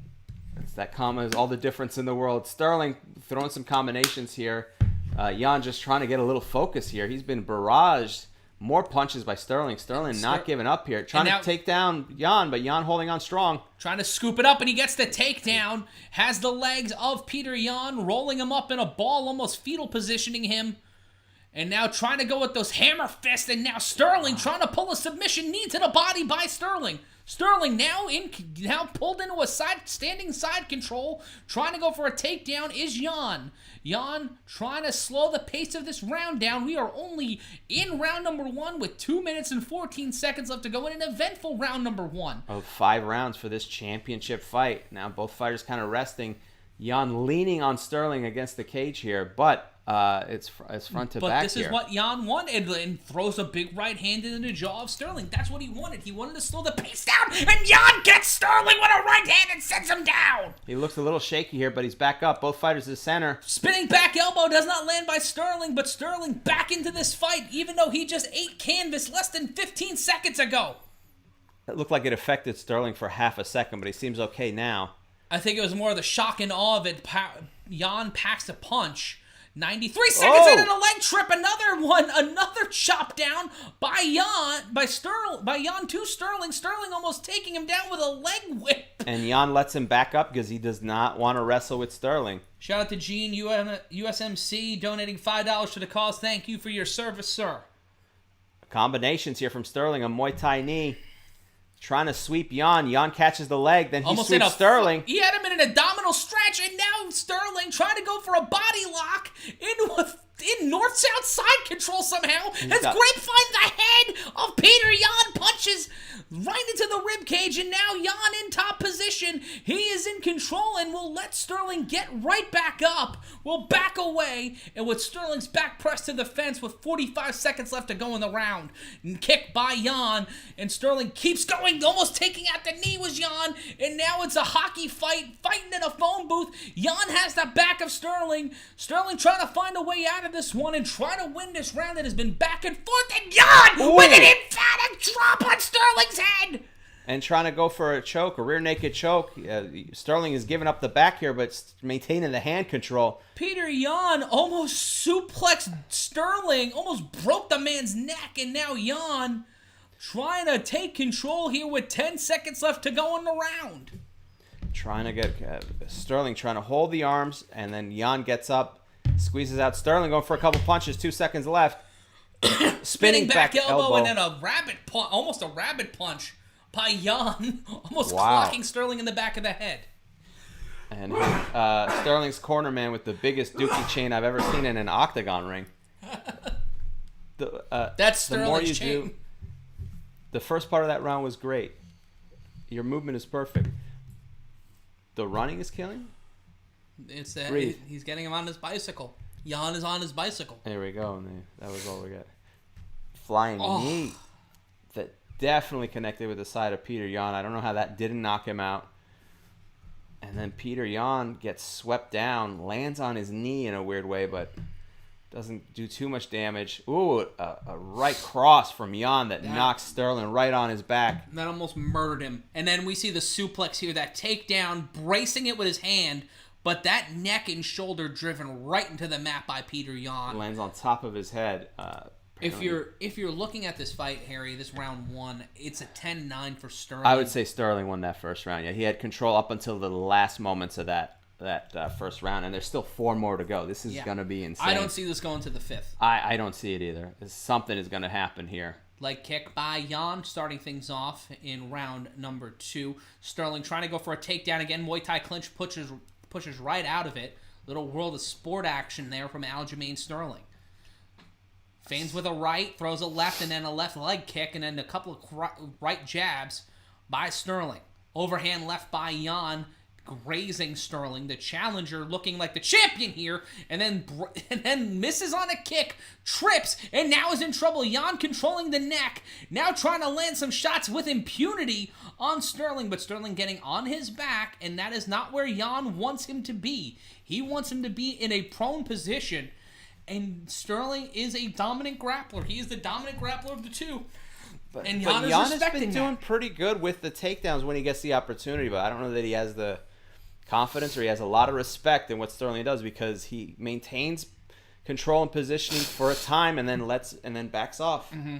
That comma is all the difference in the world. Sterling throwing some combinations here. Jan just trying to get a little focus here. He's been barraged. More punches by Sterling. Sterling not giving up here. Trying to take down Jan, but Jan holding on strong. Trying to scoop it up, and he gets the takedown. Has the legs of Petr Yan, rolling him up in a ball, almost fetal positioning him. And now trying to go with those hammer fists, and now Sterling trying to pull a submission knee to the body by Sterling. Sterling now pulled into a standing side control, trying to go for a takedown is Jan. Jan trying to slow the pace of this round down. We are only in round number 1 with 2 minutes and 14 seconds left to go in an eventful round number 1. 5 rounds for this championship fight. Now both fighters kind of resting. Jan leaning on Sterling against the cage here, but it's front to back here. But this is what Jan wanted, and throws a big right hand into the jaw of Sterling. That's what he wanted. He wanted to slow the pace down, and Jan gets Sterling with a right hand and sends him down. He looks a little shaky here, but he's back up. Both fighters to center. Spinning back elbow does not land by Sterling, but Sterling back into this fight, even though he just ate canvas less than 15 seconds ago. It looked like it affected Sterling for half a second, but he seems okay now. I think it was more of the shock and awe of it. Yan packs a punch. 93 seconds in and a leg trip. Another one. Another chop down by Yan. By Yan to Sterling. Sterling almost taking him down with a leg whip. And Yan lets him back up because he does not want to wrestle with Sterling. Shout out to Gene USMC donating $5 to the cause. Thank you for your service, sir. Combinations here from Sterling. A Muay Thai knee. Trying to sweep Yan. Yan catches the leg. Then he sweeps Sterling. He had him in an abdominal stretch, and now Sterling trying to go for a body lock in north-south side control somehow. As Grapevine the head of Petr Yan punches right into the rib cage, and now Yan in top position. He is in control and will let Sterling get right back up. Will back away, and with Sterling's back pressed to the fence with 45 seconds left to go in the round. Kick by Yan, and Sterling keeps going, almost taking out the knee was Yan, and now it's a hockey fighting in a phone booth. Yan has the back of Sterling. Sterling trying to find a way out of this one and try to win this round that has been back and forth, and Yan with an emphatic drop on Sterling's head. And trying to go for a choke, a rear naked choke. Sterling is giving up the back here, but maintaining the hand control. Petr Yan almost suplexed Sterling, almost broke the man's neck, and now Yan trying to take control here with 10 seconds left to go in the round. Trying to get Sterling trying to hold the arms, and then Yan gets up, squeezes out Sterling, going for a couple punches, 2 seconds left. Spinning back elbow, and then almost a rabbit punch by Yan, almost clocking Sterling in the back of the head. And Sterling's corner man with the biggest dookie chain I've ever seen in an octagon ring. That's Sterling's chain. The first part of that round was great. Your movement is perfect. The running is killing. It's he's getting him on his bicycle. Yan is on his bicycle. There we go. And that was all we got. Flying knee that definitely connected with the side of Petr Yan. I don't know how that didn't knock him out. And then Petr Yan gets swept down, lands on his knee in a weird way, but doesn't do too much damage. Ooh, a right cross from Yan that knocks Sterling right on his back. That almost murdered him. And then we see the suplex here, that takedown, bracing it with his hand, but that neck and shoulder driven right into the mat by Petr Yan. Lands on top of his head. If you're looking at this fight, Harry, this round one, it's a 10-9 for Sterling. I would say Sterling won that first round. Yeah, he had control up until the last moments of that first round, and there's still 4 more to go. This is going to be insane. I don't see this going to the 5th. I don't see it either. Something is going to happen here. Leg kick by Yan, starting things off in round number 2. Sterling trying to go for a takedown again. Muay Thai clinch pushes right out of it. Little world of sport action there from Aljamain Sterling. Feigns with a right, throws a left, and then a left leg kick, and then a couple of right jabs by Sterling. Overhand left by Yan, grazing Sterling. The challenger looking like the champion here, and then misses on a kick, trips, and now is in trouble. Yan controlling the neck, now trying to land some shots with impunity on Sterling, but Sterling getting on his back, and that is not where Yan wants him to be. He wants him to be in a prone position. And Sterling is a dominant grappler. He is the dominant grappler of the two. And Yan has been doing pretty good with the takedowns when he gets the opportunity, but I don't know that he has the confidence or he has a lot of respect in what Sterling does, because he maintains control and positioning for a time and then backs off. Mm-hmm.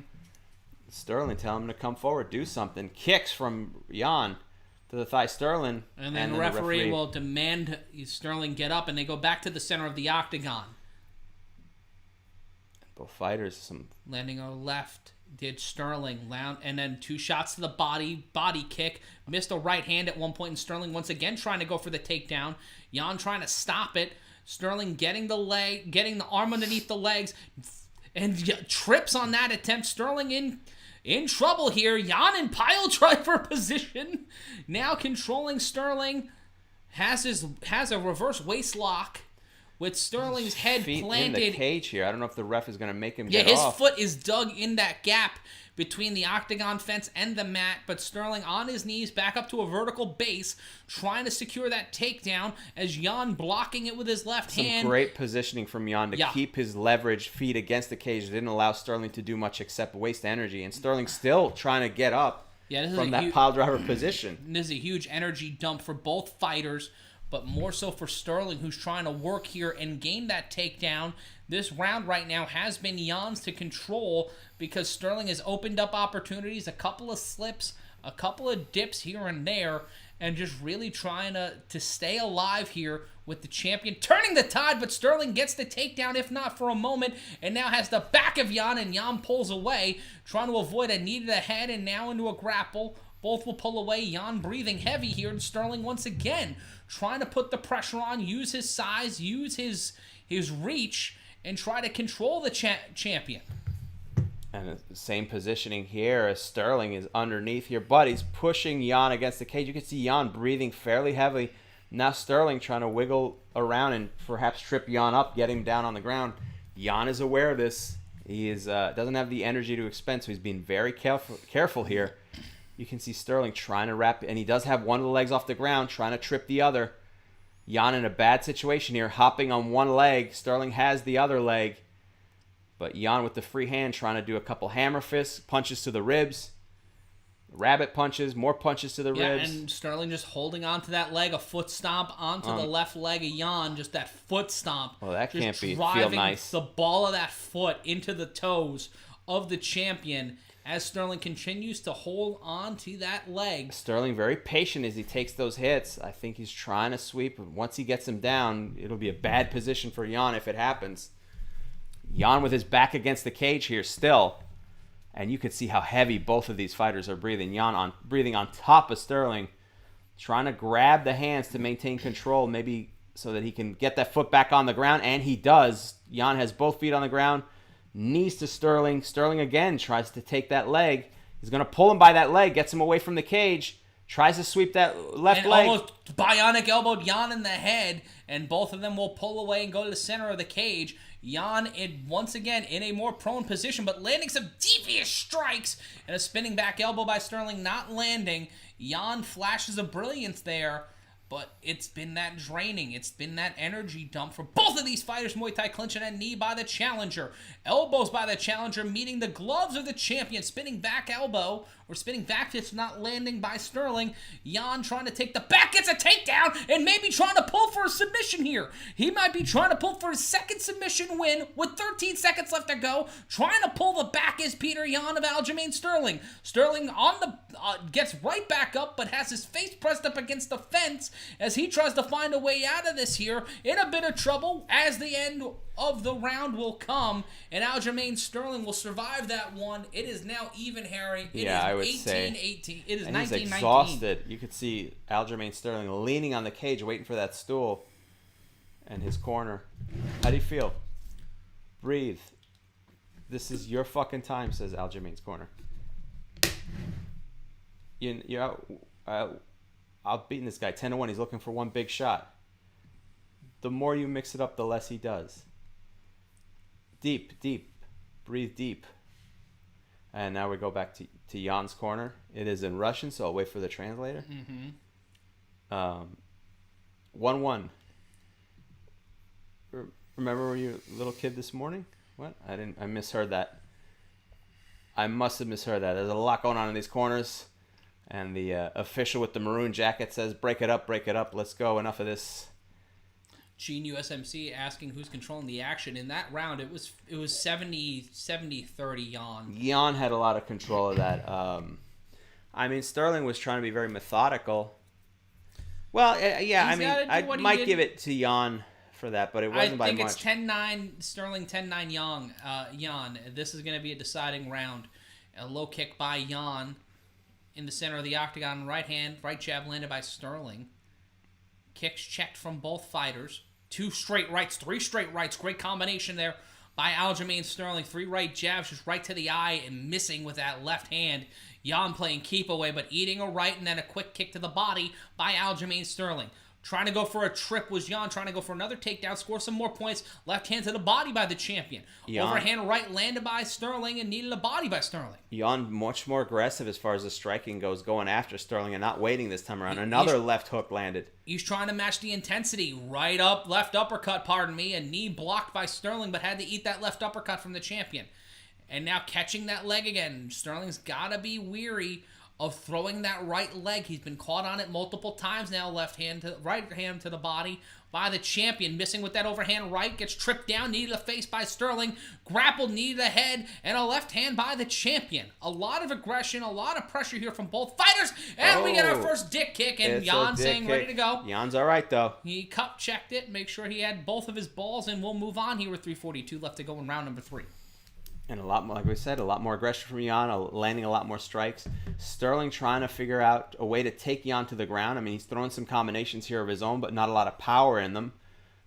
Sterling telling him to come forward, do something. Kicks from Yan to the thigh Sterling. And then the referee will demand Sterling get up, and they go back to the center of the octagon. Both fighters landing on the left did Sterling, and then 2 shots to the body kick, missed a right hand at one point, and Sterling once again trying to go for the takedown. Yan trying to stop it. Sterling getting the arm underneath the legs, and trips on that attempt. Sterling in trouble here. Yan in pile driver position, now controlling Sterling, has a reverse waist lock. With Sterling's head planted in the cage here. I don't know if the ref is going to make him get off. Yeah, his foot is dug in that gap between the octagon fence and the mat, but Sterling on his knees back up to a vertical base, trying to secure that takedown as Yan blocking it with his left hand. Some great positioning from Yan to keep his leverage feet against the cage. It didn't allow Sterling to do much except waste energy, and Sterling still trying to get up. from that pile driver position. This is a huge energy dump for both fighters, but more so for Sterling, who's trying to work here and gain that takedown. This round right now has been Jan's to control because Sterling has opened up opportunities, a couple of slips, a couple of dips here and there, and just really trying to stay alive here with the champion turning the tide, but Sterling gets the takedown, if not for a moment, and now has the back of Jan, and Jan pulls away, trying to avoid a knee to the head and now into a grapple. Both will pull away. Jan breathing heavy here, and Sterling once again trying to put the pressure on, use his size, use his reach, and try to control the champion. And the same positioning here as Sterling is underneath here, but he's pushing Jan against the cage. You can see Jan breathing fairly heavily. Now Sterling trying to wiggle around and perhaps trip Jan up, get him down on the ground. Jan is aware of this. He is doesn't have the energy to expend, so he's being very careful here. You can see Sterling trying to wrap, and he does have one of the legs off the ground, trying to trip the other. Jan in a bad situation here, hopping on one leg. Sterling has the other leg. But Jan with the free hand trying to do a couple hammer fists, punches to the ribs, rabbit punches, more punches to the ribs. And Sterling just holding on to that leg, a foot stomp onto the left leg of Jan, just that foot stomp. Well, that just can't feel driving nice. The ball of that foot into the toes of the champion as Sterling continues to hold on to that leg. Sterling very patient as he takes those hits. I think he's trying to sweep. Once he gets him down, it'll be a bad position for Jan if it happens. Jan with his back against the cage here still. And you could see how heavy both of these fighters are breathing. Jan breathing on top of Sterling. Trying to grab the hands to maintain control, maybe so that he can get that foot back on the ground. And he does. Jan has both feet on the ground. Knees to Sterling. Sterling again tries to take that leg. He's going to pull him by that leg. Gets him away from the cage. Tries to sweep that left leg. Almost bionic elbowed Jan in the head. And both of them will pull away and go to the center of the cage. Jan, once again, in a more prone position, but landing some devious strikes. And a spinning back elbow by Sterling not landing. Jan flashes of brilliance there. But it's been that draining. It's been that energy dump for both of these fighters. Muay Thai clinch and a knee by the challenger. Elbows by the challenger meeting the gloves of the champion. Spinning back elbow or spinning back fist not landing by Sterling. Jan trying to take the back, gets a takedown, and maybe trying to pull for a submission here. He might be trying to pull for his second submission win with 13 seconds left to go. Trying to pull the back is Petr Yan of Aljamain Sterling. Sterling on the gets right back up, but has his face pressed up against the fence as he tries to find a way out of this here, in a bit of trouble as the end of the round will come, and Aljamain Sterling will survive that one. It is now even, Harry. I would say 18-18. It is 19-19. He's exhausted. You could see Aljamain Sterling leaning on the cage, waiting for that stool in his corner. How do you feel? Breathe. This is your fucking time, says Aljamain's corner. I've beaten this guy 10-1. He's looking for one big shot. The more you mix it up, the less he does. Deep, deep. Breathe deep. And now we go back to Jan's corner. It is in Russian, so I'll wait for the translator. 1-1. Remember when you were a little kid this morning? What? I misheard that. I must have misheard that. There's a lot going on in these corners. And the official with the maroon jacket says, break it up, let's go, enough of this. Gene USMC asking who's controlling the action. In that round, it was 70-30 Jan. Jan had a lot of control of that. Sterling was trying to be very methodical. Well, I might give it to Jan for that, but it wasn't by much. I think it's 10-9 Sterling, 10-9 Jan. This is going to be a deciding round. A low kick by Jan. In the center of the octagon, right hand, right jab landed by Sterling. Kicks checked from both fighters. 2 straight rights, 3 straight rights. Great combination there by Aljamain Sterling. 3 right jabs, just right to the eye and missing with that left hand. Jan playing keep away, but eating a right and then a quick kick to the body by Aljamain Sterling. Trying to go for a trip was Jan, trying to go for another takedown, score some more points. Left hand to the body by the champion. Jan. Overhand right landed by Sterling and needed a body by Sterling. Jan much more aggressive as far as the striking goes, going after Sterling and not waiting this time around. Another left hook landed. He's trying to match the intensity. Right up, left uppercut, pardon me. A knee blocked by Sterling, but had to eat that left uppercut from the champion. And now catching that leg again. Sterling's got to be weary of throwing that right leg. He's been caught on it multiple times now. Right hand to the body by the champion. Missing with that overhand right. Gets tripped down. Knee to the face by Sterling. Grappled, knee to the head. And a left hand by the champion. A lot of aggression. A lot of pressure here from both fighters. And we get our first dick kick. And Jan saying ready to go. Jan's all right, though. He cup checked it. Make sure he had both of his balls. And we'll move on here with 3:42 left to go in round number 3. And a lot more, like we said, a lot more aggression from Jan, landing a lot more strikes. Sterling trying to figure out a way to take Jan to the ground. I mean, he's throwing some combinations here of his own, but not a lot of power in them.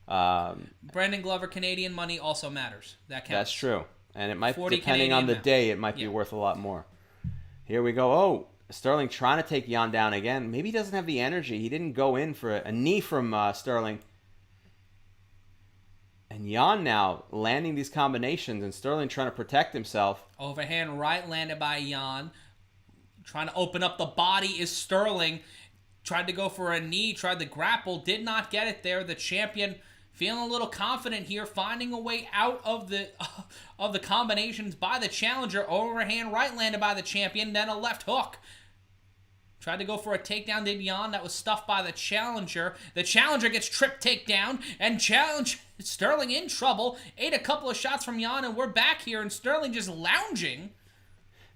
Brendan Glover, Canadian money also matters. That counts. That's true. And it might, depending Canadian on the now. day, it might be worth a lot more. Here we go. Oh, Sterling trying to take Jan down again. Maybe he doesn't have the energy. He didn't go in for a knee from Sterling. And Jan now landing these combinations and Sterling trying to protect himself. Overhand right landed by Jan. Trying to open up the body is Sterling. Tried to go for a knee, tried to grapple, did not get it there. The champion feeling a little confident here, finding a way out of the combinations by the challenger. Overhand right landed by the champion, then a left hook. Tried to go for a takedown to Jan. That was stuffed by the challenger. The challenger gets tripped takedown. And Sterling in trouble. Ate a couple of shots from Jan. And we're back here. And Sterling just lounging.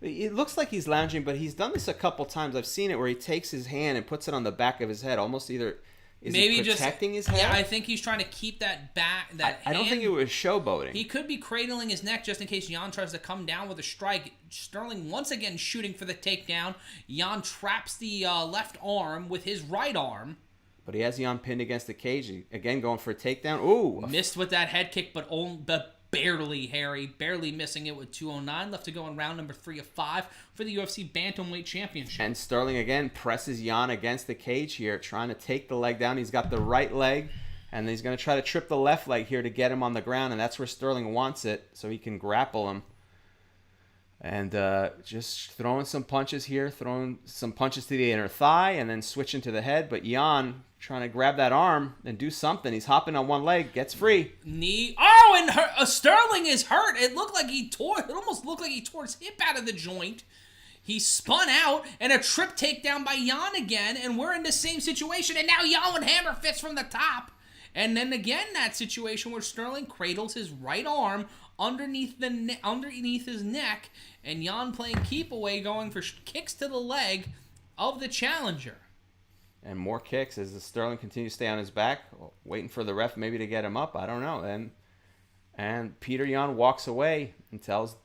It looks like he's lounging, but he's done this a couple times. I've seen it where he takes his hand and puts it on the back of his head. Almost either... Is maybe he protecting his head? Yeah, I think he's trying to keep that back. I don't think it was showboating. He could be cradling his neck just in case Jan tries to come down with a strike. Sterling once again shooting for the takedown. Jan traps the left arm with his right arm. But he has Jan pinned against the cage. Again, going for a takedown. Ooh. Missed with that head kick, but barely, Harry. Barely missing it with 2:09 left to go in round number 3 of 5 for the UFC Bantamweight Championship. And Sterling again presses Jan against the cage here, trying to take the leg down. He's got the right leg, and he's going to try to trip the left leg here to get him on the ground, and that's where Sterling wants it, so he can grapple him. And just throwing some punches here, throwing some punches to the inner thigh, and then switching to the head. But Jan trying to grab that arm and do something. He's hopping on one leg, gets free. Knee. Oh, and Sterling is hurt. It looked like he tore. It almost looked like he tore his hip out of the joint. He spun out, and a trip takedown by Jan again, and we're in the same situation. And now Jan with hammer fists from the top. And then again, that situation where Sterling cradles his right arm underneath his neck, and Jan playing keep away, going for kicks to the leg of the challenger. And more kicks as the Sterling continues to stay on his back, waiting for the ref maybe to get him up. I don't know. And Petr Yan walks away and tells.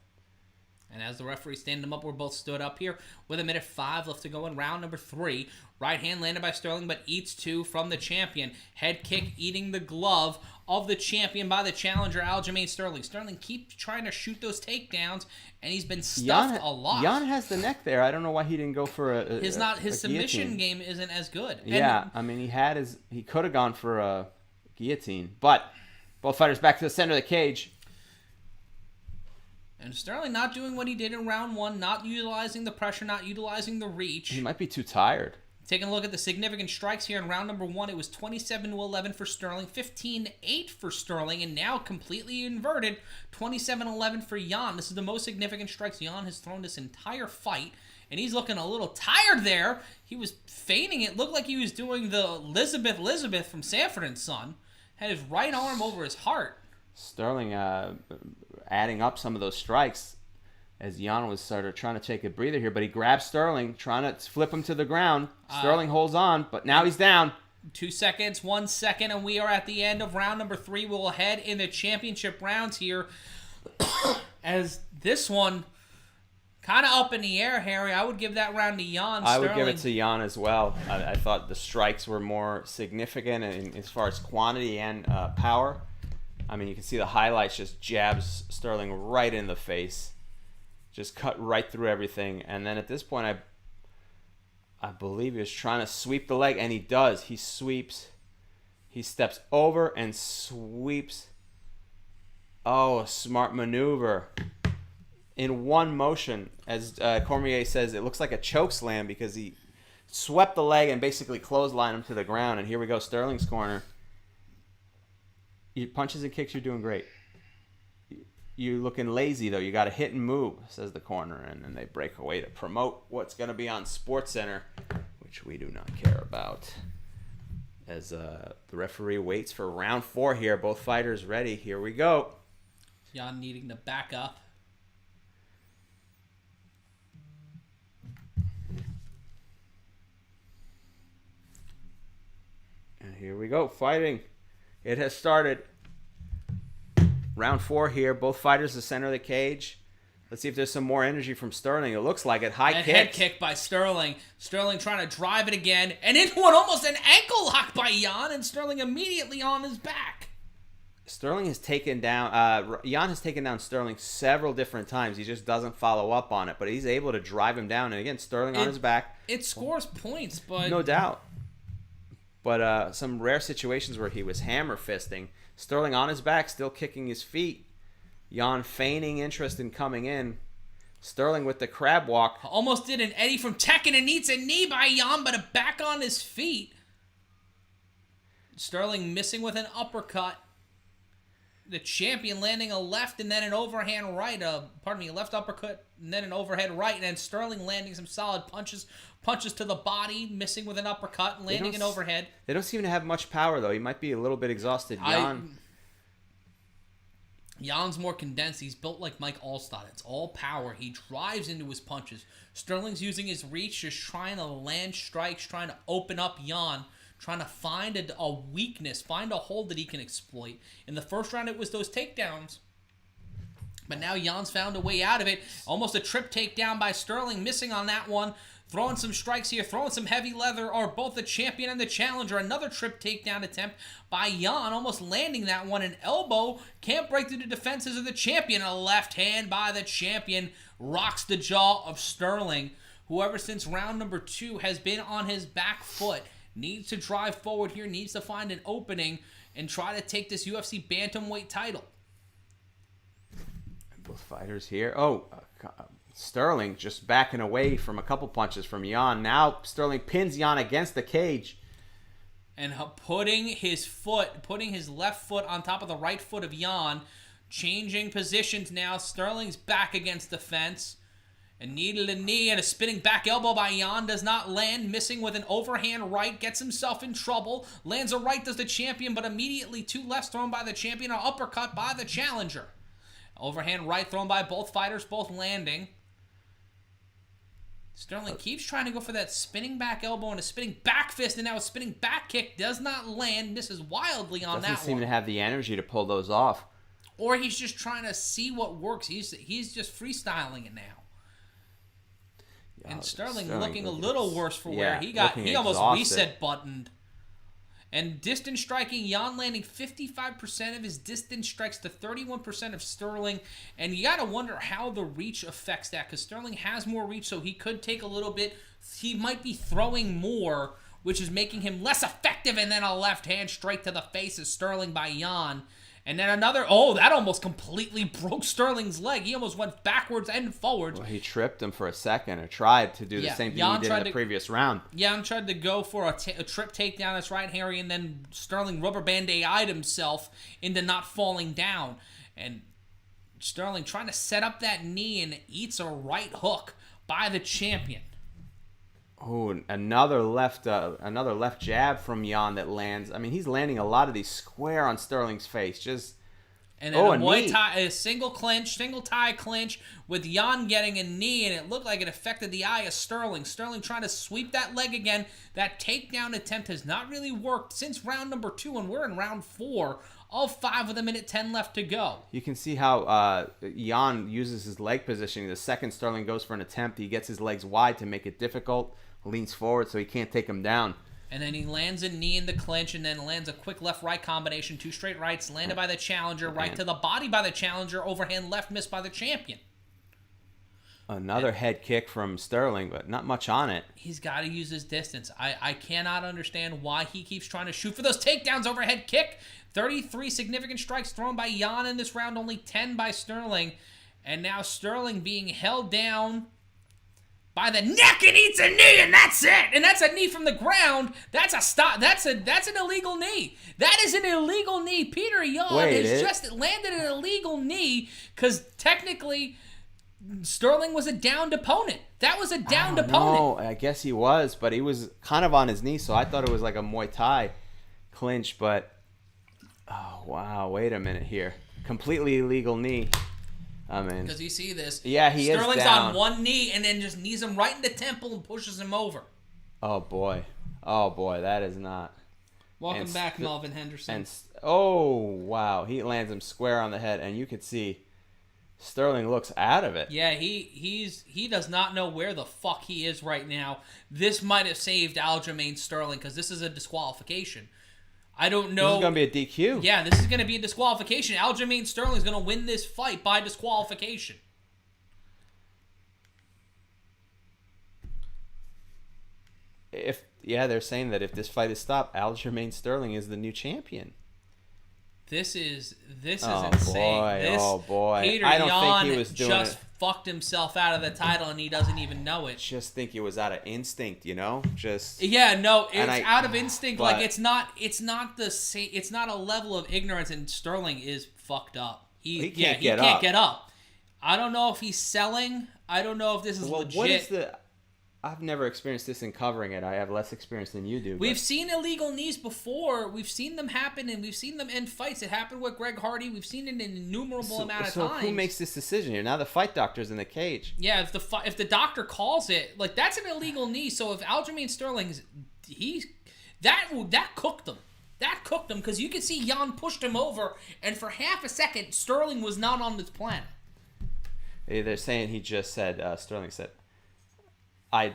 And as the referee standing him up, we're both stood up here with 1:05 left to go in round number 3. Right hand landed by Sterling, but eats 2 from the champion. Head kick eating the glove of the champion by the challenger, Aljamain Sterling. Sterling keeps trying to shoot those takedowns, and he's been stuffed a lot. Jan has the neck there. I don't know why he didn't go for his submission game isn't as good. Yeah, I mean he could have gone for a guillotine, but both fighters back to the center of the cage. And Sterling not doing what he did in round 1, not utilizing the pressure, not utilizing the reach. He might be too tired. Taking a look at the significant strikes here in round number 1, it was 27-11 for Sterling, 15-8 for Sterling, and now completely inverted, 27-11 for Jan. This is the most significant strikes Jan has thrown this entire fight, and he's looking a little tired there. He was feigning it. Looked like he was doing the Elizabeth from Sanford & Son. Had his right arm over his heart. Sterling adding up some of those strikes as Jan was sort of trying to take a breather here, but he grabs Sterling, trying to flip him to the ground. Sterling holds on, but now he's down. 2 seconds, 1 second, and we are at the end of round number 3. We'll head in the championship rounds here. As this one, kind of up in the air, Harry. I would give that round to Jan. I would give it to Jan as well. I thought the strikes were more significant as far as quantity and power. I mean, you can see the highlights, just jabs Sterling right in the face. Just cut right through everything. And then at this point, I believe he was trying to sweep the leg, and he does. He sweeps. He steps over and sweeps. Oh, a smart maneuver. In one motion, as Cormier says, it looks like a choke slam because he swept the leg and basically clotheslined him to the ground. And here we go, Sterling's corner. Your punches and kicks, you're doing great. you're looking lazy, though. You got to hit and move, says the corner. And then they break away to promote what's going to be on SportsCenter, which we do not care about. As the referee waits for round 4 here. Both fighters ready. Here we go. Yan needing to back up. And here we go. Fighting. It has started. Round 4 here. Both fighters the center of the cage. Let's see if there's some more energy from Sterling. It looks like it. High kick. Head kick by Sterling. Sterling trying to drive it again. And into one, almost an ankle lock by Yan. And Sterling immediately on his back. Sterling has taken down... Yan has taken down Sterling several different times. He just doesn't follow up on it. But he's able to drive him down. And again, Sterling on his back. It scores points, but... No doubt. But some rare situations where he was hammer fisting. Sterling on his back, still kicking his feet. Yan feigning interest in coming in. Sterling with the crab walk. Almost did an Eddie from Tekken and needs a knee by Yan, but back on his feet. Sterling missing with an uppercut. The champion landing a left and then an overhand right. A left uppercut and then an overhead right. And then Sterling landing some solid punches. Punches to the body, missing with an uppercut, landing an overhead. They don't seem to have much power, though. He might be a little bit exhausted. Jan's more condensed. He's built like Mike Allstott. It's all power. He drives into his punches. Sterling's using his reach, just trying to land strikes, trying to open up Yan, trying to find a weakness, find a hole that he can exploit. In the first round, it was those takedowns. But now Jan's found a way out of it. Almost a trip takedown by Sterling, missing on that one. Throwing some strikes here, throwing some heavy leather, or both the champion and the challenger. Another trip takedown attempt by Yan, almost landing that one. An elbow, can't break through the defenses of the champion. A left hand by the champion rocks the jaw of Sterling, who ever since round number 2 has been on his back foot. Needs to drive forward here, needs to find an opening and try to take this UFC Bantamweight title. Both fighters here. Sterling just backing away from a couple punches from Yan. Now Sterling pins Yan against the cage. And putting his left foot on top of the right foot of Yan. Changing positions now. Sterling's back against the fence. And needed a knee and a spinning back elbow by Yan. Does not land. Missing with an overhand right. Gets himself in trouble. Lands a right, does the champion, but immediately 2 lefts thrown by the champion. An uppercut by the challenger. Overhand right thrown by both fighters, both landing. Sterling keeps trying to go for that spinning back elbow and a spinning back fist, and now a spinning back kick does not land, misses wildly on that one. Doesn't seem to have the energy to pull those off. Or he's just trying to see what works. He's just freestyling it now. And Sterling looking a little worse for where he got. He almost reset buttoned. And distance striking, Yan landing 55% of his distance strikes to 31% of Sterling. And you got to wonder how the reach affects that, because Sterling has more reach, so he could take a little bit. He might be throwing more, which is making him less effective. And then a left hand straight to the face of Sterling by Yan. And then another, that almost completely broke Sterling's leg. He almost went backwards and forwards. Well, he tripped him for a second or tried to do the same thing Yan he did in the previous round. Yan tried to go for a trip takedown. That's right, Harry. And then Sterling rubber band-ai'd himself into not falling down. And Sterling trying to set up that knee and eats a right hook by the champion. Oh, another left jab from Yan that lands. I mean, he's landing a lot of these square on Sterling's face. And then a single tie clinch with Yan getting a knee, and it looked like it affected the eye of Sterling. Sterling trying to sweep that leg again. That takedown attempt has not really worked since round number 2, and we're in round 4. All 5 with 1:10 left to go. You can see how Yan uses his leg positioning. The second Sterling goes for an attempt, he gets his legs wide to make it difficult. Leans forward so he can't take him down. And then he lands a knee in the clinch and then lands a quick left-right combination. 2 straight rights landed by the challenger. Right to the body by the challenger. Overhand left missed by the champion. Another head kick from Sterling, but not much on it. He's got to use his distance. I cannot understand why he keeps trying to shoot for those takedowns. Overhead kick. 33 significant strikes thrown by Yan in this round. Only 10 by Sterling. And now Sterling being held down by the neck and eats a knee, and that's it. And that's a knee from the ground. That's a stop. That's an illegal knee. That is an illegal knee. Petr Yan has just landed an illegal knee because technically Sterling was a downed opponent. That was a downed opponent. No, I guess he was, but he was kind of on his knee, so I thought it was like a Muay Thai clinch, but oh wow, wait a minute here. Completely illegal knee. I mean, because you see this. Yeah, he is down. Sterling's on one knee and then just knees him right in the temple and pushes him over. Oh boy, that is not. Welcome back, Melvin Henderson. Oh wow, he lands him square on the head, and you could see Sterling looks out of it. Yeah, he does not know where the fuck he is right now. This might have saved Aljamain Sterling because this is a disqualification. I don't know. This is going to be a DQ. Yeah, this is going to be a disqualification. Aljamain Sterling is going to win this fight by disqualification. They're saying that if this fight is stopped, Aljamain Sterling is the new champion. This is insane. Oh boy! Petr I don't Yan think he was doing just fucked himself out of the title and he doesn't even know it. Just think it was out of instinct, it's out of instinct. Like it's not the same. It's not a level of ignorance, and Sterling is fucked up. He can't get up. I don't know if he's selling. I don't know if this is legit. What is I've never experienced this in covering it. I have less experience than you do. We've seen illegal knees before. We've seen them happen, and we've seen them end fights. It happened with Greg Hardy. We've seen it an innumerable amount of times. So who makes this decision here? Now the fight doctor's in the cage. Yeah, if the doctor calls it, like, that's an illegal knee. So if Aljamain Sterling, that cooked him. That cooked him because you could see Yan pushed him over, and for half a second, Sterling was not on this planet. They're saying he just said, Sterling said, I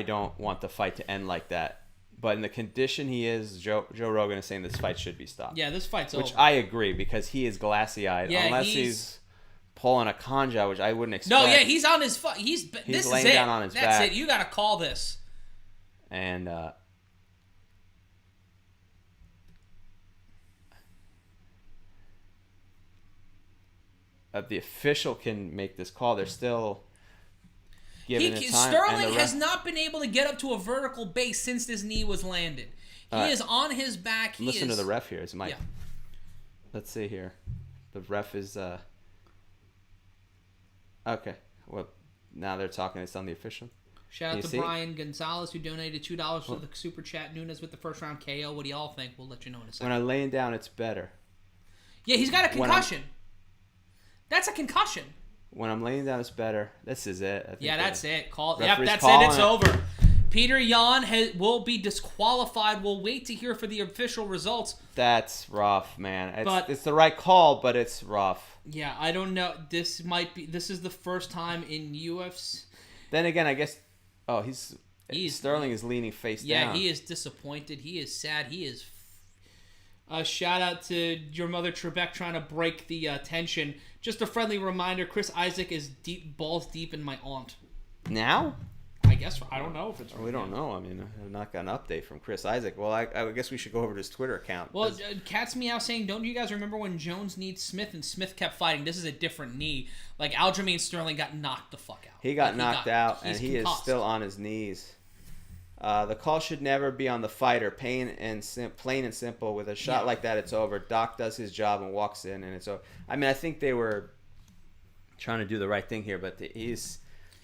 don't want the fight to end like that. But in the condition he is, Joe Rogan is saying this fight should be stopped. Yeah, this fight's over. Which I agree, because he is glassy-eyed. Yeah, unless he's pulling a Kanja, which I wouldn't expect. No, yeah, he's on his foot. He's laying down on his back. That's it. You got to call this. And the official can make this call. They're still giving it time. Sterling has not been able to get up to a vertical base since this knee was landed. He is on his back. Listen to the ref here. It's Mike. Yeah. Let's see here. The ref is okay. Well, now they're talking. It's on the official. Shout out to Brian Gonzalez, who donated $2 for the super chat. Nunes with the first round KO. What do y'all think? We'll let you know in a second. When I'm laying down, it's better. Yeah, he's got a concussion. That's a concussion. When I'm laying down, it's better. This is it. That's it. Yep, that's it. It's over. Petr Yan will be disqualified. We'll wait to hear for the official results. That's rough, man. It's the right call, but it's rough. Yeah, I don't know. This is the first time in UFC. Then again, I guess. Oh, Sterling is leaning face down. Yeah, he is disappointed. He is sad. He is. Shout out to your mother Trebek trying to break the tension. Just a friendly reminder: Chris Isaac is balls deep in my aunt. Now? I guess I don't know if it's. We don't know. I mean, I've not got an update from Chris Isaac. Well, I guess we should go over to his Twitter account. Well, Cat's Meow saying, "Don't you guys remember when Jones needs Smith and Smith kept fighting? This is a different knee. Like Aljamain Sterling got knocked the fuck out. He got knocked out, and he is still on his knees." The call should never be on the fighter. Plain and simple. With a shot like that, it's over. Doc does his job and walks in, and it's over. I mean, I think they were trying to do the right thing here, but he's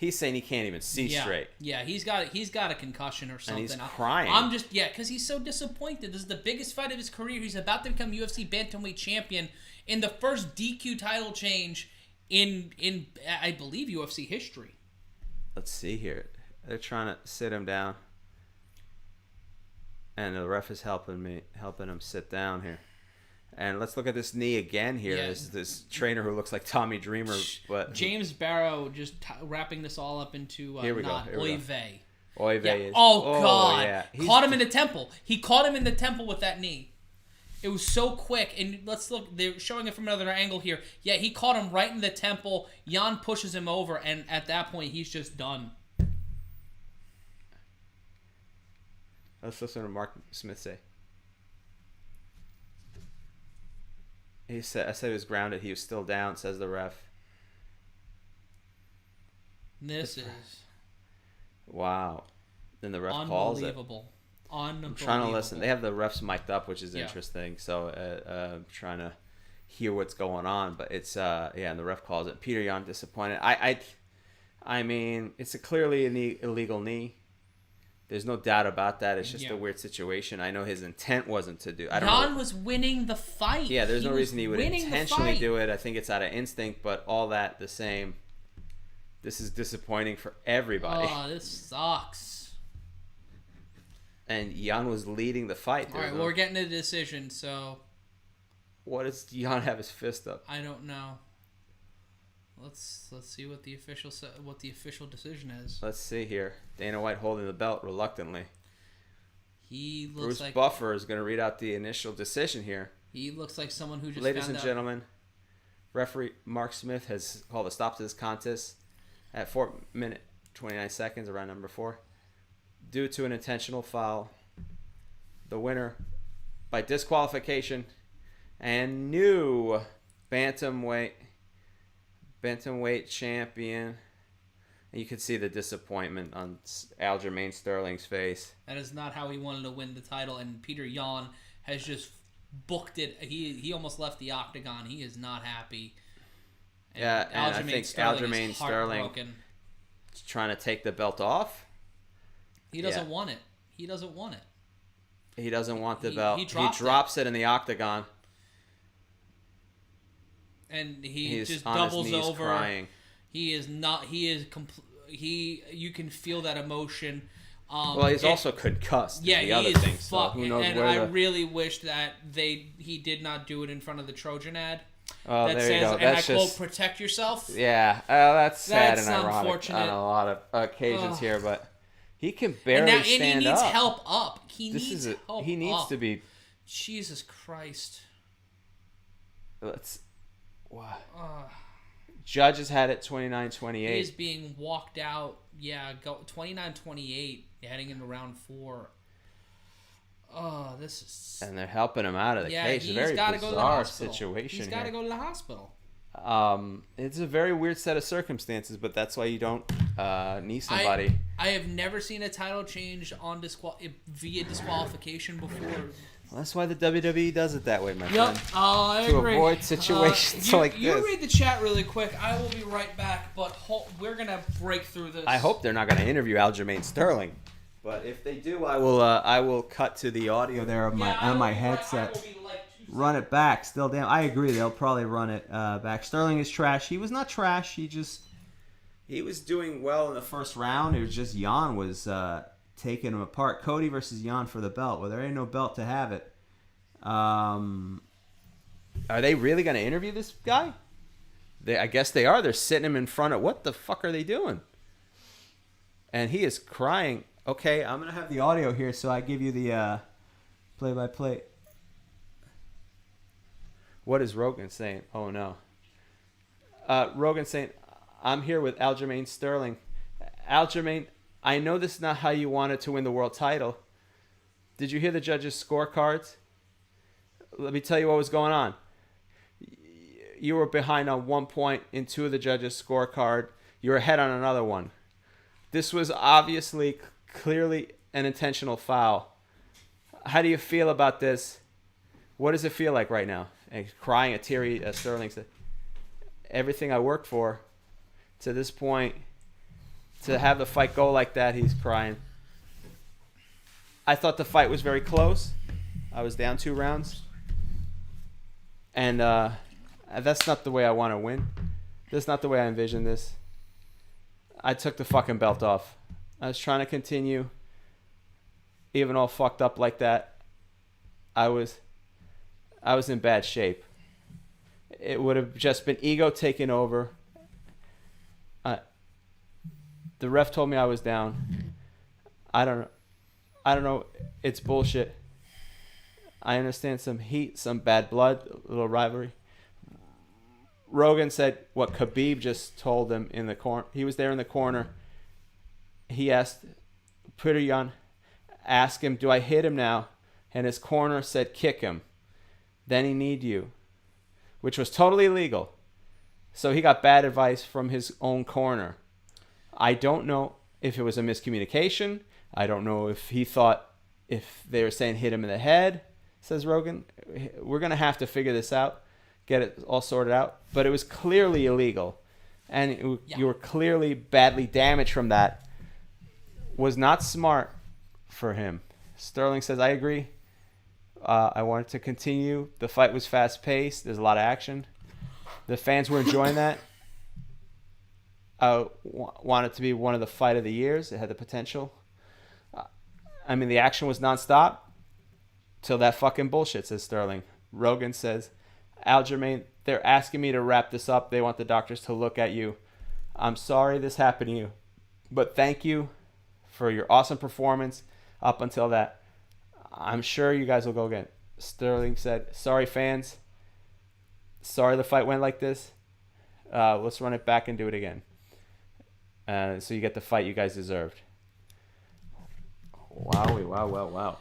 saying he can't even see straight. Yeah, he's got a concussion or something. And he's crying. I'm just because he's so disappointed. This is the biggest fight of his career. He's about to become UFC Bantamweight champion in the first DQ title change in I believe UFC history. Let's see here. They're trying to sit him down. And the ref is helping him sit down here. And let's look at this knee again here. Yeah. This trainer who looks like Tommy Dreamer. But James Barrow just wrapping this all up into Oy vey. Oy vey is. Oh, God. Yeah. Caught him in the temple. He caught him in the temple with that knee. It was so quick. And let's look. They're showing it from another angle here. Yeah, he caught him right in the temple. Yan pushes him over. And at that point, he's just done. Let's listen to Mark Smith say. I said he was grounded. He was still down, says the ref. Wow. Then the ref calls it. Unbelievable. I'm trying to listen. They have the refs mic'd up, which is interesting. So I'm trying to hear what's going on. But it's and the ref calls it. Petr Yan disappointed. I mean, it's clearly an illegal knee. There's no doubt about that. It's just a weird situation. I know his intent wasn't to do. Yan was winning the fight. Yeah, there's no reason he would intentionally do it. I think it's out of instinct, but all that the same. This is disappointing for everybody. Oh, this sucks. And Yan was leading the fight. All right, well, we're getting a decision, so... What does Yan have his fist up? I don't know. Let's see what the official decision is. Let's see here. Dana White holding the belt reluctantly. He looks like... Bruce Buffer is going to read out the initial decision here. He looks like someone who just Ladies and gentlemen, referee Mark Smith has called a stop to this contest at 4 minutes 29 seconds, around number 4. Due to an intentional foul, the winner by disqualification and new bantamweight champion. And you can see the disappointment on Aljamain Sterling's face. That is not how he wanted to win the title, and Petr Yan has just booked it. He almost left the octagon. He is not happy. And I think Aljamain Sterling is trying to take the belt off. He doesn't want it. He doesn't want it. He doesn't want the belt. He drops it in the octagon. And he's just doubles over. Crying. He is not. He is. You can feel that emotion. Well, he's also concussed. Yeah, the other is thing, so who knows and where I really wish that he did not do it in front of the Trojan ad. Oh, that there says, you go. and That's I just, quote, "Protect yourself." Yeah, that's sad and ironic unfortunate. on a lot of occasions here, but he can barely stand up. And he needs help up. He needs to be. Jesus Christ. Wow. Judges had it 29-28. He is being walked out. Yeah, 29-28, heading into round 4. Oh, this is... And they're helping him out of the cage. He's a very bizarre go to the hospital. Situation. He's got to go to the hospital. It's a very weird set of circumstances, but that's why you don't knee somebody. I have never seen a title change on via disqualification before. Well, that's why the WWE does it that way, my friend. I agree. To avoid situations like this. You read the chat really quick. I will be right back, but we're going to break through this. I hope they're not going to interview Aljamain Sterling. But if they do, I will cut to the audio there on my headset. Run it back. Still damn. I agree. They'll probably run it back. Sterling is trash. He was not trash. He was doing well in the first round. It was just Yan was taking him apart. Cody versus Yan for the belt. Well, there ain't no belt to have it. Are they really going to interview this guy? I guess they are. They're sitting him in front of... What the fuck are they doing? And he is crying. Okay, I'm going to have the audio here, so I give you the play-by-play. What is Rogan saying? Oh, no. Rogan saying, I'm here with Aljamain Sterling. Aljamain, I know this is not how you wanted to win the world title. Did you hear the judges' scorecards? Let me tell you what was going on. You were behind on 1 point in 2 of the judges' scorecard. You were ahead on another one. This was obviously, clearly an intentional foul. How do you feel about this? What does it feel like right now? And crying at Sterling said, everything I worked for to this point, to have the fight go like that, he's crying. I thought the fight was very close. I was down 2 rounds. And that's not the way I want to win. That's not the way I envisioned this. I took the fucking belt off. I was trying to continue. Even all fucked up like that. I was in bad shape. It would have just been ego taking over. The ref told me I was down. I don't know. It's bullshit. I understand some heat, some bad blood, a little rivalry. Rogan said what Khabib just told him in the corner. He was there in the corner. He asked Petr Yan, ask him, do I hit him now? And his corner said, kick him. Then he need you, which was totally illegal. So he got bad advice from his own corner. I don't know if it was a miscommunication. I don't know if he thought if they were saying hit him in the head, says Rogan. We're going to have to figure this out, get it all sorted out. But it was clearly illegal. And you were clearly badly damaged from that. Was not smart for him. Sterling says, I agree. I wanted to continue. The fight was fast-paced. There's a lot of action. The fans were enjoying that. I want it to be one of the fight of the years. It had the potential. I mean, the action was nonstop till that fucking bullshit, says Sterling. Rogan says, Aljamain, they're asking me to wrap this up. They want the doctors to look at you. I'm sorry this happened to you, but thank you for your awesome performance up until that. I'm sure you guys will go again. Sterling said, sorry, fans. Sorry the fight went like this. Let's run it back and do it again. So you get the fight you guys deserved. Wow.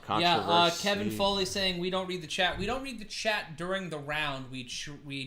Controversy. Yeah, Kevin Foley saying we don't read the chat. We don't read the chat during the round. We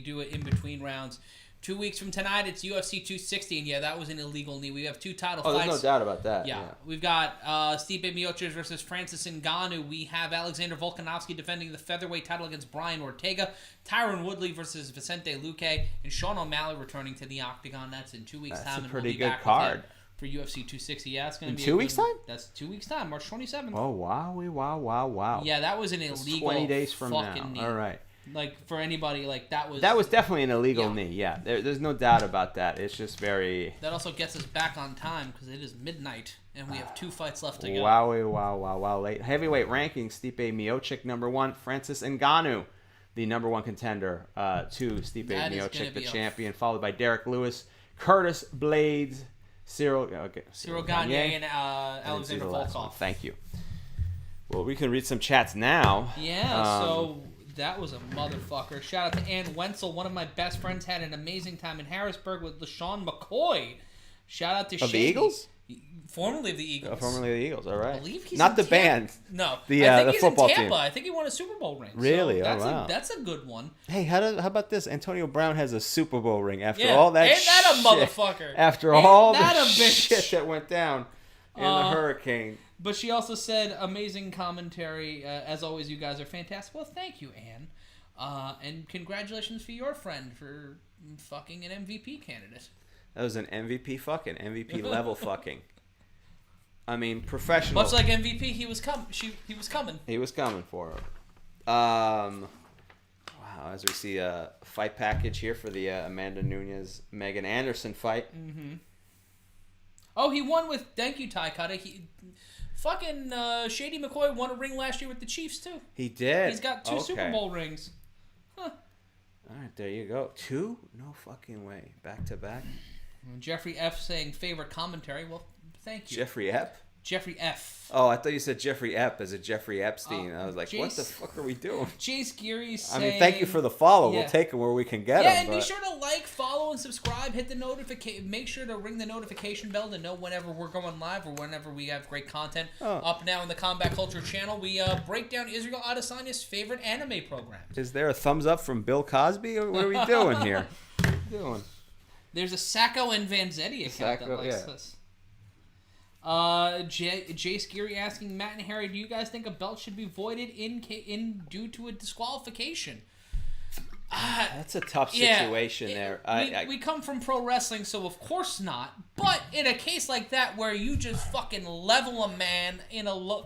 do it in between rounds. 2 weeks from tonight, it's UFC 260, and that was an illegal knee. We have two title fights. There's no doubt about that. Yeah. We've got Stipe Miocic versus Francis Ngannou. We have Alexander Volkanovski defending the featherweight title against Brian Ortega. Tyron Woodley versus Vicente Luque, and Sean O'Malley returning to the octagon. That's in 2 weeks' time. That's a pretty good card for UFC 260. Yeah, it's going to be 2 weeks' time? That's 2 weeks' time, March 27th. Oh, wow. Yeah, that was an illegal 20 days from now. knee. All right. Like, for anybody, like, that was definitely an illegal knee. Yeah, there's no doubt about that. It's just very... That also gets us back on time because it is midnight and we have 2 fights left to go. Wow. Late heavyweight rankings: Stipe Miocic #1, Francis Ngannou, the #1 contender, to Stipe Miocic, the champion, followed by Derek Lewis, Curtis Blades, Cyril Gagné, and Alexander Volkov. Thank you. Well, we can read some chats now. Yeah, so that was a motherfucker. Shout out to Ann Wenzel. One of my best friends had an amazing time in Harrisburg with LaShawn McCoy. Shout out to Of the Eagles? Formerly of the Eagles. Formerly of the Eagles, all right. I believe he's not the Tampa. band. No, I think he's football in Tampa. team. I think he won a Super Bowl ring. Really? So wow. That's a good one. Hey, how about this? Antonio Brown has a Super Bowl ring after all that Ain't that a motherfucker? After all the shit that went down in the hurricane. But she also said, amazing commentary. As always, you guys are fantastic. Well, thank you, Ann. And congratulations for your friend for fucking an MVP candidate. That was an MVP fucking. MVP level fucking. I mean, professional. Much like MVP, he was coming. He was coming for her. Wow, as we see a fight package here for the Amanda Nunes Megan Anderson fight. Mm-hmm. Oh, he won with... Thank you, Ty Cutter. Fucking Shady McCoy won a ring last year with the Chiefs, too. He did? He's got 2 Super Bowl rings. Huh. All right, there you go. 2? No fucking way. Back to back. Jeffrey F. saying favorite commentary. Well, thank you. Jeffrey F? Jeffrey F. Oh, I thought you said Jeffrey Ep as a Jeffrey Epstein. I was like, what the fuck are we doing? Chase Geary saying... I mean, thank you for the follow. Yeah. We'll take him where we can get him. Yeah, and be sure to like, follow, and subscribe. Hit the notification. Make sure to ring the notification bell to know whenever we're going live or whenever we have great content. Up now in the Combat Culture channel, we break down Israel Adesanya's favorite anime program. Is there a thumbs up from Bill Cosby? Or what are we doing here? What are we doing? There's a Sacco and Vanzetti account that likes this. Jace Geary asking Matt and Harry, do you guys think a belt should be voided in due to a disqualification? That's a tough situation there. We come from pro wrestling, so of course not. But in a case like that where you just fucking level a man in a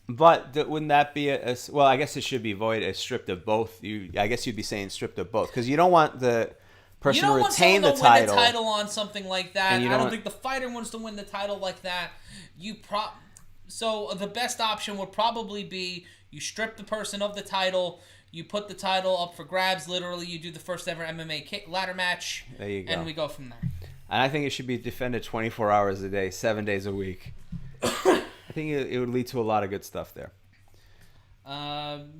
But wouldn't that be well? I guess it should be voided, stripped of both. I guess you'd be saying stripped of both because you don't want the person to retain the title. Win the title on something like that. I don't think the fighter wants to win the title like that. So the best option would probably be you strip the person of the title, you put the title up for grabs. Literally, you do the first ever MMA ladder match. There you go. And we go from there. And I think it should be defended 24 hours a day, 7 days a week. I think it would lead to a lot of good stuff there.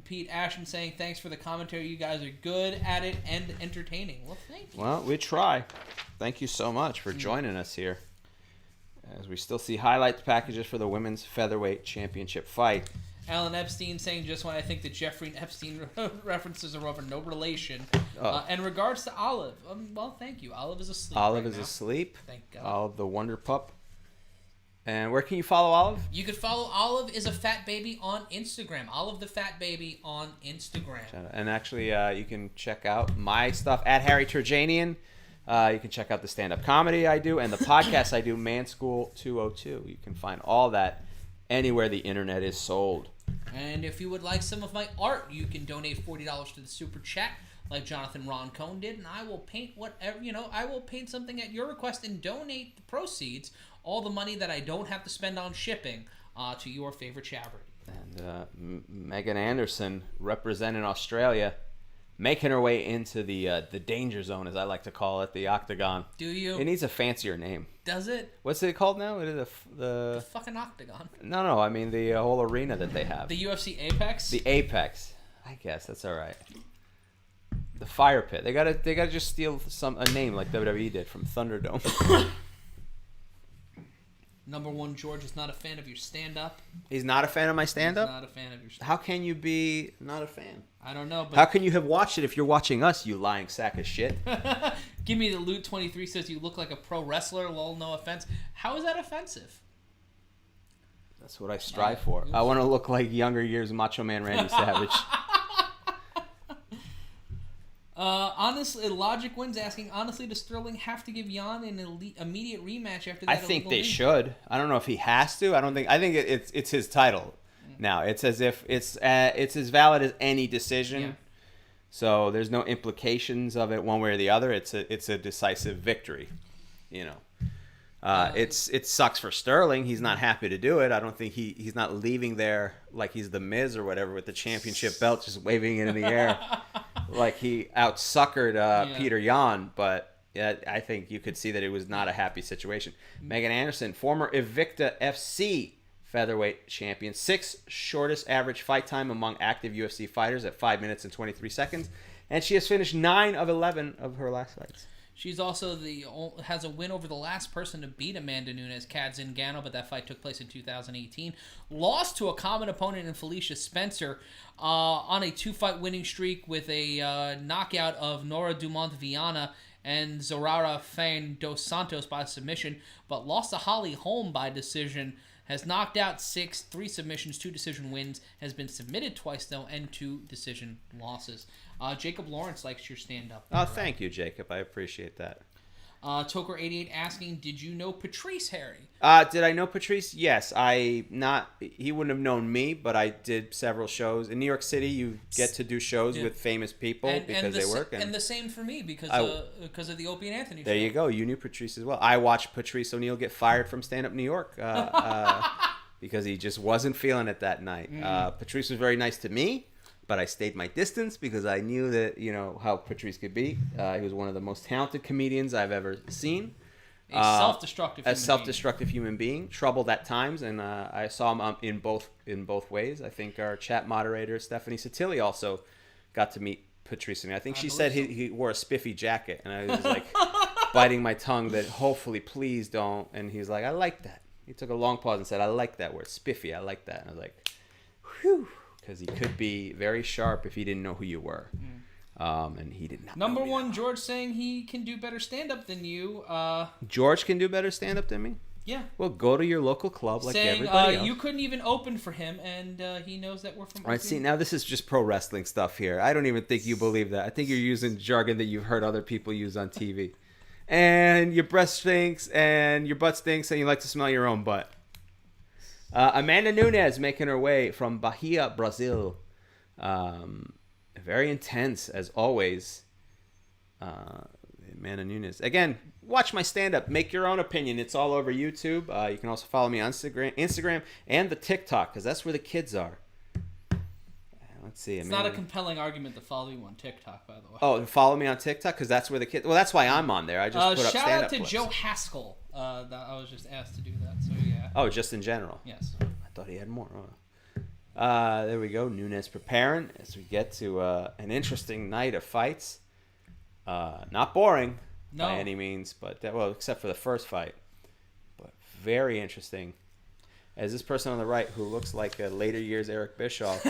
Pete Ashton saying, thanks for the commentary. You guys are good at it and entertaining. Well, thank you. Well, we try. Thank you so much for joining us here. As we still see highlights packages for the Women's Featherweight Championship fight. Alan Epstein saying, just when I think that Jeffrey Epstein references are of no relation. In regards to Olive, well, thank you. Olive is asleep. Olive is asleep. Thank God. Olive, the Wonder Pup. And where can you follow Olive? You could follow Olive is a fat baby on Instagram. Olive the fat baby on Instagram. And actually, you can check out my stuff at Harry Terjanian. You can check out the stand-up comedy I do and the podcast I do, Man School 202. You can find all that anywhere the internet is sold. And if you would like some of my art, you can donate $40 to the super chat, like Jonathan Ron Cohn did, and I will paint whatever, I will paint something at your request and donate the proceeds, all the money that I don't have to spend on shipping, to your favorite charity. And Megan Anderson, representing Australia, making her way into the danger zone, as I like to call it, the octagon. Do you? It needs a fancier name. Does it? What's it called now? It is the fucking octagon. No, I mean the whole arena that they have. The UFC Apex? The Apex. I guess that's all right. The Fire Pit. They gotta just steal a name like WWE did from Thunderdome. Number one, George is not a fan of your stand-up. He's not a fan of my stand-up? He's not a fan of your stand-up. How can you be not a fan? I don't know. But how can you have watched it if you're watching us, you lying sack of shit? Give me the Loot 23 says you look like a pro wrestler. Lol, no offense. How is that offensive? That's what I strive for. I want to look like younger years Macho Man Randy Savage. Honestly, Logic Wins asking, honestly, does Sterling have to give Jan an immediate rematch after that? I think they should. I don't know if he has to. I think it's his title now. It's as if it's as valid as any decision. Yeah. So there's no implications of it one way or the other. It's a decisive victory. It sucks for Sterling. He's not happy to do it. I don't think he's not leaving there like he's the Miz or whatever with the championship belt just waving it in the air. Like he out-suckered Petr Yan, but I think you could see that it was not a happy situation. Megan Anderson, former Invicta FC Featherweight champion, 6th shortest average fight time among active UFC fighters at 5 minutes and 23 seconds, and she has finished 9 of 11 of her last fights. She's also has a win over the last person to beat Amanda Nunes, Kat Zingano, but that fight took place in 2018. Lost to a common opponent in Felicia Spencer on a 2-fight winning streak with a knockout of Nora Dumont Viana and Zorara Fain dos Santos by submission, but lost to Holly Holm by decision. Has knocked out 6, 3 submissions, 2 decision wins. Has been submitted twice, though, and 2 decision losses. Jacob Lawrence likes your stand-up. Oh, thank you, Jacob. I appreciate that. Toker88 asking, did you know Patrice, Harry? Did I know Patrice? Yes. He wouldn't have known me, but I did several shows. In New York City, you get to do shows with famous people because they work. And the same for me because of the Opie and Anthony show. There you go. You knew Patrice as well. I watched Patrice O'Neal get fired from Stand Up New York because he just wasn't feeling it that night. Patrice was very nice to me, but I stayed my distance because I knew that, how Patrice could be. He was one of the most talented comedians I've ever seen. A self-destructive human being. Troubled at times, and I saw him in both ways. I think our chat moderator, Stephanie Satilli, also got to meet Patrice. I think she said he wore a spiffy jacket, and I was like biting my tongue that hopefully, please don't. And he's like, I like that. He took a long pause and said, I like that word, spiffy. I like that. And I was like, whew. Because he could be very sharp if he didn't know who you were. And he did not. Number one, George saying he can do better stand-up than you. George can do better stand-up than me? Yeah. Well, go to your local club like everybody else. You couldn't even open for him, and he knows that we're from... All right, see, now this is just pro wrestling stuff here. I don't even think you believe that. I think you're using jargon that you've heard other people use on TV. And your breath stinks, and your butt stinks, and you like to smell your own butt. Amanda Nunes making her way from Bahia, Brazil. Very intense, as always. Amanda Nunes. Again, watch my stand-up. Make your own opinion. It's all over YouTube. You can also follow me on Instagram and the TikTok, because that's where the kids are. Let's see. It's not a compelling argument to follow you on TikTok, by the way. Oh, follow me on TikTok? Because that's where the kids... Well, that's why I'm on there. I just put up stand-up Shout out to clips. Joe Haskell. I was just asked to do that, so yeah. Oh, just in general? Yes. I thought he had more. There we go. Nunes preparing as we get to an interesting night of fights. Not boring by any means, but except for the first fight. But very interesting. As this person on the right, who looks like a later years Eric Bischoff.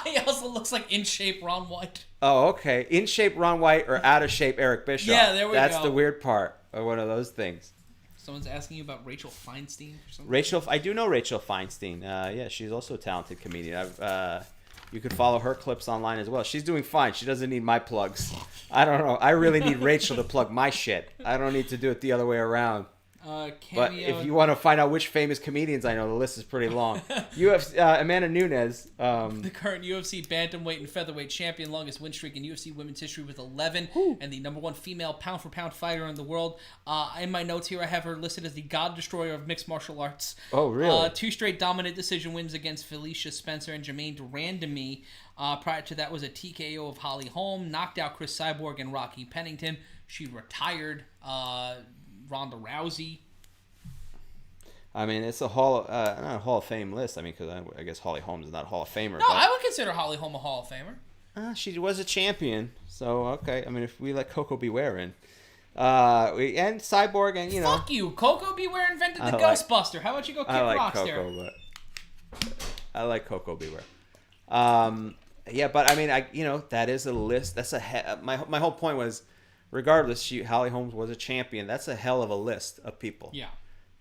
He also looks like in shape Ron White. Oh, okay. In shape Ron White or out of shape Eric Bischoff. Yeah, there we go. That's the weird part of one of those things. Someone's asking you about Rachel Feinstein or something. I do know Rachel Feinstein. Yeah, she's also a talented comedian. You could follow her clips online as well. She's doing fine. She doesn't need my plugs. I don't know. I really need Rachel to plug my shit. I don't need to do it the other way around. But if you want to find out which famous comedians I know, the list is pretty long. Amanda Nunes. The current UFC Bantamweight and Featherweight champion, longest win streak in UFC women's history with 11, and the #1 female pound-for-pound fighter in the world. In my notes here, I have her listed as the God Destroyer of mixed martial arts. Oh, really? 2 straight dominant decision wins against Felicia Spencer and Jermaine Durandamy. Prior to that was a TKO of Holly Holm, knocked out Chris Cyborg and Rocky Pennington. She retired Ronda Rousey. I mean, it's not a Hall of Fame list. I mean, because I guess Holly Holm is not a Hall of Famer. No, I would consider Holly Holm a Hall of Famer. She was a champion, so okay. I mean, if we let Coco Beware in, and Cyborg, and Fuck you, Coco Beware invented the Ghostbuster. How about you go kick rocks there? I like Coco Beware. Yeah, but I mean, that is a list. That's my whole point was, regardless, Holly Holm was a champion. That's a hell of a list of people. Yeah.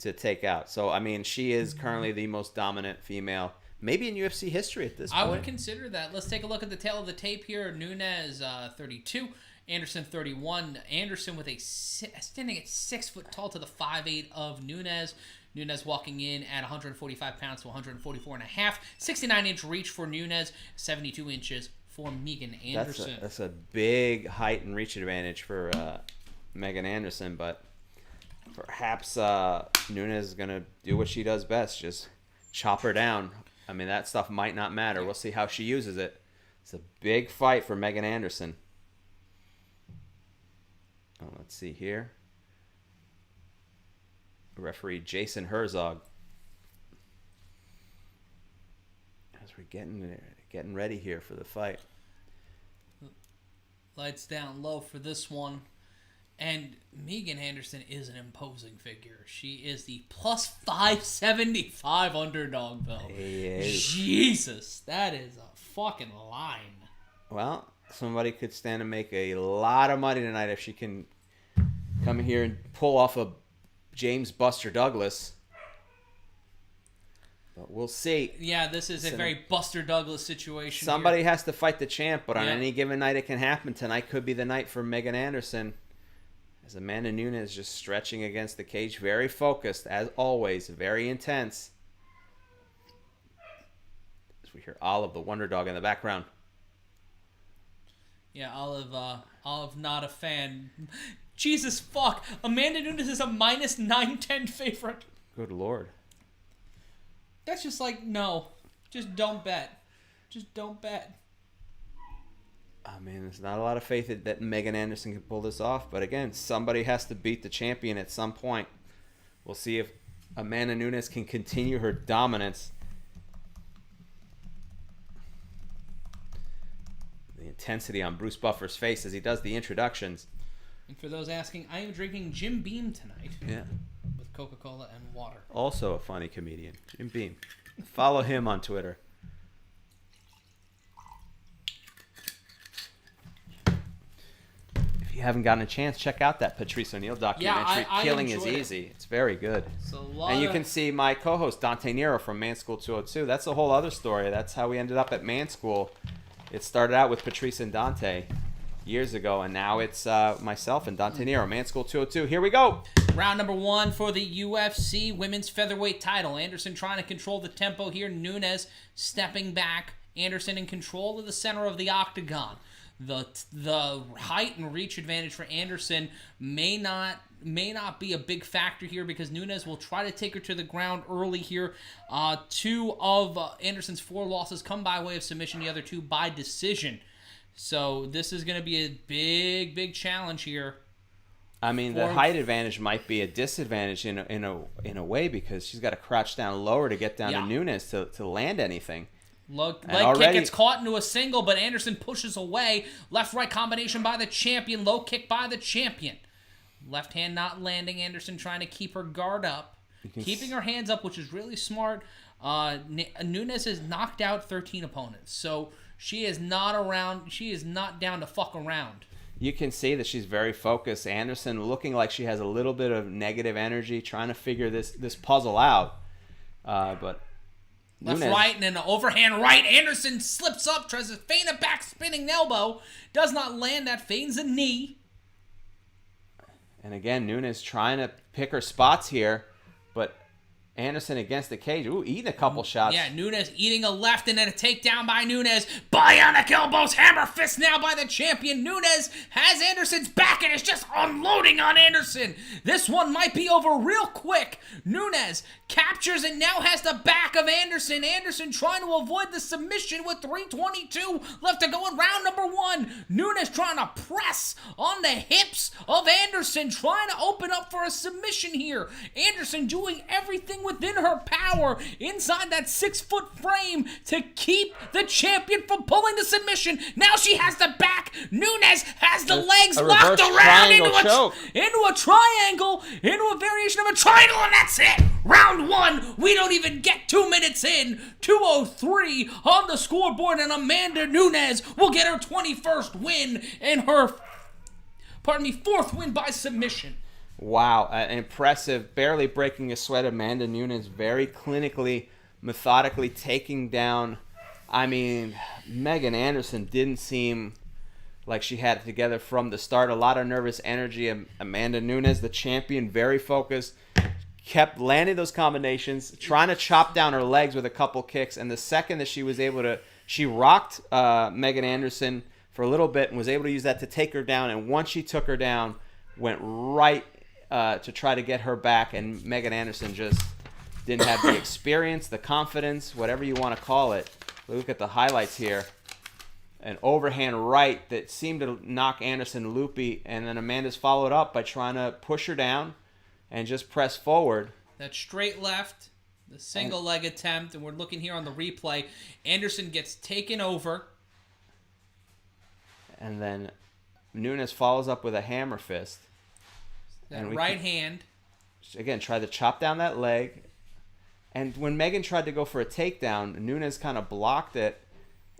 To take out. So, I mean, she is currently the most dominant female, maybe in UFC history at this point. I would consider that. Let's take a look at the tail of the tape here. Nunes, 32. Anderson, 31. Anderson with standing at 6 foot tall to the 5'8" of Nunes. Nunes walking in at 145 pounds to 144.5. 69-inch reach for Nunes. 72 inches for Megan Anderson. That's a big height and reach advantage for Megan Anderson, but perhaps Nunes is going to do what she does best, just chop her down. I mean, that stuff might not matter. We'll see how she uses it. It's a big fight for Megan Anderson. Oh, let's see here. Referee Jason Herzog. As we're getting ready here for the fight. Lights down low for this one. And Megan Anderson is an imposing figure. She is the plus 575 underdog, though. Jesus, that is a fucking line. Well, somebody could stand to make a lot of money tonight if she can come here and pull off a James Buster Douglas. But we'll see. Yeah, this is a very Buster Douglas situation. Somebody has to fight the champ, but on any given night it can happen. Tonight could be the night for Megan Anderson. As Amanda Nunes just stretching against the cage, very focused, as always, very intense. As we hear Olive, the Wonder Dog, in the background. Yeah, Olive not a fan. Jesus fuck, Amanda Nunes is a minus 910 favorite. Good Lord. That's just like, no, just don't bet. Just don't bet. I mean, there's not a lot of faith that Megan Anderson can pull this off. But again, somebody has to beat the champion at some point. We'll see if Amanda Nunes can continue her dominance. The intensity on Bruce Buffer's face as he does the introductions. And for those asking, I am drinking Jim Beam tonight. Yeah. With Coca-Cola and water. Also a funny comedian, Jim Beam. Follow him on Twitter. If you haven't gotten a chance, check out that Patrice O'Neal documentary. I Killing is Easy. It's very good. And you can see my co-host Dante Nero from Man School 202. That's a whole other story. That's how we ended up at Man School. It started out with Patrice and Dante years ago, and now it's myself and Dante Nero. Man School 202. Here we go. Round number 1 for the UFC Women's Featherweight title. Anderson trying to control the tempo here. Nunes stepping back. Anderson in control of the center of the octagon. The height and reach advantage for Anderson may not be a big factor here because Nunes will try to take her to the ground early here. 2 of Anderson's 4 losses come by way of submission, the other 2 by decision. So this is going to be a big challenge here. I mean, the height advantage might be a disadvantage in a way because she's got to crouch down lower to get down to Nunes to land anything. Leg kick gets caught into a single, but Anderson pushes away. Left-right combination by the champion. Low kick by the champion. Left hand not landing. Anderson trying to keep her guard up. Keeping her hands up, which is really smart. Nunes has knocked out 13 opponents. So she is not around. She is not down to fuck around. you can see that she's very focused. Anderson looking like she has a little bit of negative energy, trying to figure this puzzle out. But left, Nunes, right, and then an overhand right. Anderson slips up, tries to feign a back spinning elbow. Does not land. That feigns a knee. and again, Nunes trying to pick her spots here, but Anderson against the cage. Ooh, eating a couple shots. Yeah, Nunes eating a left and then a takedown by Nunes. Bionic elbows, hammer fist now by the champion. Nunes has Anderson's back and is just unloading on Anderson. This one might be over real quick. Nunes captures and now has the back of Anderson. Anderson trying to avoid the submission with 3:22 left to go in round number 1. Nunes trying to press on the hips of Anderson, trying to open up for a submission here. Anderson doing everything within her power inside that 6-foot frame to keep the champion from pulling the submission. Now she has the back. Nunes has the legs locked around into a triangle, into a variation of a triangle, and that's it. Round 1. We don't even get 2 minutes in. 2:03 on the scoreboard, and Amanda Nunes will get her 21st win and her, 4th win by submission. Wow, impressive. Barely breaking a sweat. Amanda Nunes very clinically, methodically taking down. I mean, Megan Anderson didn't seem like she had it together from the start. A lot of nervous energy. Amanda Nunes, the champion, very focused. Kept landing those combinations, trying to chop down her legs with a couple kicks. And the second that she was able to, she rocked Megan Anderson for a little bit and was able to use that to take her down. And once she took her down, went right to try to get her back, and Megan Anderson just didn't have the experience, the confidence, whatever you want to call it. Look at the highlights here. An overhand right that seemed to knock Anderson loopy, and then Amanda's followed up by trying to push her down and just press forward. That straight left, the single leg attempt, and we're looking here on the replay. Anderson gets taken over. And then Nunes follows up with a hammer fist. That right hand. Again, tried to chop down that leg. And when Megan tried to go for a takedown, Nunes kind of blocked it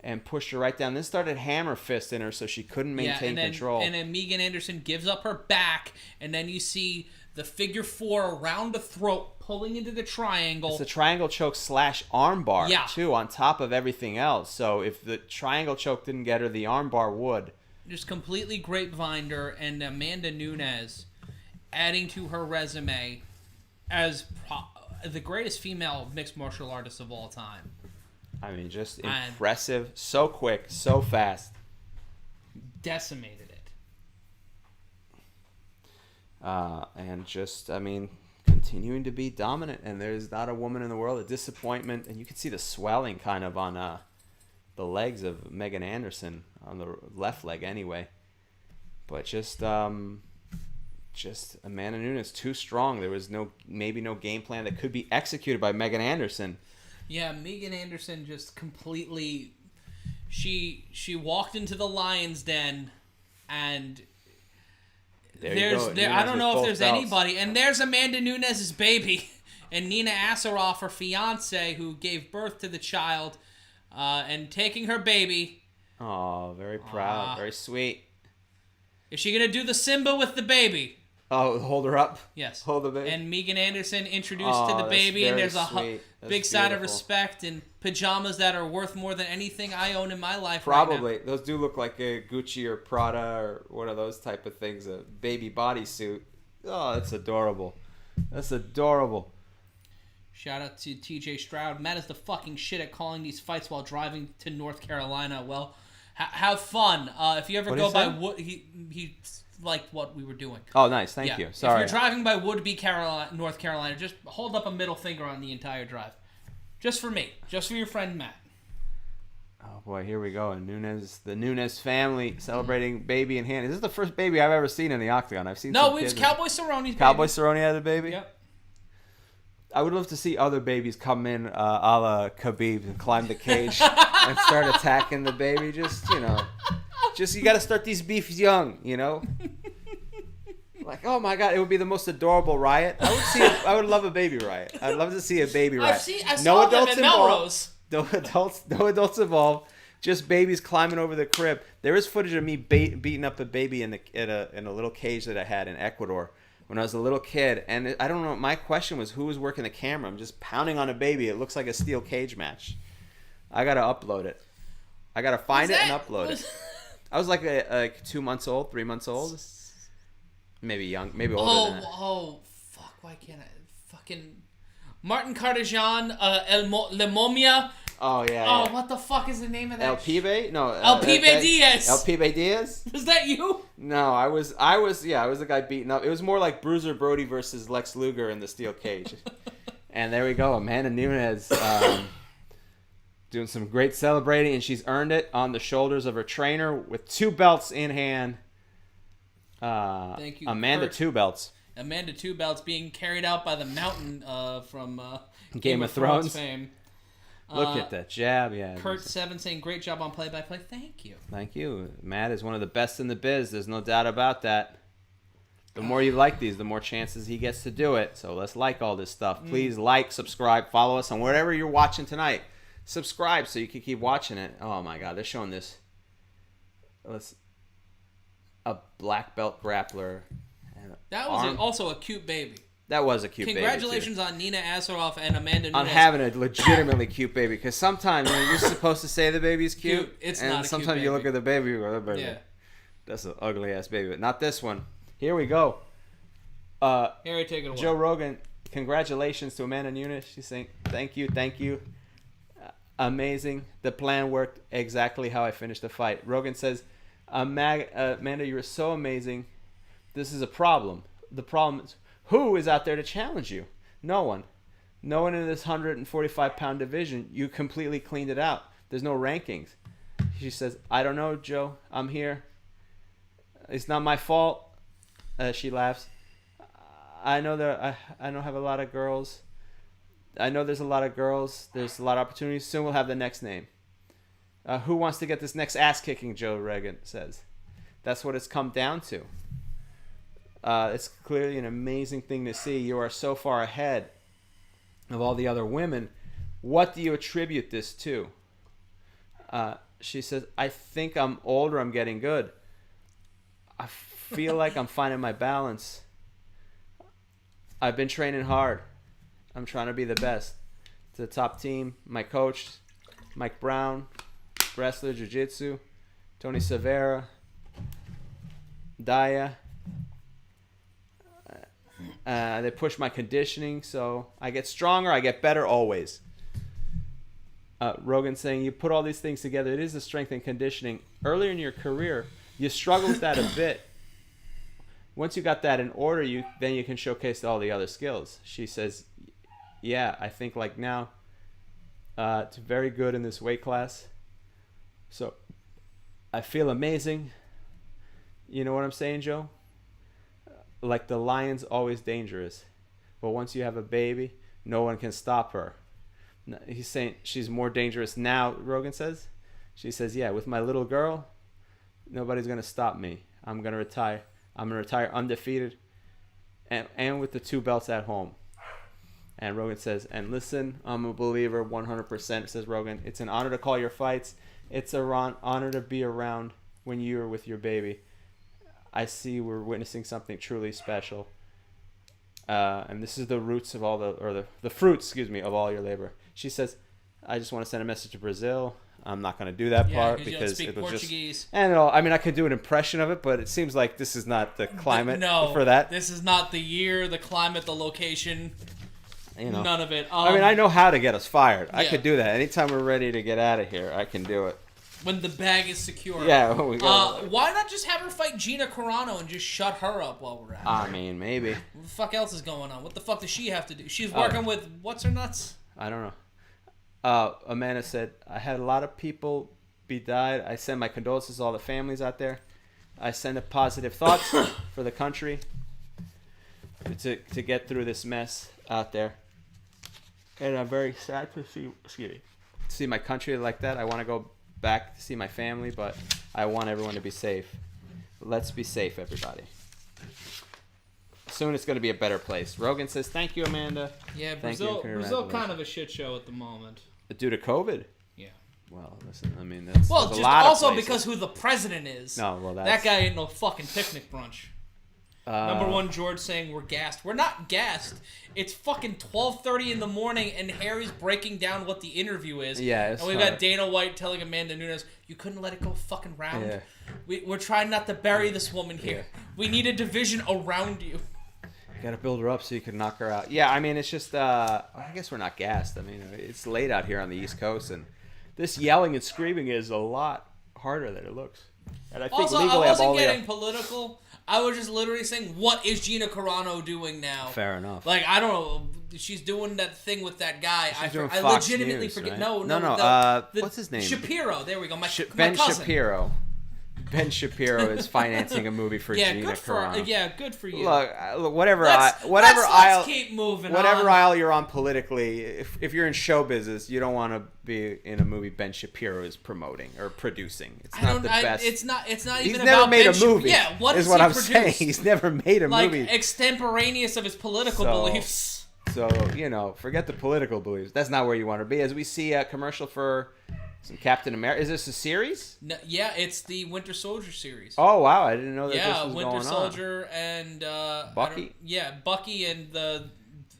and pushed her right down. Then started hammer fisting her so she couldn't maintain control. And then Megan Anderson gives up her back, and then you see the figure 4 around the throat pulling into the triangle. It's a triangle choke / armbar, too, on top of everything else. So if the triangle choke didn't get her, the armbar would. Just completely grapevined her, and Amanda Nunes adding to her resume as the greatest female mixed martial artist of all time. I mean, just impressive. So quick, so fast. Decimated it. And just, I mean, continuing to be dominant. And there's not a woman in the world. A disappointment. And you can see the swelling kind of on the legs of Megan Anderson, on the left leg anyway. But just Amanda Nunes too strong. There was maybe no game plan that could be executed by Megan Anderson. Yeah, Megan Anderson just completely, she walked into the lion's den, and I don't know if there's anybody, and there's Amanda Nunes' baby, and Nina Asaroff, her fiance, who gave birth to the child, and taking her baby. Oh, very proud, very sweet. Is she gonna do the Simba with the baby? Oh, hold her up? Yes. Hold the baby? And Megan Anderson introduced to the baby, and there's a big sign of respect and pajamas that are worth more than anything I own in my life. Probably. Right now. Those do look like a Gucci or Prada or one of those type of things, a baby bodysuit. Oh, that's adorable. That's adorable. Shout out to TJ Stroud. Matt is the fucking shit at calling these fights while driving to North Carolina. Well, have fun. If you ever go by Wood, he liked what we were doing. Oh, nice. Thank you. Sorry. If you're driving by Woodby, North Carolina, just hold up a middle finger on the entire drive. Just for me. Just for your friend Matt. Oh, boy. Here we go. And the Nunes family celebrating baby in hand. Is this the first baby I've ever seen in the octagon? I've seen No, it was Cowboy Cerrone's baby. Cowboy Cerrone had a baby? Yep. I would love to see other babies come in a la Khabib and climb the cage and start attacking the baby. Just, you got to start these beefs young, Like, oh my God, it would be the most adorable riot. I would love a baby riot. I'd love to see a baby riot. I saw them in Melrose. No adults involved. Just babies climbing over the crib. There is footage of me beating up a baby in a little cage that I had in Ecuador when I was a little kid. And I don't know. My question was, who was working the camera? I'm just pounding on a baby. It looks like a steel cage match. I got to upload it. I got to find it and upload it. I was like 2 months old, 3 months old. Maybe young, maybe older than that. Oh, fuck. Why can't I? Fucking Martin Cardejan, Le Momia. Oh, yeah. Oh, what the fuck is the name of that? El Pibe? No. El Pibe Diaz. El Pibe Diaz? Was that you? No, I was the guy beaten up. It was more like Bruiser Brody versus Lex Luger in the steel cage. And there we go. Amanda Nunes doing some great celebrating, and she's earned it on the shoulders of her trainer with 2 belts in hand. Thank you. Amanda, Kurt. 2 belts. Amanda 2 belts being carried out by the Mountain from Game of Thrones fame. Look at that jab, yeah. Kurt 7 saying, great job on play-by-play. Thank you. Thank you. Matt is one of the best in the biz. There's no doubt about that. The more you like these, the more chances he gets to do it. So let's like all this stuff. Please like, subscribe, follow us on whatever you're watching tonight. Subscribe so you can keep watching it. Oh, my God. They're showing this. A black belt grappler. That was also a cute baby. That was a cute baby. Congratulations on Nina Asaroff and Amanda Nunes. On having a legitimately cute baby. Because sometimes you're supposed to say the baby's cute. It's and not a sometimes cute you baby. look at the baby and go, oh, baby. Yeah. That's an ugly-ass baby. But not this one. Here we go. Harry, take it away. Joe Rogan, congratulations to Amanda Nunes. She's saying, thank you. Amazing. The plan worked exactly how I finished the fight. Rogan says, Amanda, you were so amazing. This is a problem. The problem is, who is out there to challenge you? No one. No one in this 145-pound division. You completely cleaned it out. There's no rankings. She says, I don't know, Joe. I'm here. It's not my fault. She laughs. I know I don't have a lot of girls. I know there's a lot of girls. There's a lot of opportunities. Soon we'll have the next name. Who wants to get this next ass-kicking, Joe Rogan says. That's what it's come down to. It's clearly an amazing thing to see. You are so far ahead of all the other women. What do you attribute this to? She says, I think I'm older. I'm getting good. I feel like I'm finding my balance. I've been training hard. I'm trying to be the best. To the top team, my coach, Mike Brown, wrestler, jiu-jitsu, Tony Severa, Daya. They push my conditioning, so I get stronger, I get better always. Rogan saying, you put all these things together. It is the strength and conditioning. Earlier in your career, you struggled with that a bit. Once you got that in order, then you can showcase all the other skills. She says, yeah, I think like now, it's very good in this weight class. So I feel amazing. You know what I'm saying, Joe? Like the lion's always dangerous. But once you have a baby, no one can stop her. He's saying she's more dangerous now, Rogan says. She says, yeah, with my little girl, nobody's going to stop me. I'm going to retire. I'm going to retire undefeated and with the 2 belts at home. And Rogan says, and listen, I'm a believer 100%, says Rogan. It's an honor to call your fights. It's an honor to be around when you're with your baby. I see we're witnessing something truly special. And this is the roots of all the fruits, of all your labor. She says, I just want to send a message to Brazil. I'm not going to do that part because it'll Portuguese. just. And I could do an impression of it, but it seems like this is not the climate for that. This is not the year, the climate, the location. None of it. I know how to get us fired. Yeah. I could do that. Anytime we're ready to get out of here, I can do it. When the bag is secure. Yeah. Why not just have her fight Gina Carano and just shut her up while we're at it? Maybe. What the fuck else is going on? What the fuck does she have to do? She's working with what's her nuts? I don't know. Amanda said, I had a lot of people died. I send my condolences to all the families out there. I send a positive thoughts for the country to get through this mess out there. And I'm very sad to see my country like that. I want to go back to see my family, but I want everyone to be safe. Let's be safe, everybody. Soon it's going to be a better place. Rogan says, thank you, Amanda. Yeah, Brazil kind of a shit show at the moment. Due to COVID? Yeah. Well, listen, I mean, that's well, there's just a lot also of places. because who the president is. No, well, that guy ain't no fucking picnic brunch. Number one, George saying we're gassed. We're not gassed. It's fucking 12:30 in the morning, and Harry's breaking down what the interview is. Yeah, and we've got Dana White telling Amanda Nunes, "You couldn't let it go fucking round. Yeah. We're trying not to bury this woman here. Yeah. We need a division around you. You gotta build her up so you can knock her out." Yeah, I mean, it's just. I guess we're not gassed. I mean, it's late out here on the East Coast, and this yelling and screaming is a lot harder than it looks. And I think also, legally I wasn't getting political. I was just literally saying, what is Gina Carano doing now? Fair enough. Like, I don't know. She's doing that thing with that guy. I Fox legitimately News, forget. Right? No. What's his name? Shapiro. There we go. My Ben cousin. Shapiro. Ben Shapiro is financing a movie for Gina Carano. Good for you. Look, whatever let's keep moving whatever on. aisle you're on politically, if you're in show business, you don't want to be in a movie Ben Shapiro is promoting or producing. It's not the best. It's not even He's about never made Ben a movie. Yeah, what is is what he I'm saying. He's never made a movie. Like, extemporaneous of his political beliefs. So, forget the political beliefs. That's not where you want to be. As we see a commercial for some Captain America. Is this a series? No, yeah, it's the Winter Soldier series. Oh, wow. I didn't know that this was Winter going on. Winter Soldier and... Bucky? Bucky and the...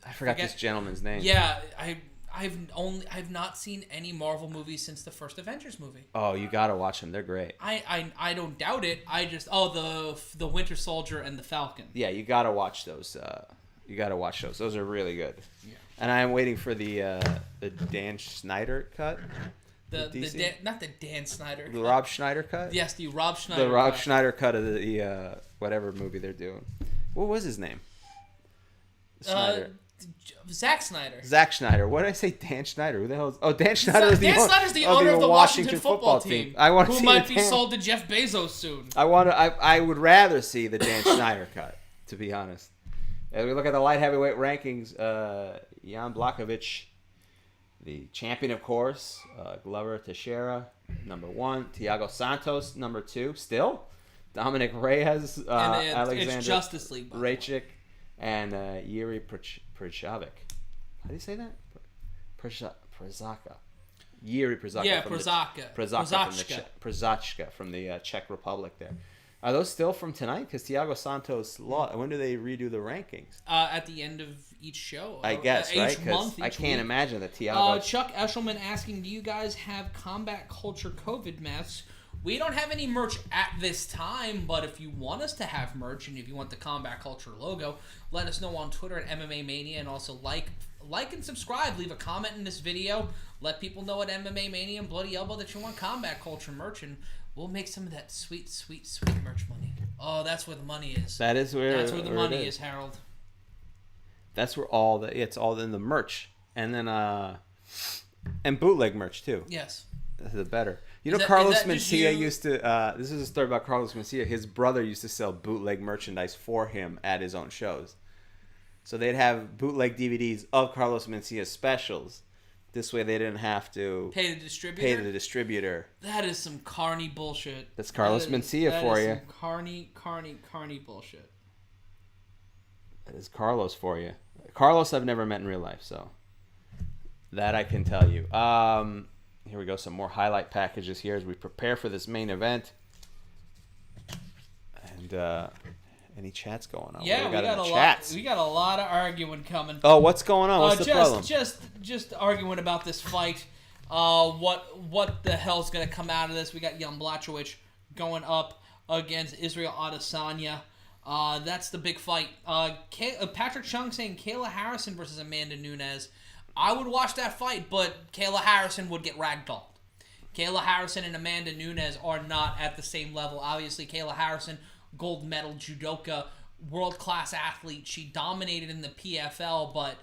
I forgot this gentleman's name. Yeah, I've not seen any Marvel movies since the first Avengers movie. Oh, you gotta watch them. They're great. I don't doubt it. The Winter Soldier and the Falcon. Yeah, you gotta watch those. You gotta watch those. Those are really good. Yeah. And I'm waiting for the Dan Schneider cut. Not the Dan Snyder cut. The Rob Schneider cut? Yes, the Rob Schneider cut. The Rob Schneider cut of the whatever movie they're doing. What was his name? Schneider. Zack Snyder. Zack Snyder. What did I say? Dan Schneider. Who the hell is... Oh, Dan Schneider is the owner of the Washington football team. Who might be sold to Jeff Bezos soon. I would rather see the Dan Schneider cut, to be honest. As we look at the light heavyweight rankings, Jan Blachowicz, the champion, of course, Glover Teixeira, number 1. Thiago Santos, number 2. Still, Dominic Reyes, Alexander it's Justice League, Rakic, and Yuri Przavic. How do you say that? Przaka. Yuri Przaka. Yeah, Przaka from the Czech Republic there. Are those still from tonight? Because Thiago Santos lost. When do they redo the rankings? At the end of each show. I guess, right? Because I can't imagine that Thiago... Chuck Eshelman asking, do you guys have combat culture COVID masks? We don't have any merch at this time, but if you want us to have merch and if you want the combat culture logo, let us know on Twitter at MMA Mania, and also like and subscribe. Leave a comment in this video. Let people know at MMA Mania and Bloody Elbow that you want combat culture merch, and we'll make some of that sweet, sweet, sweet merch money. Oh, that's where the money is. That's where the money is, Harold. That's where it's all in the merch, and then and bootleg merch too. Yes, the better. Carlos Mencia used to. This is a story about Carlos Mencia. His brother used to sell bootleg merchandise for him at his own shows. So they'd have bootleg DVDs of Carlos Mencia's specials. This way they didn't have to pay the distributor. That is some carny bullshit. That's Carlos Mencia for you. That is some carny bullshit. That is Carlos for you. Carlos I've never met in real life, so that I can tell you. Here we go. Some more highlight packages here as we prepare for this main event. And any chats going on? Yeah, we got a lot of arguing coming. Oh, what's going on? What's the problem? Just arguing about this fight. What the hell's gonna come out of this? We got Jan Blachowicz going up against Israel Adesanya. That's the big fight. Patrick Chung saying Kayla Harrison versus Amanda Nunes. I would watch that fight, but Kayla Harrison would get ragdolled. Kayla Harrison and Amanda Nunes are not at the same level. Obviously, Kayla Harrison, gold medal judoka, world-class athlete. She dominated in the PFL, but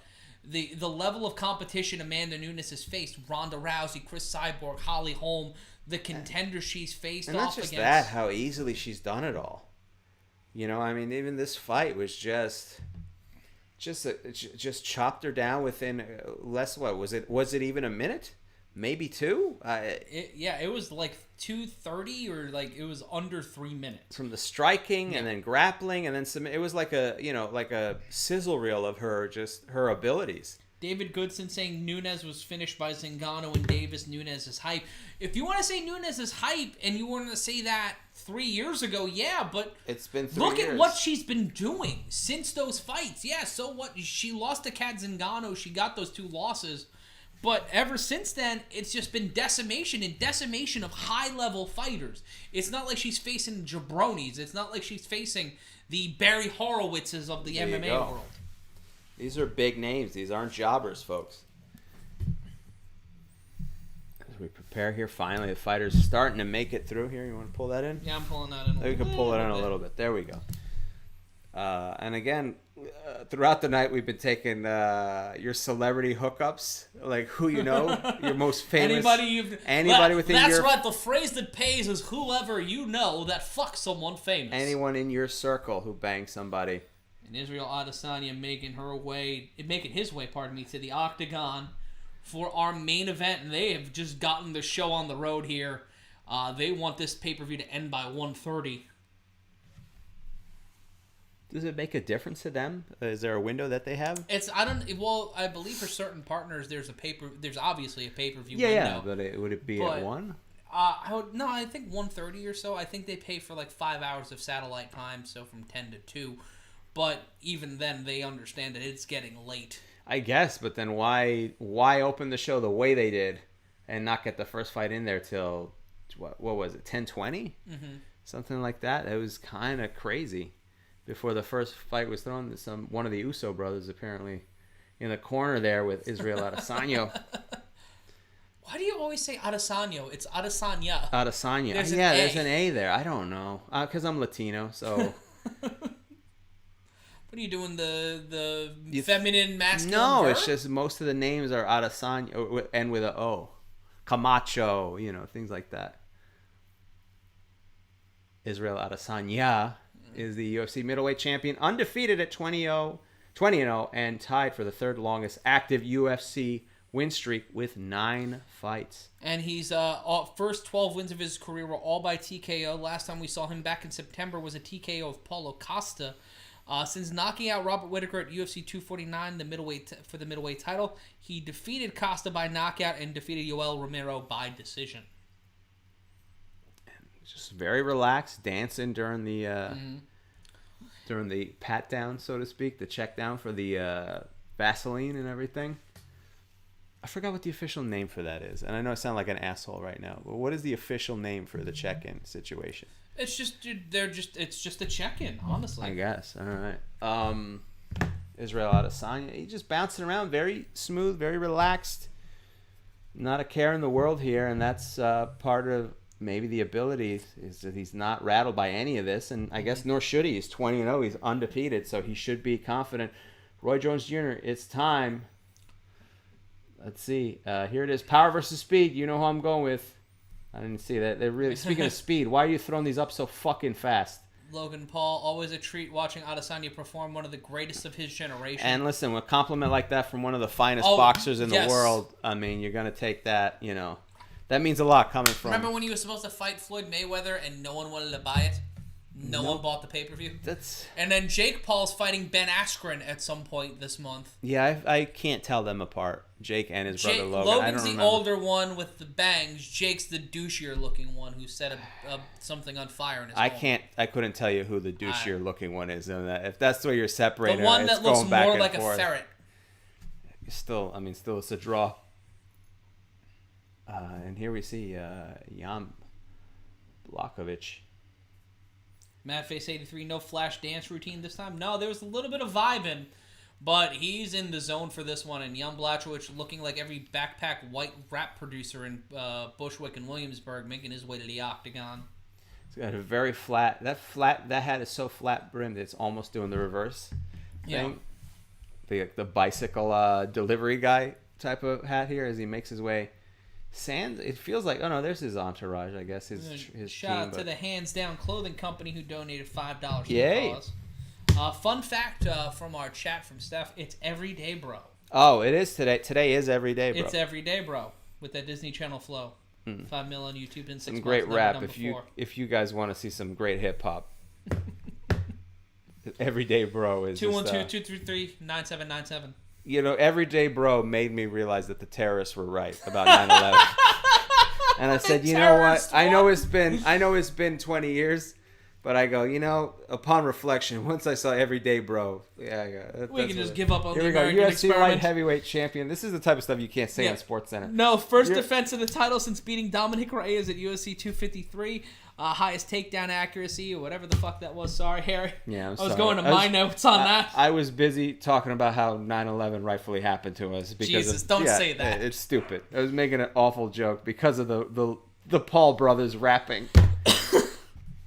the level of competition Amanda Nunes has faced, Ronda Rousey, Chris Cyborg, Holly Holm, the contenders she's faced and off against. And not just that, how easily she's done it all. I mean, even this fight was just chopped her down within less. What was it? Was it even a minute? Maybe 2. It was like 2:30 or like it was under 3 minutes from the striking and then grappling and then some. It was like a sizzle reel of her abilities. David Goodson saying Nunes was finished by Zingano and Davis. Nunes is hype. If you want to say Nunes is hype and you wanted to say that 3 years ago, yeah, but it's been 3 look years. at what she's been doing since those fights. Yeah, so what? She lost to Kat Zingano. She got those 2 losses. But ever since then, it's just been decimation and decimation of high-level fighters. It's not like she's facing jabronis. It's not like she's facing the Barry Horowitzes of the MMA world. These are big names. These aren't jobbers, folks. As we prepare here, finally, the fighters starting to make it through here. You want to pull that in? Yeah, I'm pulling that in. We can pull it in a little bit. There we go. And again, throughout the night, we've been taking your celebrity hookups, like who you know, your most famous. Anybody within That's your. right. The phrase that pays is whoever you know that fucks someone famous. Anyone in your circle who bangs somebody. And Israel Adesanya making his way, to the octagon for our main event, and they have just gotten the show on the road here. They want this pay-per-view to end by 1:30. Does it make a difference to them? Is there a window that they have? I believe for certain partners there's obviously a pay-per-view window. Yeah, but would it be at 1? I think 1:30 or so. I think they pay for like 5 hours of satellite time, so from 10 to 2. But even then, they understand that it's getting late. I guess, but then why open the show the way they did and not get the first fight in there till, what was it, 10:20? Mm-hmm. Something like that. It was kind of crazy. Before the first fight was thrown, one of the Uso brothers apparently in the corner there with Israel Adesanya. Why do you always say Adesanya? It's Adesanya. Adesanya. There's an A there. I don't know. Because I'm Latino, so... What are you doing, the feminine, masculine No, verb? it's just most of the names are Adesanya and with a O. Camacho, things like that. Israel Adesanya is the UFC Middleweight champion, undefeated at 20-0, and tied for the third longest active UFC win streak with 9 fights. And he's first 12 wins of his career were all by TKO. Last time we saw him back in September was a TKO of Paulo Costa. Since knocking out Robert Whittaker at UFC 249, for the middleweight title, he defeated Costa by knockout and defeated Yoel Romero by decision. Just very relaxed, dancing during the pat down, so to speak, the check down for the Vaseline and everything. I forgot what the official name for that is, and I know I sound like an asshole right now, but what is the official name for the check-in situation? It's just a check-in, honestly. I guess. All right. Israel Adesanya, he's just bouncing around, very smooth, very relaxed, not a care in the world here, and that's part of maybe the ability is that he's not rattled by any of this, and I guess nor should he. He's 20-0, he's undefeated, so he should be confident. Roy Jones Jr., it's time. Let's see. Here it is. Power versus speed. You know who I'm going with. I didn't see that. They're really speaking of speed. Why are you throwing these up so fucking fast? Logan Paul, always a treat watching Adesanya perform, one of the greatest of his generation. And listen, with a compliment like that from one of the finest boxers in the world, I mean, you're going to take that, That means a lot coming from... Remember when he was supposed to fight Floyd Mayweather and no one wanted to buy it? No one bought the pay-per-view? And then Jake Paul's fighting Ben Askren at some point this month. Yeah, I can't tell them apart. Jake and his brother Logan. Logan's the older one with the bangs. Jake's the douchier-looking one who set something on fire in his home. I couldn't tell you who the douchier-looking one is. If that's the way you're separating, the one that looks more like a ferret. Still, it's a draw. And here we see Jan Blachowicz. Madface83, no flash dance routine this time. No, there was a little bit of vibing, but he's in the zone for this one. And Jan Blachowicz looking like every backpack white rap producer in Bushwick and Williamsburg, making his way to the octagon. It's got a very flat. That hat is so flat brimmed it's almost doing the reverse thing. Yeah. The bicycle delivery guy type of hat here as he makes his way. It feels like, there's his entourage, I guess, his shout out to the Hands Down Clothing Company who donated $5 to Yay. the cause. Fun fact from our chat from Steph, it's Everyday Bro. Oh, it is today. Today is Everyday Bro. It's Everyday Bro with that Disney Channel flow. 5 mil on YouTube in 6 months. Some great rap if you guys want to see some great hip hop. Everyday Bro is 212-233-9797. Everyday Bro made me realize that the terrorists were right about 9/11. And I said, you know what? I know it's been 20 years, but I go, upon reflection, once I saw Everyday Bro, we can just give up on here the we go. American UFC experiment. Light Heavyweight Champion. This is the type of stuff you can't say on SportsCenter. No, first defense of the title since beating Dominic Reyes at UFC 253. Highest takedown accuracy or whatever the fuck that was. Sorry, Harry. Yeah, I was going to my notes on that. I was busy talking about how 9/11 rightfully happened to us. Jesus, don't say that. It's stupid. I was making an awful joke because of the Paul brothers rapping.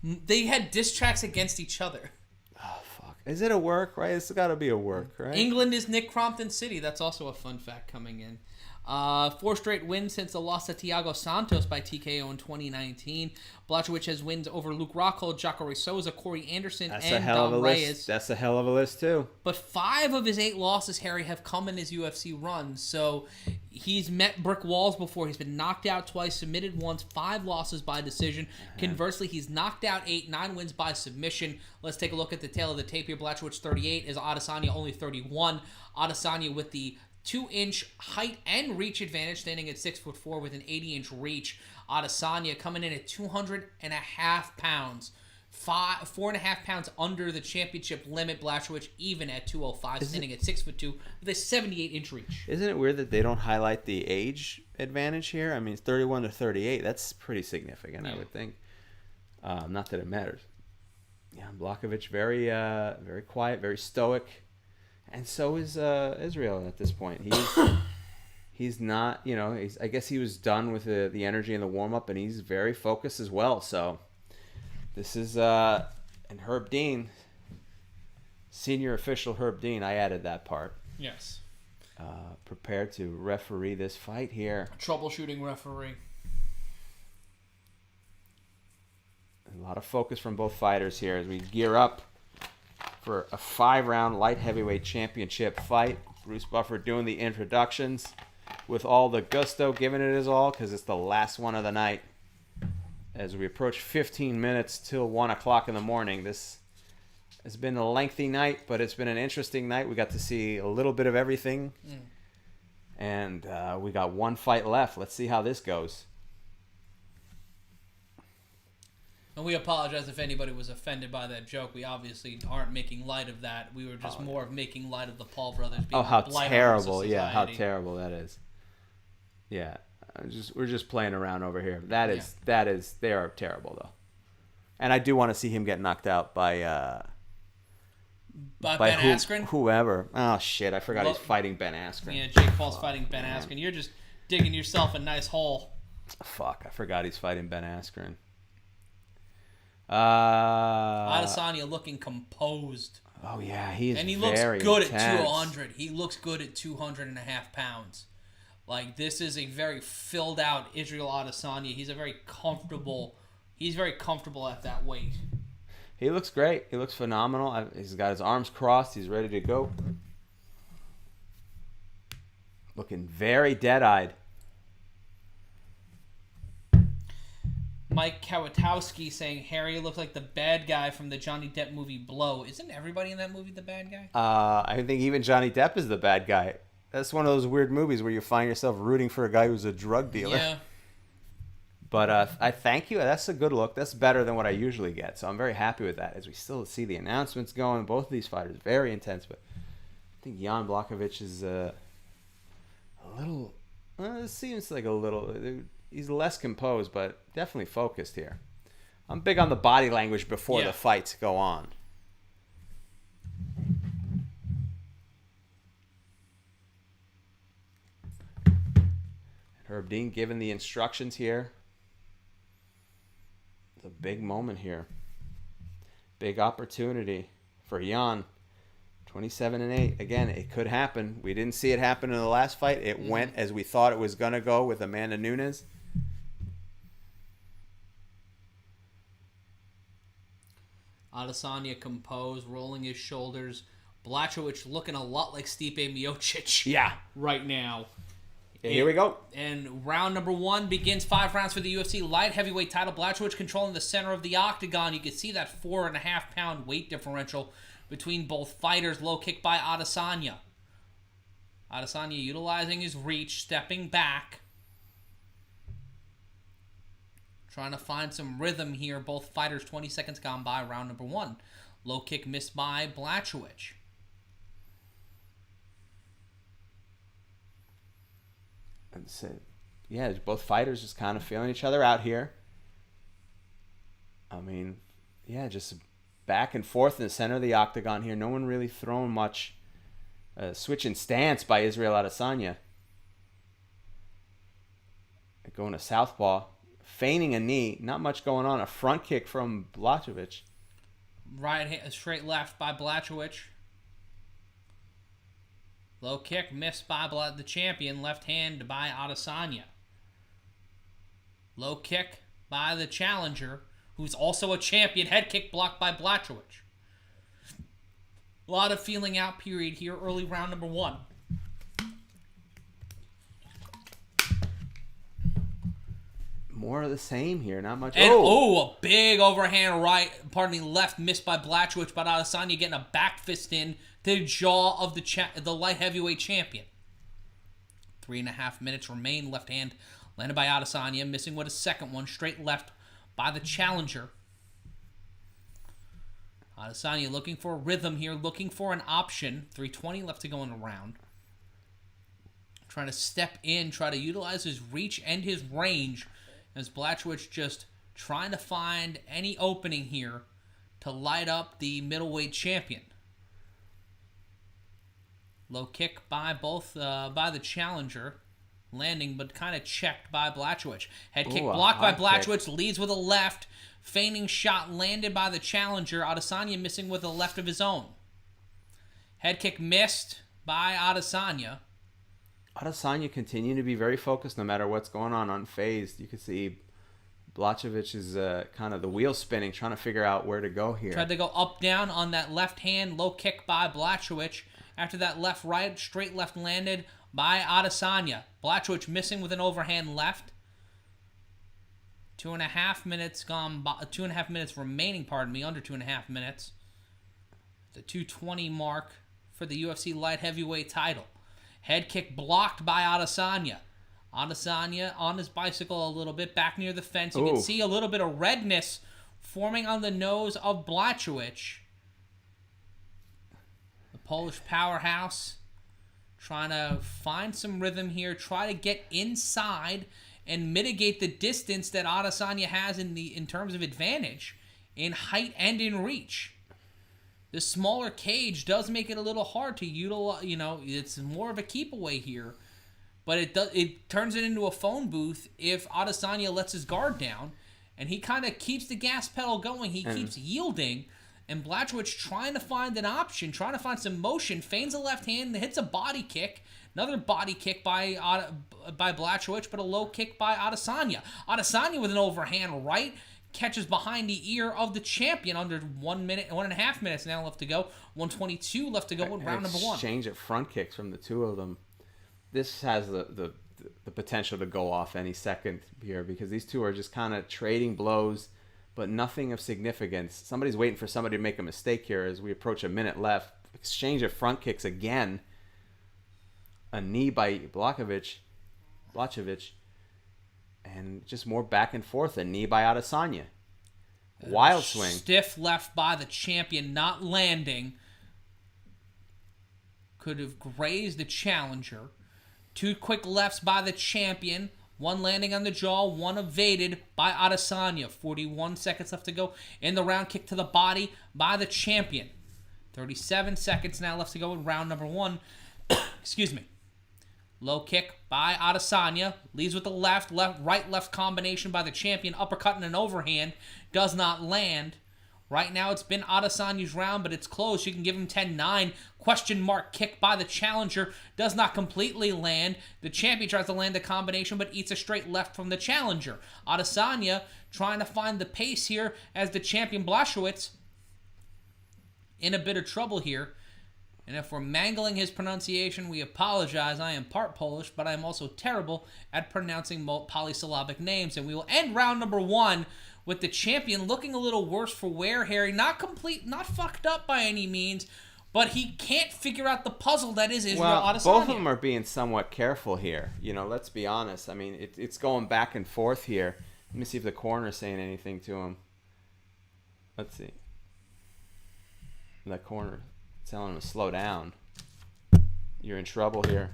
They had diss tracks against each other. Oh, fuck. Is it a work, right? It's got to be a work, right? England is Nick Crompton City. That's also a fun fact coming in. 4 straight wins since the loss to Thiago Santos by TKO in 2019. Blachowicz has wins over Luke Rockhold, Jacare Souza, Corey Anderson, and Dom Reyes. That's a hell of a list, too. But 5 of his 8 losses, Harry, have come in his UFC run. So he's met brick walls before. He's been knocked out twice, submitted once, 5 losses by decision. Conversely, he's knocked out 8, 9 wins by submission. Let's take a look at the tail of the tape here. Blachowicz 38 is Adesanya only 31. Adesanya with the 2-inch height and reach advantage, standing at 6'4" with an 80-inch reach. Adesanya coming in at 200.5 pounds, 4.5 pounds under the championship limit. Blachowicz even at 205, standing at 6'2" with a 78-inch reach. Isn't it weird that they don't highlight the age advantage here? I mean, it's 31 to 38. That's pretty significant, I would think. Not that it matters. Jan Blachowicz, very quiet, very stoic. And so is Israel at this point. He's not, I guess he was done with the energy and the warm-up, and he's very focused as well. So this is, and Herb Dean, senior official Herb Dean, I added that part. Yes. Prepared to referee this fight here. Troubleshooting referee. A lot of focus from both fighters here as we gear up for a 5-round light heavyweight championship fight. Bruce Buffer doing the introductions with all the gusto, giving it his all because it's the last one of the night. As we approach 15 minutes till 1 o'clock in the morning, this has been a lengthy night, but it's been an interesting night. We got to see a little bit of everything, and we got one fight left. Let's see how this goes. And we apologize if anybody was offended by that joke. We obviously aren't making light of that. We were just more of making light of the Paul brothers being how blight terrible. on Yeah, how terrible that is. Yeah. We're just playing around over here. They are terrible though. And I do want to see him get knocked out by Ben Askren? Whoever. Oh shit, I forgot he's fighting Ben Askren. Yeah, Jake Paul's fighting Ben Askren. You're just digging yourself a nice hole. Fuck, I forgot he's fighting Ben Askren. Adesanya looking composed. Oh yeah, he looks good intense. at 200. He looks good at 200.5 pounds. Like, this is a very filled out Israel Adesanya. He's very comfortable at that weight. He looks great. He looks phenomenal. He's got his arms crossed. He's ready to go. Looking very dead-eyed. Mike Kawatowski saying Harry looked like the bad guy from the Johnny Depp movie Blow. Isn't everybody in that movie the bad guy? I think even Johnny Depp is the bad guy. That's one of those weird movies where you find yourself rooting for a guy who's a drug dealer. Yeah. But I thank you. That's a good look. That's better than what I usually get. So I'm very happy with that as we still see the announcements going. Both of these fighters very intense. But I think Jan Blachowicz is a little... it seems like a little... He's less composed, but definitely focused here. I'm big on the body language before the fights go on. Herb Dean giving the instructions here. It's a big moment here. Big opportunity for Jan. 27-8. Again, it could happen. We didn't see it happen in the last fight. It went as we thought it was going to go with Amanda Nunes. Adesanya composed, rolling his shoulders. Blachowicz looking a lot like Stipe Miocic. Yeah. Right now. Yeah, here we go. And round number 1 begins 5 rounds for the UFC light heavyweight title. Blachowicz controlling the center of the octagon. You can see that 4.5 pound weight differential between both fighters. Low kick by Adesanya. Adesanya utilizing his reach, stepping back. Trying to find some rhythm here. Both fighters 20 seconds gone by round number 1. Low kick missed by Blachowicz. And so, yeah, both fighters just kind of feeling each other out here. I mean, yeah, just back and forth in the center of the octagon here. No one really throwing much. Switch in stance by Israel Adesanya. Going to southpaw. Feigning a knee. Not much going on. A front kick from Blachowicz. Right hand, straight left by Blachowicz. Low kick missed by the champion. Left hand by Adesanya. Low kick by the challenger, who's also a champion. Head kick blocked by Blachowicz. A lot of feeling out period here, early round number 1. More of the same here, not much. And a big overhand left missed by Blachowicz, but Adesanya getting a back fist in to the jaw of the light heavyweight champion. 3.5 minutes remain. Left hand landed by Adesanya, missing with a second one, straight left by the challenger. Adesanya looking for a rhythm here, looking for an option. 3:20 left to go in the round. Trying to step in, try to utilize his reach and his range, as Blachowicz just trying to find any opening here to light up the middleweight champion. Low kick by the challenger, landing but kind of checked by Blachowicz. Head kick blocked by Blachowicz, leads with a left. Feigning shot landed by the challenger. Adesanya missing with a left of his own. Head kick missed by Adesanya. Adesanya continuing to be very focused no matter what's going on, unfazed. You can see Blachowicz is kind of the wheel spinning, trying to figure out where to go here. Tried to go up down on that left hand. Low kick by Blachowicz. After that left right, straight left landed by Adesanya. Blachowicz missing with an overhand left. 2.5 minutes gone by, 2.5 minutes remaining, under 2.5 minutes. The 2:20 mark for the UFC Light Heavyweight title. Head kick blocked by Adesanya. Adesanya on his bicycle a little bit, back near the fence. You can see a little bit of redness forming on the nose of Blachowicz. The Polish powerhouse trying to find some rhythm here, try to get inside and mitigate the distance that Adesanya has in terms of advantage in height and in reach. The smaller cage does make it a little hard to utilize. It's more of a keep away here, but it turns it into a phone booth if Adesanya lets his guard down, and he kind of keeps the gas pedal going. He keeps yielding, and Blachowicz trying to find an option, trying to find some motion, feigns a left hand, hits a body kick. Another body kick by Blachowicz, but a low kick by Adesanya. Adesanya with an overhand right catches behind the ear of the champion. Under 1 minute, 1.5 minutes now left to go. 1:22 left to go in round number 1. Exchange of front kicks from the two of them. This has the potential to go off any second here, because these two are just kind of trading blows, but nothing of significance. Somebody's waiting for somebody to make a mistake here as we approach a minute left. Exchange of front kicks again. A knee by Blachowicz, and just more back and forth. A knee by Adesanya. Wild swing. Stiff left by the champion, not landing. Could have grazed the challenger. 2 quick lefts by the champion. One landing on the jaw, one evaded by Adesanya. 41 seconds left to go in the round. Kick to the body by the champion. 37 seconds now left to go in round number 1. Excuse me. Low kick by Adesanya. Leads with the left, right, left combination by the champion. Uppercut and an overhand. Does not land. Right now it's been Adesanya's round, but it's close. You can give him 10-9. Question mark kick by the challenger. Does not completely land. The champion tries to land the combination, but eats a straight left from the challenger. Adesanya trying to find the pace here as the champion Blachowicz in a bit of trouble here. And if we're mangling his pronunciation, we apologize. I am part Polish, but I am also terrible at pronouncing polysyllabic names. And we will end round number 1 with the champion looking a little worse for wear, Harry. Not fucked up by any means, but he can't figure out the puzzle that is Israel Adesanya. Both of them are being somewhat careful here. Let's be honest. I mean, it's going back and forth here. Let me see if the corner's saying anything to him. Let's see. That corner telling him to slow down. You're in trouble here.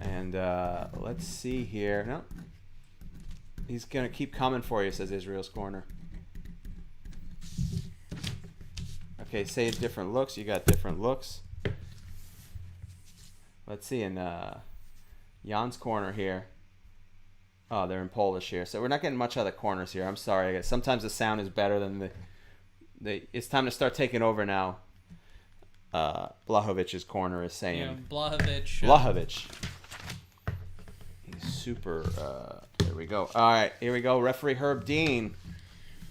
And let's see here. No. He's going to keep coming for you, says Israel's corner. Okay, say different looks. You got different looks. Let's see in Jan's corner here. Oh, they're in Polish here. So we're not getting much out of the corners here. I'm sorry. I guess sometimes the sound is better than the it's time to start taking over now. Blachowicz's corner is saying. Yeah, Błachowicz. Blachowicz. He's super. There we go. All right, here we go. Referee Herb Dean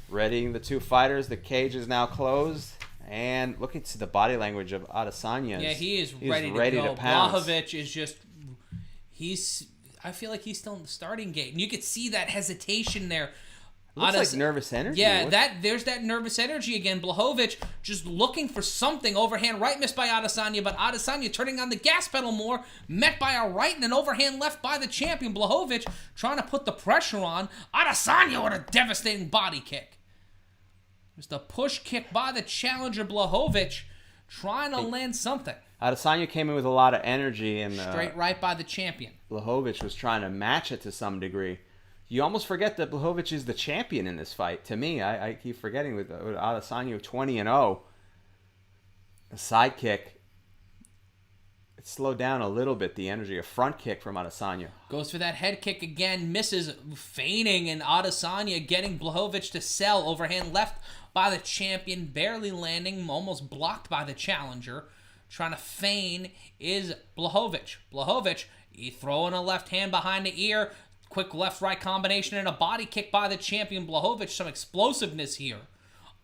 readying the two fighters. The cage is now closed. And look at the body language of Adesanya. Yeah, he's ready to go. Błachowicz is just... I feel like he's still in the starting gate. And you could see that hesitation there. Looks like nervous energy. Yeah, there's that nervous energy again. Błachowicz just looking for something. Overhand right missed by Adesanya, but Adesanya turning on the gas pedal more. Met by a right and an overhand left by the champion. Błachowicz trying to put the pressure on. Adesanya with a devastating body kick. Just a push kick by the challenger. Błachowicz trying to land something. Adesanya came in with a lot of energy. And straight right by the champion. Błachowicz was trying to match it to some degree. You almost forget that Błachowicz is the champion in this fight. To me, I keep forgetting with Adesanya 20-0. A side kick. It slowed down a little bit, the energy. A front kick from Adesanya. Goes for that head kick again. Misses, feigning, and Adesanya getting Błachowicz to sell. Overhand left by the champion. Barely landing. Almost blocked by the challenger. Trying to feign is Błachowicz. Błachowicz, he throwing a left hand behind the ear. Quick left-right combination and a body kick by the champion. Błachowicz, some explosiveness here.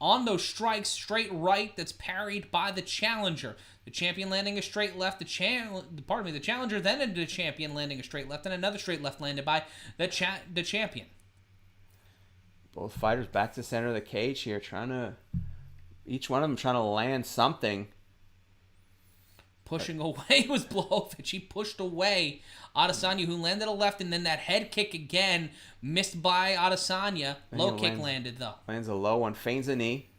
On those strikes, straight right that's parried by the challenger. The champion landing a straight left. The challenger then into the champion landing a straight left, and another straight left landed by the champion. Both fighters back to the center of the cage here, each one of them trying to land something. Pushing away was Błachowicz. He pushed away Adesanya, who landed a left, and then that head kick again, missed by Adesanya. Low kick landed, though. Lands a low one, feigns a knee.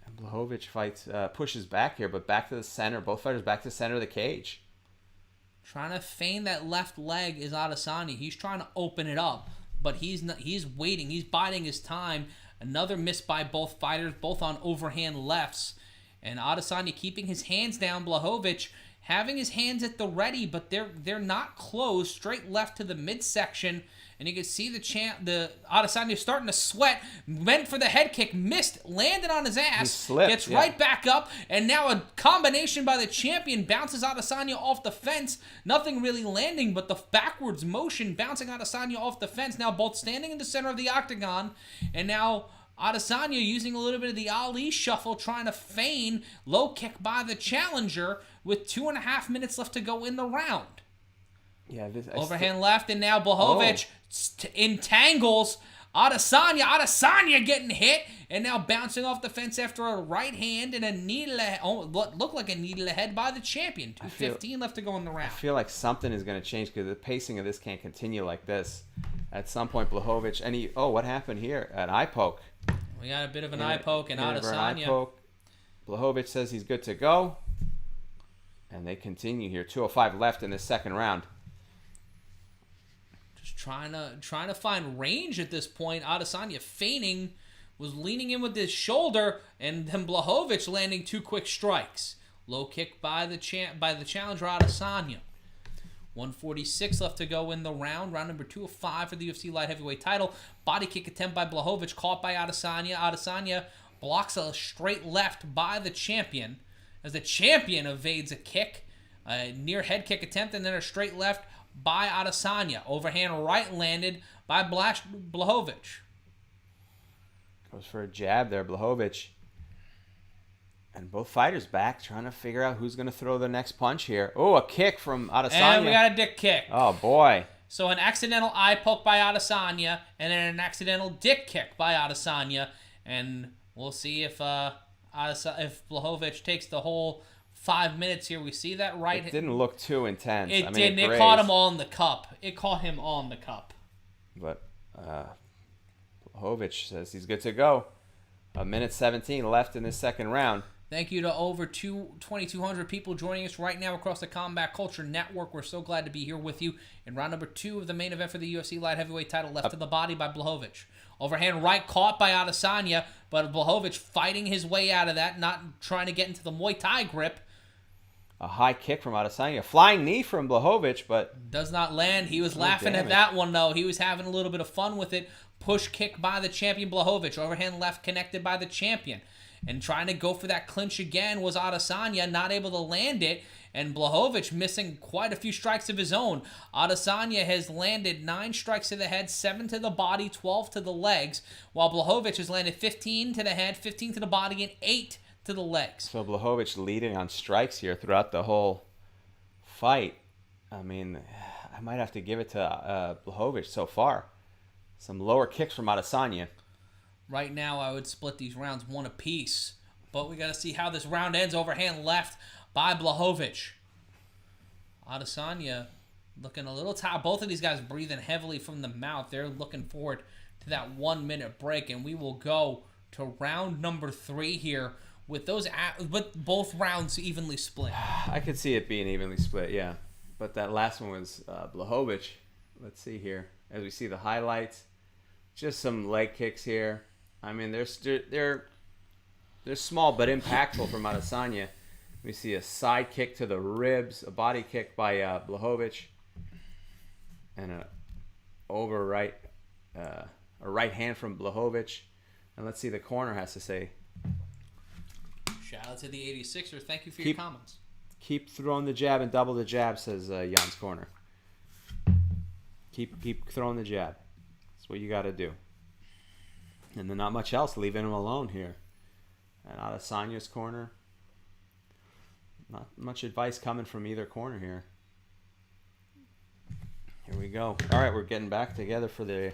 And Błachowicz pushes back here, but back to the center. Both fighters back to the center of the cage. Trying to feign that left leg is Adesanya. He's trying to open it up, but he's waiting. He's biding his time. Another miss by both fighters, both on overhand lefts. And Adesanya keeping his hands down. Błachowicz having his hands at the ready, but they're not closed. Straight left to the midsection. And you can see the Adesanya starting to sweat. Went for the head kick, missed, landed on his ass. He slipped, gets right back up, and now a combination by the champion bounces Adesanya off the fence. Nothing really landing, but the backwards motion bouncing Adesanya off the fence. Now both standing in the center of the octagon, and now Adesanya using a little bit of the Ali shuffle, trying to feign low kick by the challenger with 2.5 minutes left to go in the round. Yeah, overhand left, and now Błachowicz entangles Adesanya. Adesanya getting hit, and now bouncing off the fence after a right hand and a knee to what looked like a knee to the head by the champion. 2:15 left to go in the round. I feel like something is going to change because the pacing of this can't continue like this. At some point, Błachowicz, and what happened here? An eye poke. We got a bit of an eye poke, and Adesanya. Błachowicz says he's good to go. And they continue here. 2:05 left in the second round. Just trying to find range at this point. Adesanya feigning, was leaning in with his shoulder, and then Błachowicz landing 2 quick strikes. Low kick by the challenger Adesanya. 1:46 left to go in the round. Round number 2 of 5 for the UFC Light Heavyweight title. Body kick attempt by Błachowicz, caught by Adesanya. Adesanya blocks a straight left by the champion, as the champion evades a kick. A near head kick attempt, and then a straight left by Adesanya. Overhand right landed by Błachowicz. Goes for a jab there, Błachowicz. And both fighters back, trying to figure out who's going to throw the next punch here. Oh, a kick from Adesanya. And we got a dick kick. Oh, boy. So an accidental eye poke by Adesanya, and then an accidental dick kick by Adesanya. And we'll see if if Błachowicz takes the whole 5 minutes here. We see that right. It didn't look too intense. It didn't. It caught him all in the cup. But Błachowicz says he's good to go. 1:17 left in this second round. Thank you to over 2,200 people joining us right now across the Combat Culture Network. We're so glad to be here with you in round number 2 of the main event for the UFC Light Heavyweight title. Left to the body by Błachowicz. Overhand right caught by Adesanya, but Błachowicz fighting his way out of that, not trying to get into the Muay Thai grip. A high kick from Adesanya. Flying knee from Błachowicz, but does not land. He was laughing at that one, though. He was having a little bit of fun with it. Push kick by the champion Błachowicz. Overhand left connected by the champion. And trying to go for that clinch again was Adesanya, not able to land it. And Błachowicz missing quite a few strikes of his own. Adesanya has landed 9 strikes to the head, 7 to the body, 12 to the legs. While Błachowicz has landed 15 to the head, 15 to the body, and 8 to the legs. So Błachowicz leading on strikes here throughout the whole fight. I mean, I might have to give it to Błachowicz so far. Some lower kicks from Adesanya. Right now, I would split these rounds 1 apiece. But we got to see how this round ends. Overhand left by Błachowicz. Adesanya looking a little tired. Both of these guys breathing heavily from the mouth. They're looking forward to that 1 minute break. And we will go to round number 3 here with both rounds evenly split. I could see it being evenly split, yeah. But that last one was Błachowicz. Let's see here. As we see the highlights, just some leg kicks here. I mean, they're small but impactful from Adesanya. We see a side kick to the ribs, a body kick by Błachowicz, and a right hand from Błachowicz. And let's see the corner has to say. Shout out to the 86er. Thank you for your comments. Keep throwing the jab and double the jab, says Jan's corner. Keep throwing the jab. That's what you got to do. And then not much else, leaving him alone here. And Adesanya's corner. Not much advice coming from either corner here. Here we go. All right, we're getting back together for the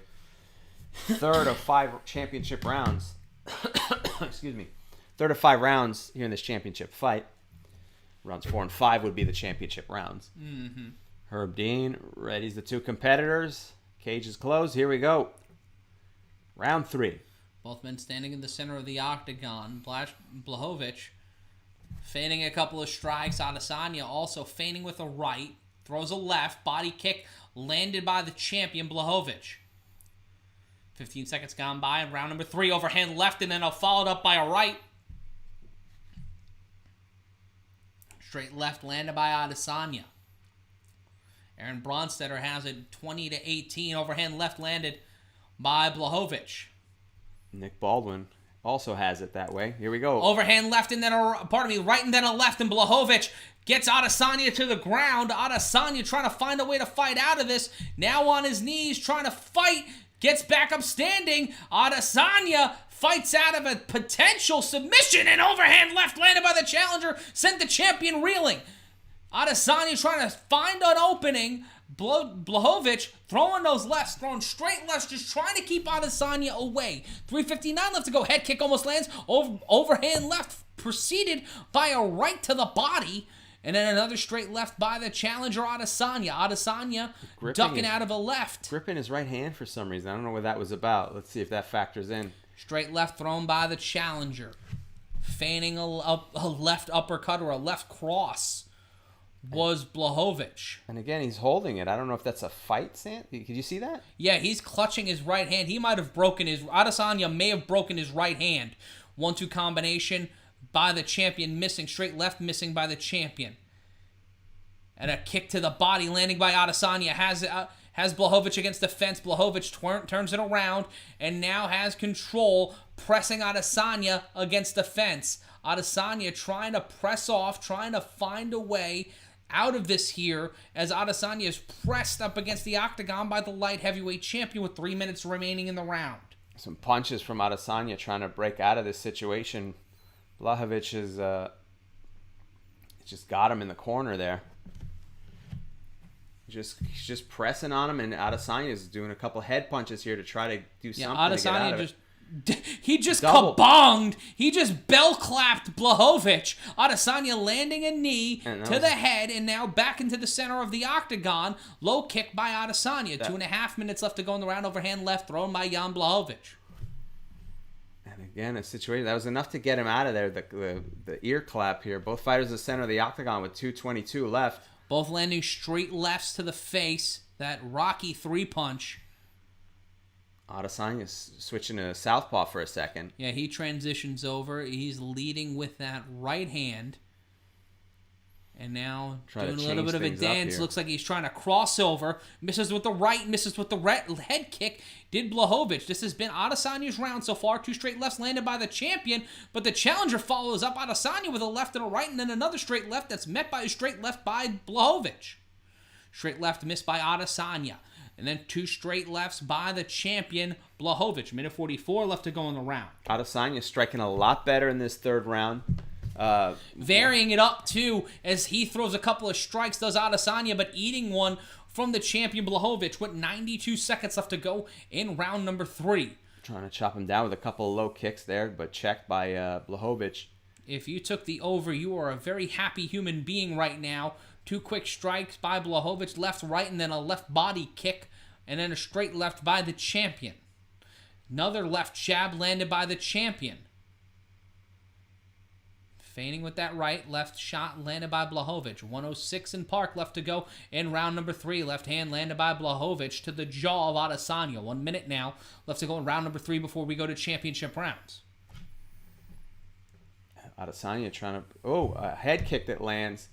third of 5 championship rounds. Excuse me. Third of 5 rounds here in this championship fight. Rounds 4 and 5 would be the championship rounds. Mm-hmm. Herb Dean readies the 2 competitors. Cage is closed. Here we go. Round 3. Both men standing in the center of the octagon. Błachowicz feigning a couple of strikes. Adesanya also feigning with a right. Throws a left. Body kick landed by the champion Błachowicz. 15 seconds gone by. And round number 3. Overhand left and then followed up by a right. Straight left landed by Adesanya. Aaron Bronstetter has it 20-18. Overhand left landed by Błachowicz. Nick Baldwin also has it that way. Here we go. Overhand left and then right and then a left, and Błachowicz gets Adesanya to the ground. Adesanya trying to find a way to fight out of this. Now on his knees, trying to fight. Gets back up standing. Adesanya fights out of a potential submission, and overhand left landed by the challenger sent the champion reeling. Adesanya trying to find an opening. Błachowicz throwing those lefts, throwing straight lefts, just trying to keep Adesanya away. 3:59 left to go. Head kick almost lands. Overhand left preceded by a right to the body. And then another straight left by the challenger, Adesanya. Adesanya ducking out of a left. Gripping his right hand for some reason. I don't know what that was about. Let's see if that factors in. Straight left thrown by the challenger. Feigning a left uppercut or a left cross was Błachowicz. And again, he's holding it. I don't know if that's a fight stance. Could you see that? Yeah, he's clutching his right hand. He might have broken Adesanya may have broken his right hand. 1-2 combination by the champion, missing. Straight left missing by the champion. And a kick to the body landing by Adesanya. Has Błachowicz against the fence. Błachowicz turns it around and now has control, pressing Adesanya against the fence. Adesanya trying to press off, trying to find a way out of this here as Adesanya is pressed up against the octagon by the light heavyweight champion with 3 minutes remaining in the round. Some punches from Adesanya trying to break out of this situation. Błachowicz has just got him in the corner there. He's just pressing on him, and Adesanya is doing a couple head punches here to try to do something to get out of it. He just kabonged. He just bell clapped Błachowicz. Adesanya landing a knee to the head, and now back into the center of the octagon. Low kick by Adesanya. 2.5 minutes left to go in the round. Overhand left thrown by Jan Blachowicz. And again, a situation that was enough to get him out of there. The ear clap here. Both fighters in the center of the octagon with 2:22 left. Both landing straight lefts to the face. That Rocky 3-punch. Adesanya switching to southpaw for a second. Yeah, he transitions over. He's leading with that right hand. And now doing a little bit of a dance. Looks like he's trying to cross over. Misses with the right, misses with the head kick. Did Błachowicz. This has been Adesanya's round so far. 2 straight lefts landed by the champion. But the challenger follows up Adesanya with a left and a right. And then another straight left that's met by a straight left by Błachowicz. Straight left missed by Adesanya. And then 2 straight lefts by the champion, Błachowicz. Minute 44 left to go in the round. Adesanya striking a lot better in this third round. Varying it up, too, as he throws a couple of strikes, does Adesanya, but eating one from the champion, Błachowicz, with 92 seconds left to go in round number 3. Trying to chop him down with a couple of low kicks there, but checked by Błachowicz. If you took the over, you are a very happy human being right now. 2 quick strikes by Błachowicz, left, right, and then a left body kick, and then a straight left by the champion. Another left jab landed by the champion. Feigning with that right, left shot landed by Błachowicz. 106 in park left to go in round number 3. Left hand landed by Błachowicz to the jaw of Adesanya. 1 minute now left to go in round number 3 before we go to championship rounds. Adesanya trying to... Oh, a head kick that lands.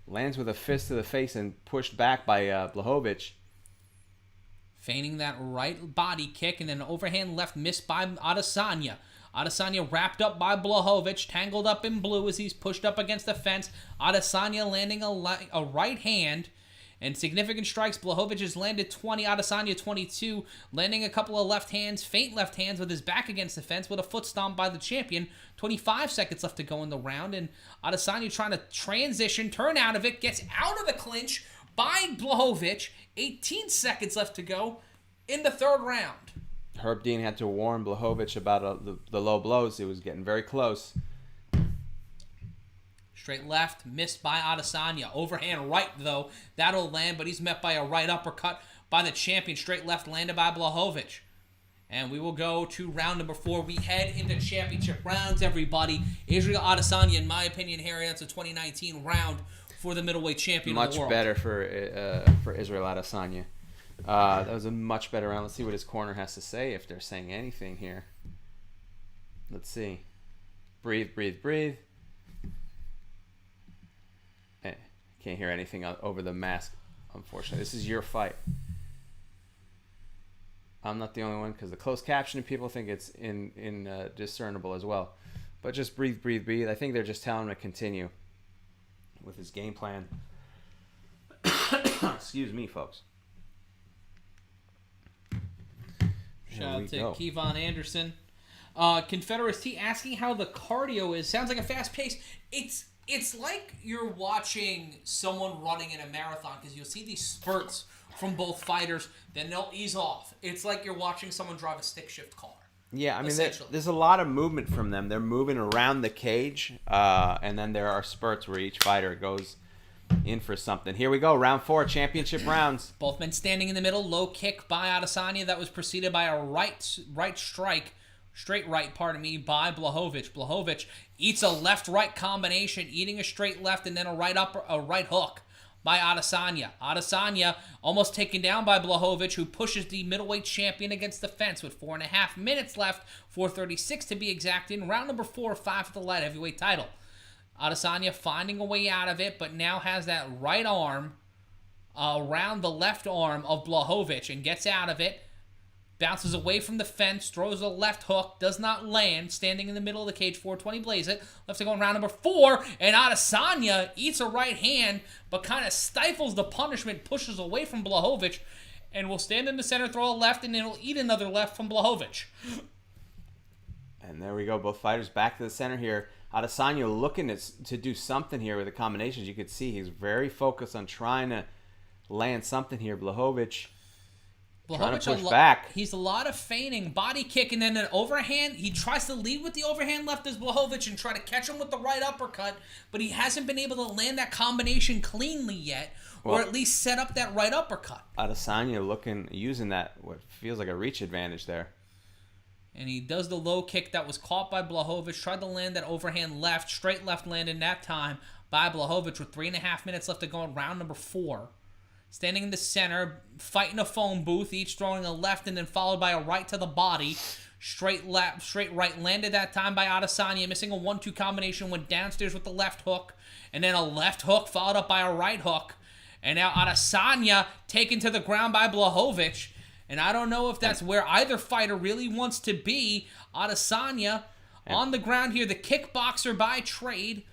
Lands with a fist to the face and pushed back by Błachowicz. Feigning that right body kick and then an overhand left missed by Adesanya. Adesanya wrapped up by Błachowicz, tangled up in blue as he's pushed up against the fence. Adesanya landing a right hand and significant strikes. Błachowicz has landed 20, Adesanya 22, landing a couple of left hands, faint left hands with his back against the fence with a foot stomp by the champion. 25 seconds left to go in the round, and Adesanya trying to transition, turn out of it, gets out of the clinch by Błachowicz. 18 seconds left to go in the third round. Herb Dean had to warn Błachowicz about the low blows. It was getting very close. Straight left, missed by Adesanya. Overhand right, though. That'll land, but he's met by a right uppercut by the champion. Straight left landed by Błachowicz. And we will go to round number 4. We head into championship rounds, everybody. Israel Adesanya, in my opinion, Harry, that's a 2019 round for the middleweight champion of the world. Much better for Israel Adesanya. That was a much better round. Let's see what his corner has to say, if they're saying anything here. Let's see. Breathe, breathe, breathe. Can't hear anything over the mask, unfortunately. This is your fight. I'm not the only one, because the closed captioning people think it's discernible as well. But just breathe, breathe, breathe. I think they're just telling him to continue with his game plan. Excuse me, folks. Shout out to Kevon Anderson. Confederacy asking how the cardio is. Sounds like a fast pace. It's like you're watching someone running in a marathon, because you'll see these spurts from both fighters, then they'll ease off. It's like you're watching someone drive a stick shift car. Yeah, I mean, there's a lot of movement from them. They're moving around the cage, and then there are spurts where each fighter goes in for something. Here we go, round 4, championship rounds. Both men standing in the middle. Low kick by Adesanya that was preceded by a right strike, straight right, by Błachowicz. Błachowicz eats a left-right combination, eating a straight left and then a right hook by Adesanya. Adesanya almost taken down by Błachowicz, who pushes the middleweight champion against the fence with 4.5 minutes left, 4:36 to be exact, in round number 4 or 5 for the light heavyweight title. Adesanya finding a way out of it, but now has that right arm around the left arm of Błachowicz and gets out of it. Bounces away from the fence, throws a left hook, does not land, standing in the middle of the cage, 420 blaze it. Left to go in round number 4, and Adesanya eats a right hand, but kind of stifles the punishment, pushes away from Błachowicz, and will stand in the center, throw a left, and then will eat another left from Błachowicz. And there we go, both fighters back to the center here. Adesanya looking to do something here with the combinations. You could see he's very focused on trying to land something here. Błachowicz Trying to push back. He's a lot of feigning, body kick, and then an overhand. He tries to lead with the overhand left as Błachowicz and try to catch him with the right uppercut, but he hasn't been able to land that combination cleanly yet, or at least set up that right uppercut. Adesanya using that, what feels like a reach advantage there. And he does the low kick that was caught by Błachowicz, tried to land that overhand left, straight left landed that time by Błachowicz with 3.5 minutes left to go in round number 4. Standing in the center, fighting a phone booth, each throwing a left and then followed by a right to the body. Straight left, straight right, landed that time by Adesanya, missing a 1-2 combination, went downstairs with the left hook, and then a left hook followed up by a right hook. And now Adesanya taken to the ground by Błachowicz. And I don't know if that's where either fighter really wants to be. Adesanya on the ground here, the kickboxer by trade.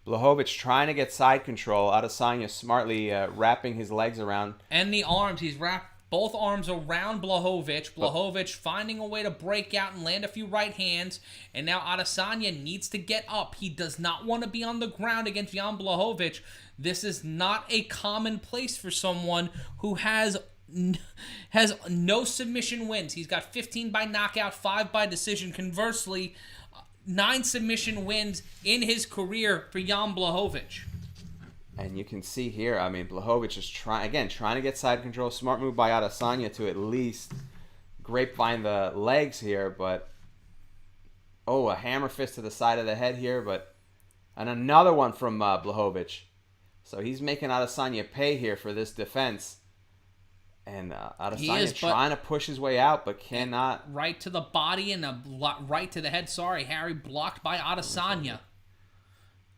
Błachowicz trying to get side control. Adesanya smartly wrapping his legs around. And the arms. He's wrapped both arms around Błachowicz. Błachowicz finding a way to break out and land a few right hands. And now Adesanya needs to get up. He does not want to be on the ground against Jan Blachowicz. This is not a common place for someone who has no submission wins. He's got 15 by knockout, 5 by decision. Conversely, 9 submission wins in his career for Jan Blachowicz. And you can see here, I mean, Błachowicz is trying to get side control. Smart move by Adesanya to at least grapevine the legs here, but a hammer fist to the side of the head here, and another one from Błachowicz. So he's making Adesanya pay here for this defense. And Adesanya trying to push his way out, but cannot. Right to the body and right to the head. Sorry, Harry, blocked by Adesanya.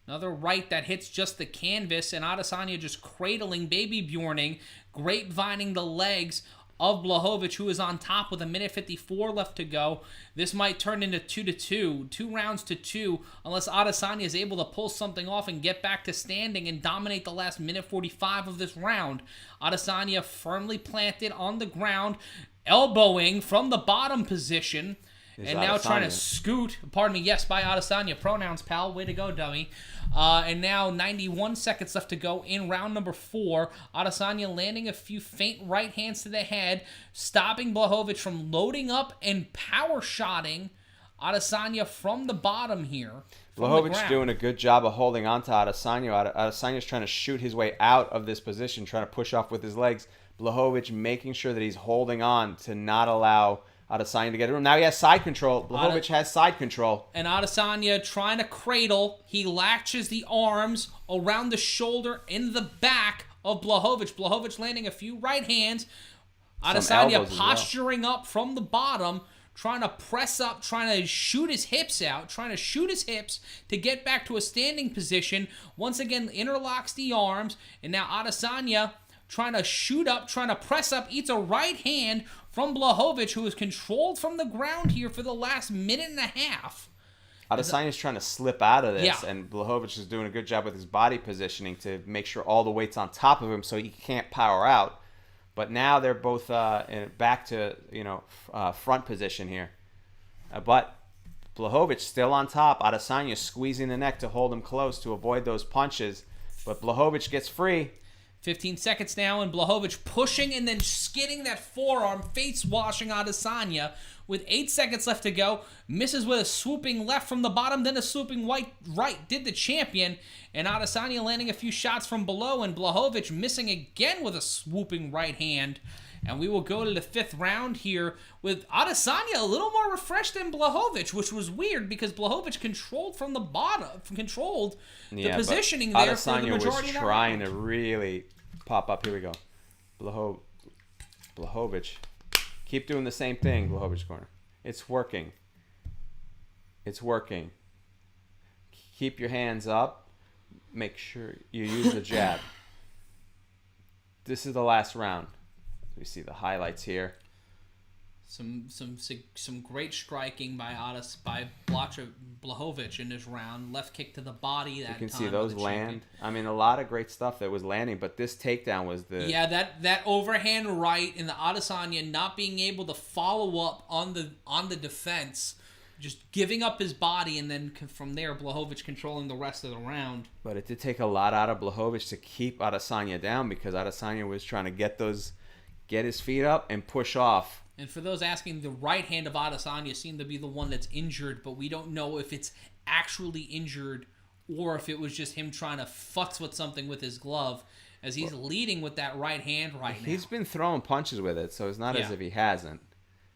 Another right that hits just the canvas, and Adesanya just cradling, baby Bjorning, grapevining the legs of Błachowicz, who is on top with 1:54 left to go. This might turn into 2-2, 2 rounds to 2, unless Adesanya is able to pull something off and get back to standing and dominate the last 1:45 of this round. Adesanya firmly planted on the ground, elbowing from the bottom position, and now trying to scoot. Pardon me, yes, by Adesanya. Pronouns, pal. Way to go, dummy. And now 91 seconds left to go in round number 4. Adesanya landing a few faint right hands to the head, stopping Błachowicz from loading up and power shotting Adesanya from the bottom here. Błachowicz doing a good job of holding on to Adesanya. Adesanya's trying to shoot his way out of this position, trying to push off with his legs. Błachowicz making sure that he's holding on to not allow Adesanya to get it. Now he has side control. Błachowicz has side control. And Adesanya trying to cradle. He latches the arms around the shoulder in the back of Błachowicz. Błachowicz landing a few right hands. Adesanya posturing up from the bottom, trying to press up, trying to shoot his hips out, to get back to a standing position. Once again, interlocks the arms. And now Adesanya trying to shoot up, trying to press up, eats a right hand from Błachowicz, who is controlled from the ground here for the last minute and a half. Adesanya's trying to slip out of this, and Błachowicz is doing a good job with his body positioning to make sure all the weight's on top of him so he can't power out. But now they're both back to front position here. But Błachowicz still on top. Adesanya squeezing the neck to hold him close to avoid those punches. But Błachowicz gets free. 15 seconds now, and Błachowicz pushing and then skidding that forearm, face-washing Adesanya. With 8 seconds left to go, misses with a swooping left from the bottom, then a swooping right, did the champion. And Adesanya landing a few shots from below, and Błachowicz missing again with a swooping right hand. And we will go to the 5th round here with Adesanya a little more refreshed than Błachowicz, which was weird because Błachowicz controlled from the bottom, the positioning there for the majority of the round. Adesanya was trying to really pop up. Here we go. Błachowicz. Keep doing the same thing, Błachowicz corner. It's working. Keep your hands up. Make sure you use the jab. This is the last round. We see the highlights here. Some great striking by Błachowicz in this round. Left kick to the body. You can see those land. I mean, a lot of great stuff that was landing, but this takedown was the that overhand right and the Adesanya not being able to follow up on the defense, just giving up his body, and then from there Błachowicz controlling the rest of the round. But it did take a lot out of Błachowicz to keep Adesanya down because Adesanya was trying to get get his feet up, and push off. And for those asking, the right hand of Adesanya seemed to be the one that's injured, but we don't know if it's actually injured or if it was just him trying to futz with something with his glove, as he's leading with that right hand now. He's been throwing punches with it, so it's not as if he hasn't.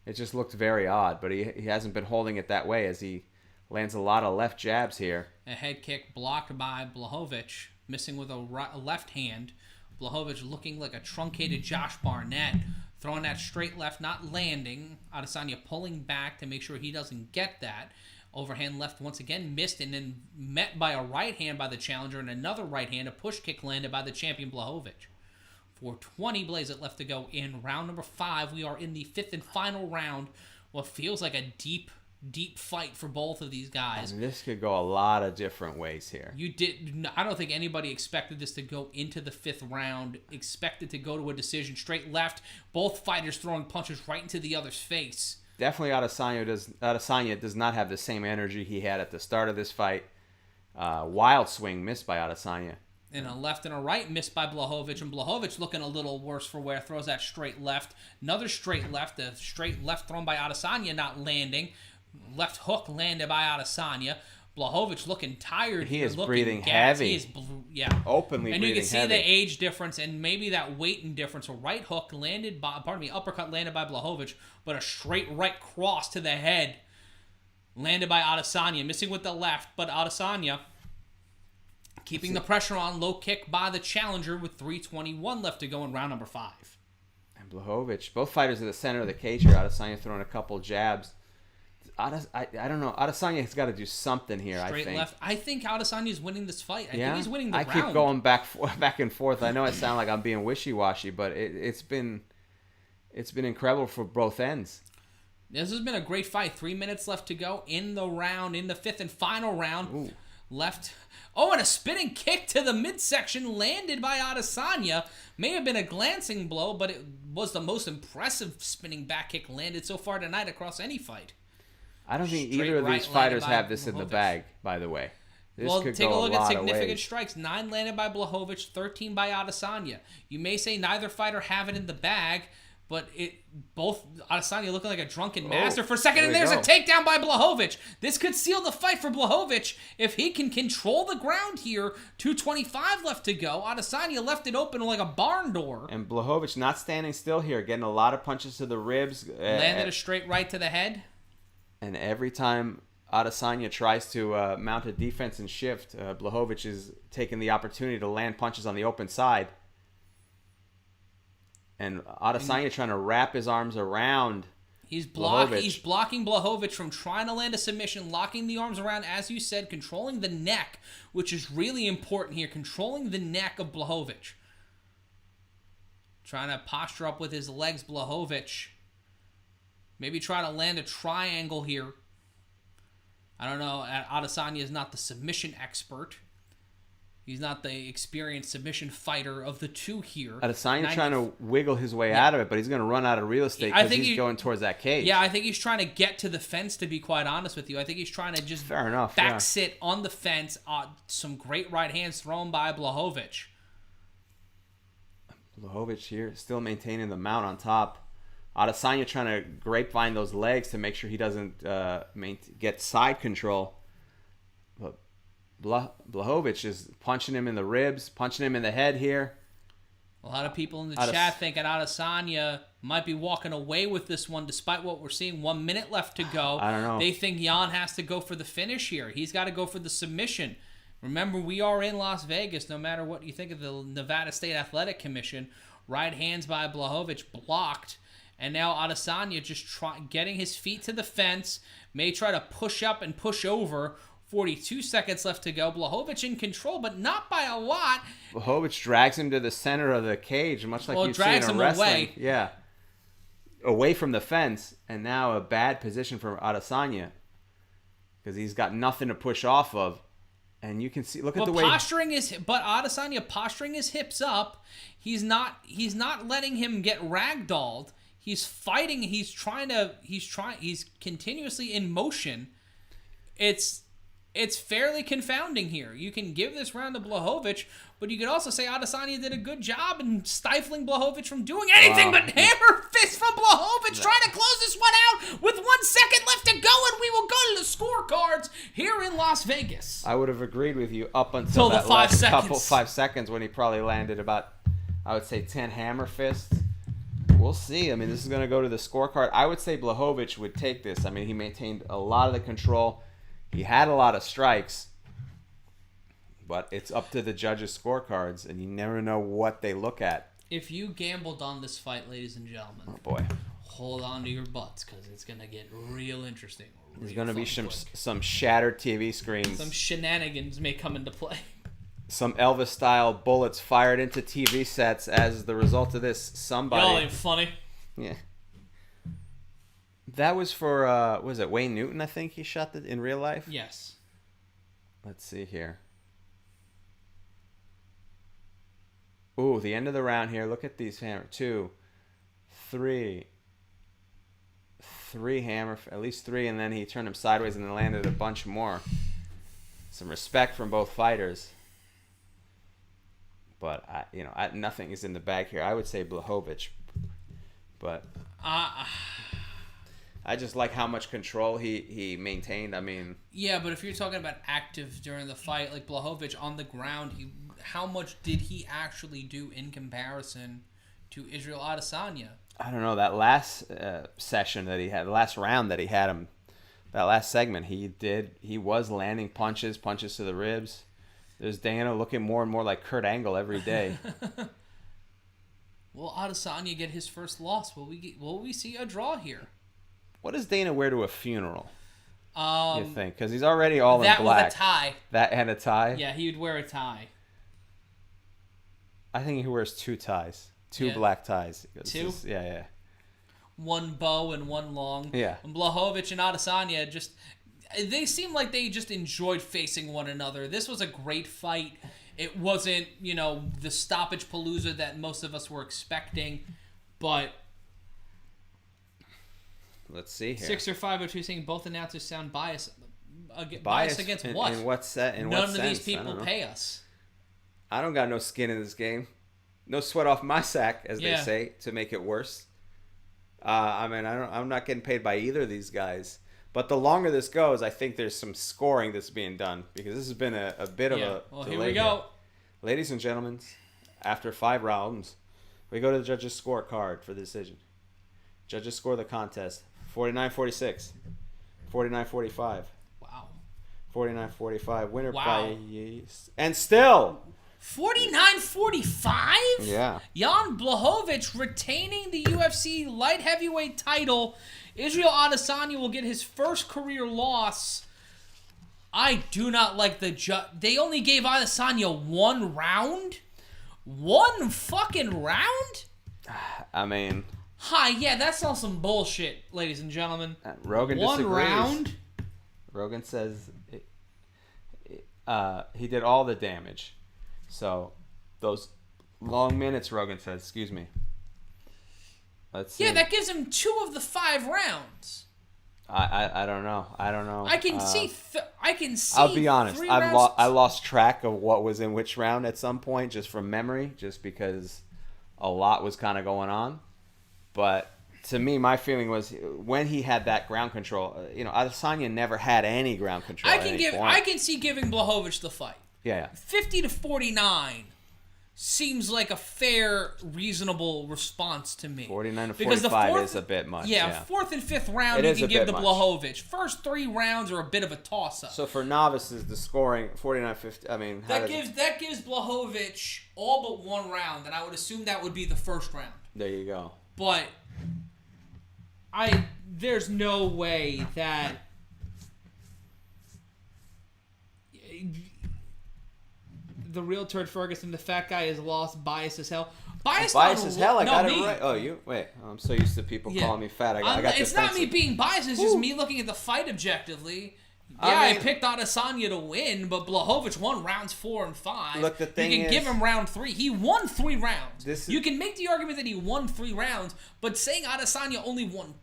It just looked very odd, but he hasn't been holding it that way as he lands a lot of left jabs here. A head kick blocked by Błachowicz, missing with a left hand. Błachowicz looking like a truncated Josh Barnett, throwing that straight left, not landing. Adesanya pulling back to make sure he doesn't get that. Overhand left once again missed, and then met by a right hand by the challenger, and another right hand, a push kick landed by the champion Błachowicz. 4:20 blaze it left to go in round number 5. We are in the 5th and final round. What feels like a deep fight for both of these guys. And this could go a lot of different ways here. I don't think anybody expected this to go into the 5th round, expected to go to a decision. Straight left, both fighters throwing punches right into the other's face. Definitely Adesanya does not have the same energy he had at the start of this fight. Wild swing missed by Adesanya. And a left and a right missed by Błachowicz, and Błachowicz looking a little worse for wear, throws that straight left. Another straight left, a straight left thrown by Adesanya, not landing. Left hook landed by Adesanya. Błachowicz looking tired. He is breathing heavy. He is, openly breathing heavy. And you can see the age difference and maybe that weight and difference. A right hook landed by, uppercut landed by Błachowicz, but a straight right cross to the head landed by Adesanya, missing with the left, but Adesanya keeping the pressure on. Low kick by the challenger with 3:21 left to go in round number 5. And Błachowicz, both fighters at the center of the cage here. Adesanya throwing a couple jabs. I don't know. Adesanya has got to do something here. Straight left. I think Adesanya is winning this fight. I think he's winning the round. I keep going back and forth. I know I sound like I'm being wishy-washy, but it's been incredible for both ends. This has been a great fight. 3 minutes left to go in the round, in the 5th and final round. Ooh. Left. Oh, and a spinning kick to the midsection landed by Adesanya. May have been a glancing blow, but it was the most impressive spinning back kick landed so far tonight across any fight. I don't think either of these fighters have this in the bag, by the way. This could take a go look lot at of significant ways. strikes. 9 landed by Błachowicz, 13 by Adesanya. You may say neither fighter have it in the bag, but both Adesanya looking like a drunken master for a second, and there's a takedown by Błachowicz. This could seal the fight for Błachowicz if he can control the ground here. 2:25 left to go. Adesanya left it open like a barn door. And Błachowicz not standing still here, getting a lot of punches to the ribs. Landed a straight right to the head. And every time Adesanya tries to mount a defense and shift, Błachowicz is taking the opportunity to land punches on the open side. And Adesanya trying to wrap his arms around He's blocking Błachowicz from trying to land a submission, locking the arms around, as you said, controlling the neck, which is really important here, controlling the neck of Błachowicz. Trying to posture up with his legs, Błachowicz. Maybe try to land a triangle here. I don't know. Adesanya is not the submission expert. He's not the experienced submission fighter of the two here. Adesanya trying to wiggle his way out of it, but he's going to run out of real estate because he's going towards that cage. Yeah, I think he's trying to get to the fence, to be quite honest with you. I think he's trying to just back sit on the fence. Some great right hands thrown by Błachowicz. Błachowicz here still maintaining the mount on top. Adesanya trying to grapevine those legs to make sure he doesn't get side control. But Błachowicz is punching him in the ribs, punching him in the head here. A lot of people in the chat thinking Adesanya might be walking away with this one despite what we're seeing. 1 minute left to go. I don't know. They think Jan has to go for the finish here. He's got to go for the submission. Remember, we are in Las Vegas, no matter what you think of the Nevada State Athletic Commission. Right hands by Błachowicz blocked. And now Adesanya just getting his feet to the fence. May try to push up and push over. 42 seconds left to go. Błachowicz in control, but not by a lot. Błachowicz drags him to the center of the cage, much like you see in a wrestling. Away. Yeah. Away from the fence. And now a bad position for Adesanya. Because he's got nothing to push off of. And you can see, look at the way... But Adesanya posturing his hips up. He's not letting him get ragdolled. He's fighting. He's continuously in motion. It's it's fairly confounding here. You can give this round to Błachowicz, but you could also say Adesanya did a good job in stifling Błachowicz from doing anything but hammer fist from Błachowicz, trying to close this one out with 1 second left to go, and we will go to the scorecards here in Las Vegas. I would have agreed with you up until that last couple 5 seconds when he probably landed about, I would say, 10 hammer fists. We'll see. I mean, this is going to go to the scorecard. I would say Błachowicz would take this. I mean, he maintained a lot of the control. He had a lot of strikes, but it's up to the judges' scorecards, and you never know what they look at. If you gambled on this fight, ladies and gentlemen, oh boy, hold on to your butts because it's going to get real interesting. There's going to be some shattered TV screens. Some shenanigans may come into play. Some Elvis-style bullets fired into TV sets as the result of this. Somebody. Y'all ain't funny. Yeah. That was for, was it Wayne Newton, I think he shot in real life? Yes. Let's see here. Ooh, the end of the round here. Look at these hammer. 2, 3. 3 hammer, at least 3, and then he turned him sideways and then landed a bunch more. Some respect from both fighters. But, nothing is in the bag here. I would say Błachowicz. But I just like how much control he maintained. I mean... Yeah, but if you're talking about active during the fight, like Błachowicz on the ground, how much did he actually do in comparison to Israel Adesanya? I don't know. That last session that he had, the last round that he had him, that last segment, he was landing punches to the ribs. There's Dana looking more and more like Kurt Angle every day. Will Adesanya get his first loss? Will we see a draw here? What does Dana wear to a funeral? You think? Because he's already all in black. That with a tie. That and a tie? Yeah, he would wear a tie. I think he wears 2 ties. 2 black ties. 2? Yeah. 1 bow and 1 long. Yeah. And Błachowicz and Adesanya they seem like they just enjoyed facing one another. This was a great fight. It wasn't, the stoppage palooza that most of us were expecting, but... Let's see here. 6 or 502 saying both announcers sound biased. Biased against what? In what set? None of these people pay us. I don't got no skin in this game. No sweat off my sack, as they say, to make it worse. I'm not getting paid by either of these guys. But the longer this goes, I think there's some scoring that's being done because this has been a bit of a delay. Here we go. Ladies and gentlemen, after 5 rounds, we go to the judges' scorecard for the decision. Judges score the contest 49-46, 49-45. Wow. 49-45. Winner by... And still... 49-45? Yeah. Jan Blachowicz retaining the UFC light heavyweight title. Israel Adesanya will get his first career loss. I do not like the They only gave Adesanya 1 round? 1 fucking round? I mean... Hi, yeah, that's all some bullshit, ladies and gentlemen. Rogan disagrees. 1 round? Rogan says he did all the damage. So, those long minutes, Rogan says, excuse me. Let's see. Yeah, that gives him 2 of the 5 rounds. I don't know. I can see. I'll be honest. 3 I lost track of what was in which round at some point, just from memory, just because a lot was kind of going on. But to me, my feeling was when he had that ground control. Adesanya never had any ground control. I can see giving Błachowicz the fight. Yeah. 50-49 seems like a fair, reasonable response to me. 49-45 is a bit much. Yeah, 4th and 5th round you can give to Błachowicz. First 3 rounds are a bit of a toss-up. So for novices, the scoring 49-50. I mean, that gives Błachowicz all but 1 round, and I would assume that would be the first round. There you go. But there's no way that the real Turd Ferguson, the fat guy, is lost. Biased as hell. Biased as hell. I got it right. Oh, you wait. I'm so used to people calling me fat. I got it's not me being biased. It's just me looking at the fight objectively. Yeah, I picked Adesanya to win, but Błachowicz won rounds 4 and 5. Look, the thing is, you can give him round 3. He won 3 rounds. You can make the argument that he won 3 rounds, but saying Adesanya only won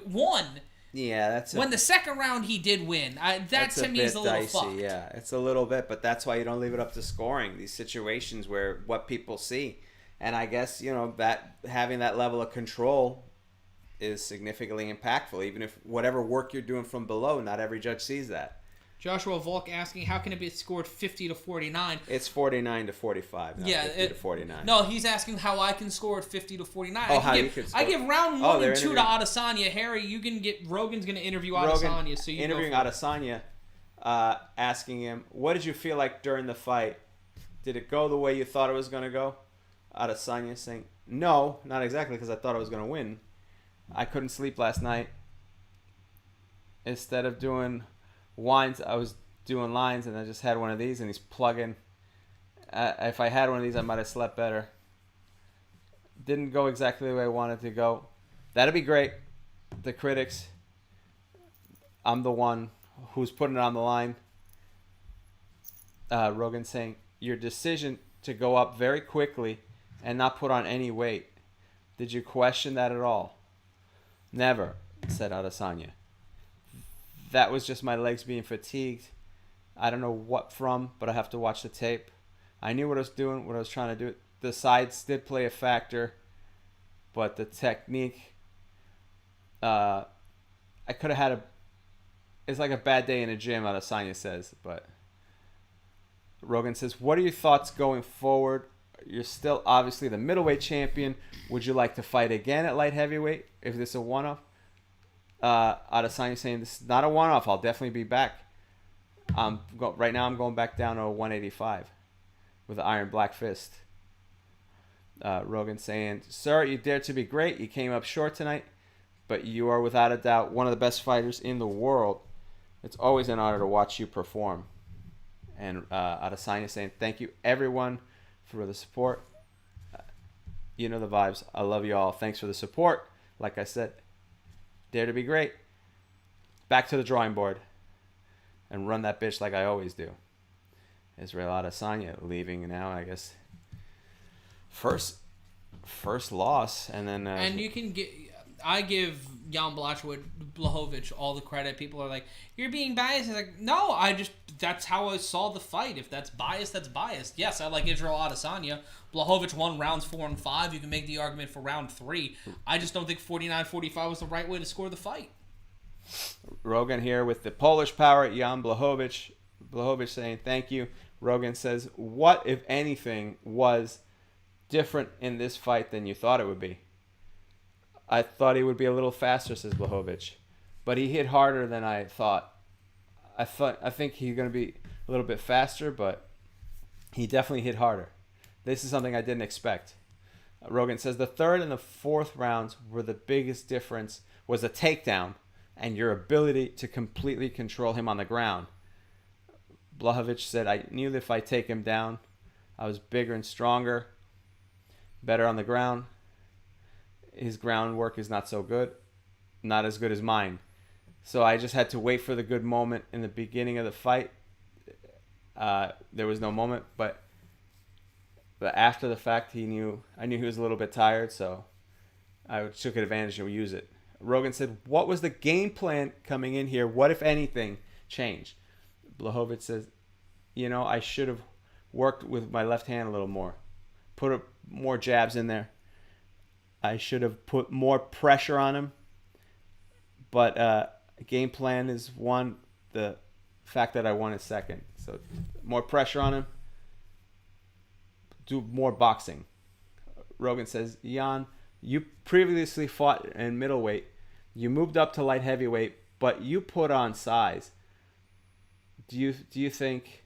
1 Yeah, that's when the second round he did win. That to me is a little dicey, fucked. Yeah, it's a little bit, but that's why you don't leave it up to scoring. These situations where what people see, and I guess that having that level of control is significantly impactful. Even if whatever work you're doing from below, not every judge sees that. Joshua Volk asking, how can it be scored 50-49? It's 49-45. Not 50-49. No, he's asking how I can score it 50-49. Oh, how you can score. I give round 1 and 2 to Adesanya. Harry, you can get Rogan's going to interview Adesanya. So you interviewing Adesanya, asking him, what did you feel like during the fight? Did it go the way you thought it was going to go? Adesanya saying, no, not exactly, because I thought I was going to win. I couldn't sleep last night. Instead of doing winds, I was doing lines, and I just had one of these, and he's plugging. If I had one of these, I might have slept better. Didn't go exactly the way I wanted to go. That'd be great. The critics, I'm the one who's putting it on the line. Rogan saying, your decision to go up very quickly and not put on any weight, did you question that at all? Never, said Adesanya. That was just my legs being fatigued. I don't know what from, but I have to watch the tape. I knew what I was doing, what I was trying to do. The sides did play a factor, but the technique, I could have had it's like a bad day in a gym, Adesanya says. But Rogan says, what are your thoughts going forward? You're still obviously the middleweight champion. Would you like to fight again at light heavyweight if this is a one-off? Adesanya saying, this is not a one-off. I'll definitely be back. Right now I'm going back down to 185 with an iron black fist. Rogan saying, sir, you dared to be great. You came up short tonight, but you are without a doubt one of the best fighters in the world. It's always an honor to watch you perform. And Adesanya saying, thank you everyone for the support. You know the vibes. I love you all. Thanks for the support. Like I said, dare to be great. Back to the drawing board and run that bitch like I always do. Israel Adesanya leaving now, I guess. First loss, and then and you can get. I give Jan Blachowicz all the credit. People are like, you're being biased. It's like, no, that's how I saw the fight. If that's biased, that's biased. Yes, I like Israel Adesanya. Blachowicz won rounds 4 and 5. You can make the argument for round 3. I just don't think 49-45 was the right way to score the fight. Rogan here with the Polish power, Jan Blachowicz. Blachowicz saying thank you. Rogan says, what, if anything, was different in this fight than you thought it would be? I thought he would be a little faster, says Błachowicz, but he hit harder than I thought. I think he's going to be a little bit faster, but he definitely hit harder. This is something I didn't expect. Rogan says the third and the fourth rounds were the biggest difference was a takedown and your ability to completely control him on the ground. Błachowicz said, I knew that if I take him down, I was bigger and stronger, better on the ground. His groundwork is not so good, not as good as mine. So I just had to wait for the good moment in the beginning of the fight. There was no moment, but after the fact, I knew he was a little bit tired, so I took advantage to use it. Rogan said, what was the game plan coming in here? What, if anything, changed? Błachowicz says, I should have worked with my left hand a little more, put more jabs in there. I should have put more pressure on him. But game plan is one, the fact that I won is second. So more pressure on him. Do more boxing. Rogan says, Jan, you previously fought in middleweight. You moved up to light heavyweight, but you put on size. Do you think...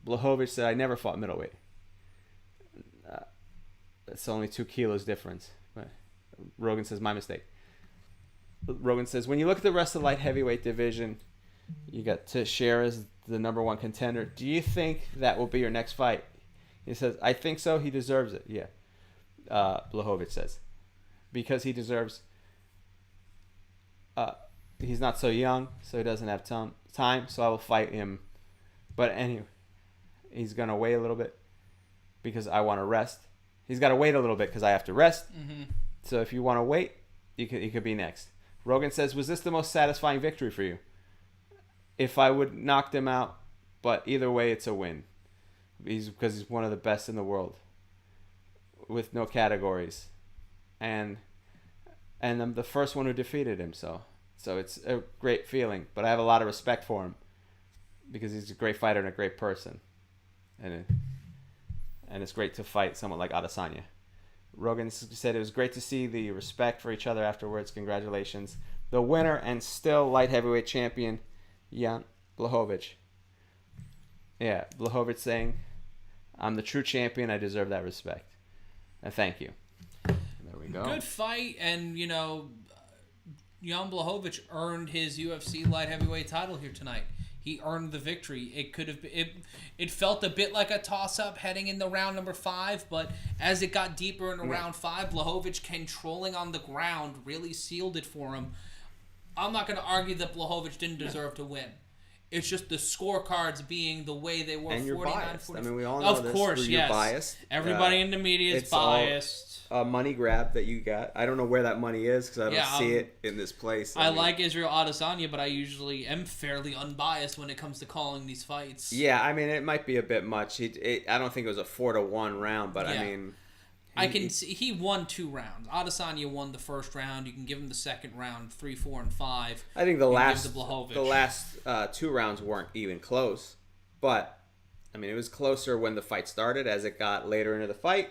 Błachowicz said, I never fought middleweight. That's only 2 kilos difference. Rogan says, my mistake. Rogan says, when you look at the rest of the light heavyweight division, you got Teixeira as the number 1 contender. Do you think that will be your next fight? He says, I think so. He deserves it. Yeah. Błachowicz says. Because he deserves... he's not so young, so he doesn't have time, so I will fight him. But anyway, he's going to wait a little bit because I want to rest. He's got to wait a little bit because I have to rest. Mm-hmm. So if you want to wait, You could be next. Rogan says, was this the most satisfying victory for you? If I would knock him out, but either way, it's a win. Because he's one of the best in the world, with no categories, and I'm the first one who defeated him. So it's a great feeling. But I have a lot of respect for him because he's a great fighter and a great person, and it's great to fight someone like Adesanya. Rogan said it was great to see the respect for each other afterwards. Congratulations. The winner and still light heavyweight champion, Jan Blachowicz. Yeah, Blachowicz saying, I'm the true champion. I deserve that respect. And thank you. And there we go. Good fight. And, you know, Jan Blachowicz earned his UFC light heavyweight title here tonight. He earned the victory. It could have been, it felt a bit like a toss-up heading into round number 5, but as it got deeper into round 5, Blachowicz controlling on the ground really sealed it for him. I'm not going to argue that Blachowicz didn't deserve to win. It's just the scorecards being the way they were. And you're biased. 40. I mean, we all know of this. Course, you're yes. biased. Everybody in the media is biased. A money grab that you got. I don't know where that money is because I don't see it in this place. I like Israel Adesanya, but I usually am fairly unbiased when it comes to calling these fights. Yeah, I mean, it might be a bit much. I don't think it was a 4-1 round, but yeah. I mean... I can see he won 2 rounds. Adesanya won the first round. You can give him the second round, 3, 4, and 5. I think the last 2 rounds weren't even close, but I mean it was closer when the fight started. As it got later into the fight,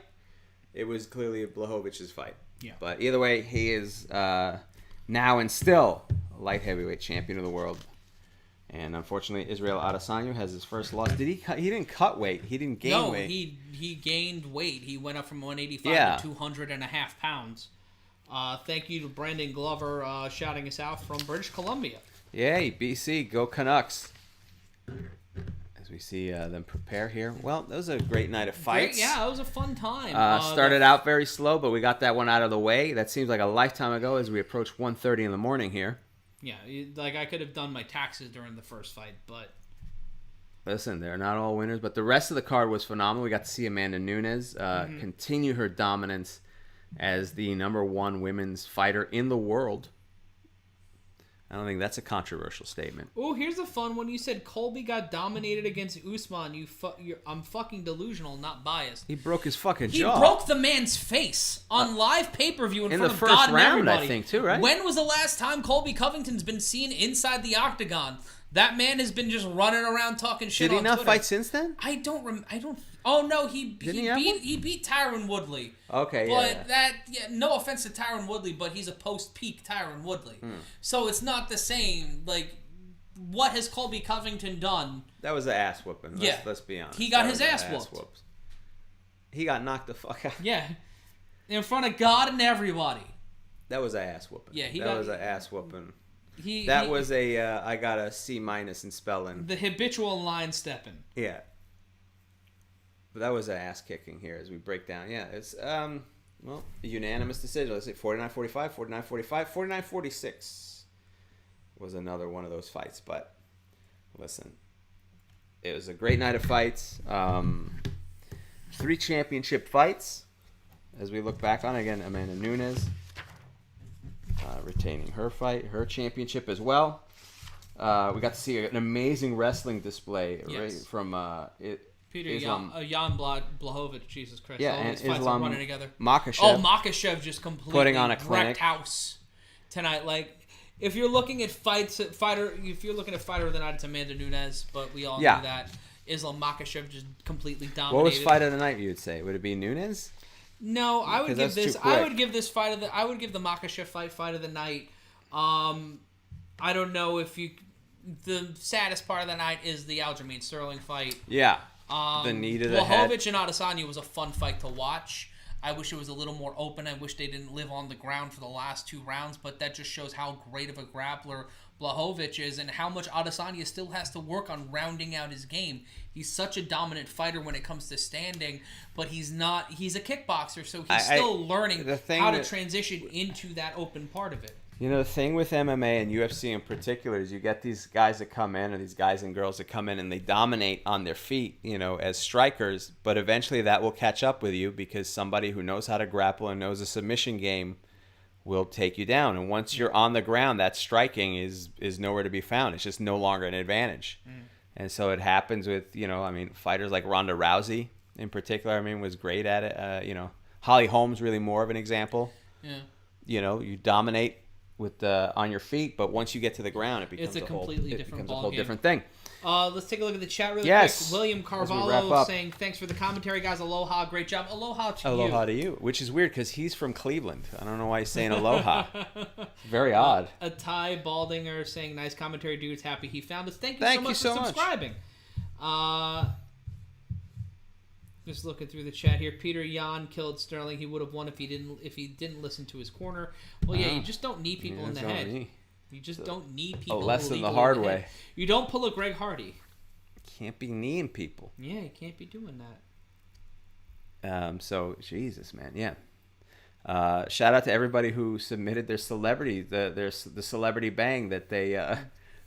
it was clearly Blachowicz's fight. Yeah. But either way, he is now and still light heavyweight champion of the world. And unfortunately, Israel Adesanya has his first loss. Did he cut? He didn't cut weight. He didn't gain weight. No, he gained weight. He went up from 185 to 200.5 pounds. Thank you to Brandon Glover shouting us out from British Columbia. Yay, BC, go Canucks. As we see them prepare here. Well, that was a great night of fights. Yeah, it was a fun time. Started out very slow, but we got that one out of the way. That seems like a lifetime ago as we approach 1:30 in the morning here. Yeah, like I could have done my taxes during the first fight, but... Listen, they're not all winners, but the rest of the card was phenomenal. We got to see Amanda Nunes continue her dominance as the #1 women's fighter in the world. I don't think that's a controversial statement. Oh, here's a fun one. You said Colby got dominated against Usman. I'm fucking delusional, not biased. He broke his fucking jaw. He broke the man's face on live pay-per-view in front of God and everybody. In the first round, I think, too, right? When was the last time Colby Covington's been seen inside the octagon? That man has been just running around talking shit on Twitter. Did he not fight since then? I don't. Oh no, he beat Tyron Woodley. Okay, but no offense to Tyron Woodley, but he's a post-peak Tyron Woodley. So it's not the same. Like, what has Colby Covington done? That was an ass whooping. Let's be honest. He got his ass whooped. He got knocked the fuck out. Yeah, in front of God and everybody. That was an ass whooping. Yeah, that was an ass whooping. That was I got a C- in spelling. The habitual line stepping. Yeah. But that was an ass kicking here as we break down. Yeah, it's a unanimous decision. Let's say 49-45, 49-45, 49-46 was another one of those fights. But listen, it was a great night of fights. 3 championship fights as we look back on. Again, Amanda Nunes retaining her championship as well. We got to see an amazing wrestling display from Petr Yan Blachowicz, Jesus Christ. Yeah, all and these fights are running together. Makachev. Oh, Makachev just completely putting on a clinic. house tonight. Like, if you're looking at fighter of the night, it's Amanda Nunes, but we all knew that. Islam Makachev just completely dominated. What was fight of the night, you would say? Would it be Nunes? No, I would give this. I would give the Makachev fight of the night. I don't know if you. The saddest part of the night is the Aljamain Sterling fight. Yeah. The knee to the head. Błachowicz and Adesanya was a fun fight to watch. I wish it was a little more open. I wish they didn't live on the ground for the last 2 rounds, but that just shows how great of a grappler Błachowicz is and how much Adesanya still has to work on rounding out his game. He's such a dominant fighter when it comes to standing, but he's not. He's a kickboxer, so he's still learning how to transition into that open part of it. You know, the thing with MMA and UFC in particular is you get these guys that come in, or these guys and girls that come in and they dominate on their feet, as strikers, but eventually that will catch up with you because somebody who knows how to grapple and knows a submission game will take you down. And once you're on the ground, that striking is nowhere to be found. It's just no longer an advantage. And so it happens with, fighters like Ronda Rousey in particular, was great at it. Holly Holm's really more of an example. Yeah. You dominate with on your feet, but once you get to the ground, it becomes a completely different ball game. Different thing. Let's take a look at the chat really quick. William Carvalho saying, thanks for the commentary, guys. Aloha. Great job. Aloha to you. Aloha to you. Which is weird because he's from Cleveland. I don't know why he's saying aloha. Very odd. A Ty Baldinger saying, nice commentary, dudes. Happy he found us. Thank you so much for subscribing. Just looking through the chat here. Petr Yan killed Sterling. He would have won if he didn't listen to his corner. Well, yeah, you just don't need people in the head. You just don't need people. A lesson the hard way. You don't pull a Greg Hardy. Can't be kneeing people. Yeah, you can't be doing that. So Jesus, man, yeah. Shout out to everybody who submitted their celebrity, the celebrity bang that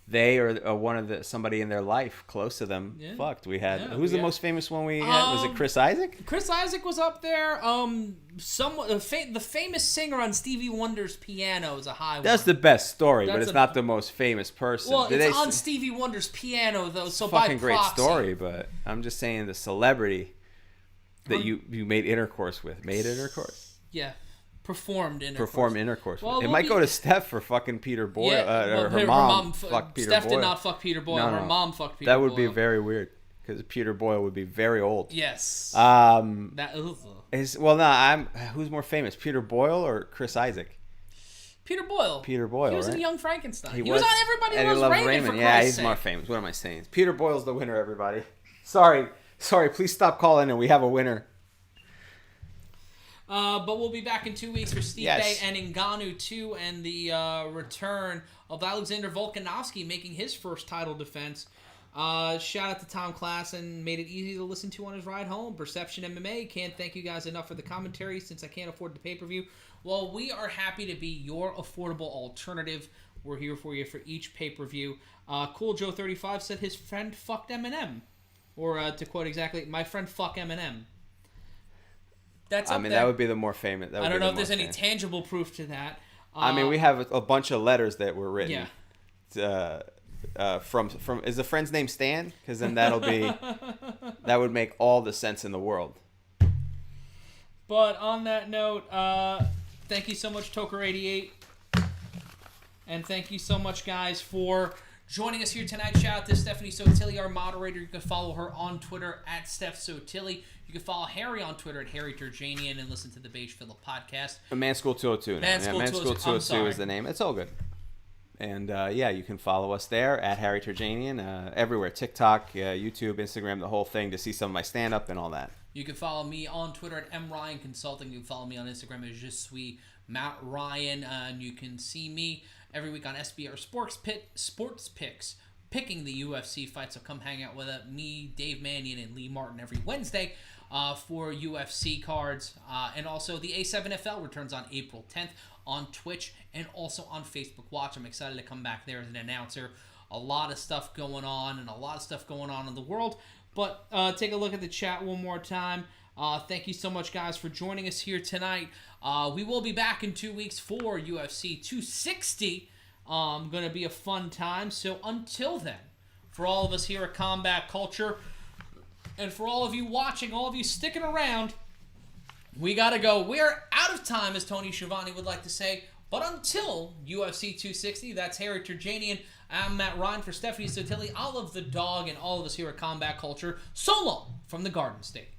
they or somebody in their life close to them fucked. We had who's the most famous one we had? Was it Chris Isaac? Chris Isaac was up there. The famous singer on Stevie Wonder's piano is a high one. That's the best story, but it's not the most famous person. Well, it's on Stevie Wonder's piano though, so by fucking great story. But I'm just saying the celebrity that you made intercourse with. Made intercourse. Yeah. Performed intercourse. Well, it might go to Steph for fucking Peter Boyle. Or her mom fucked Peter Boyle. Steph did not fuck Peter Boyle. Her mom fucked Peter Boyle. Boyle. That would be very weird because Peter Boyle would be very old. Yes. Who's more famous, Peter Boyle or Chris Isaac? Peter Boyle. Peter Boyle. He was right? in Young Frankenstein. He was on Everybody Loves Raymond. For yeah, he's more famous. What am I saying? Peter Boyle's the winner. Everybody. Sorry. Please stop calling, and we have a winner. But we'll be back in 2 weeks for Stipe and Ngannou 2 and the return of Alexander Volkanovski making his first title defense. Shout out to Tom Klassen, made it easy to listen to on his ride home. Perception MMA, can't thank you guys enough for the commentary since I can't afford the pay-per-view. Well, we are happy to be your affordable alternative. We're here for you for each pay-per-view. Cool Joe 35 said his friend fucked Eminem. Or to quote exactly, my friend fuck Eminem. That's that would be the more famous. I don't know if there's any tangible proof to that. We have a bunch of letters that were written. From is the friend's name Stan? Because then that would make all the sense in the world. But on that note, thank you so much, Toker88, and thank you so much, guys, for joining us here tonight. Shout out to Stephanie Sotilli, our moderator. You can follow her on Twitter at Steph Sotilli. You can follow Harry on Twitter at Harry Terjanian and listen to the Beige Phillip podcast. Man School 202. Man School 202 is the name. It's all good. And you can follow us there at Harry Terjanian everywhere. TikTok, YouTube, Instagram, the whole thing to see some of my stand-up and all that. You can follow me on Twitter at MRyan Consulting. You can follow me on Instagram as Je suis Matt Ryan. And you can see me every week on SBR Sports Picks, picking the UFC fights. So come hang out with me, Dave Mannion, and Lee Martin every Wednesday for UFC cards. And also the A7FL returns on April 10th on Twitch and also on Facebook Watch. I'm excited to come back there as an announcer. A lot of stuff going on and a lot of stuff going on in the world. But take a look at the chat one more time. Thank you so much, guys, for joining us here tonight. We will be back in 2 weeks for UFC 260. Going to be a fun time. So until then, for all of us here at Combat Culture, and for all of you watching, all of you sticking around, we got to go. We're out of time, as Tony Schiavone would like to say. But until UFC 260, that's Harry Terjanian. I'm Matt Ryan for Stephanie Sotilli, Olive the Dog, and all of us here at Combat Culture. So long from the Garden State.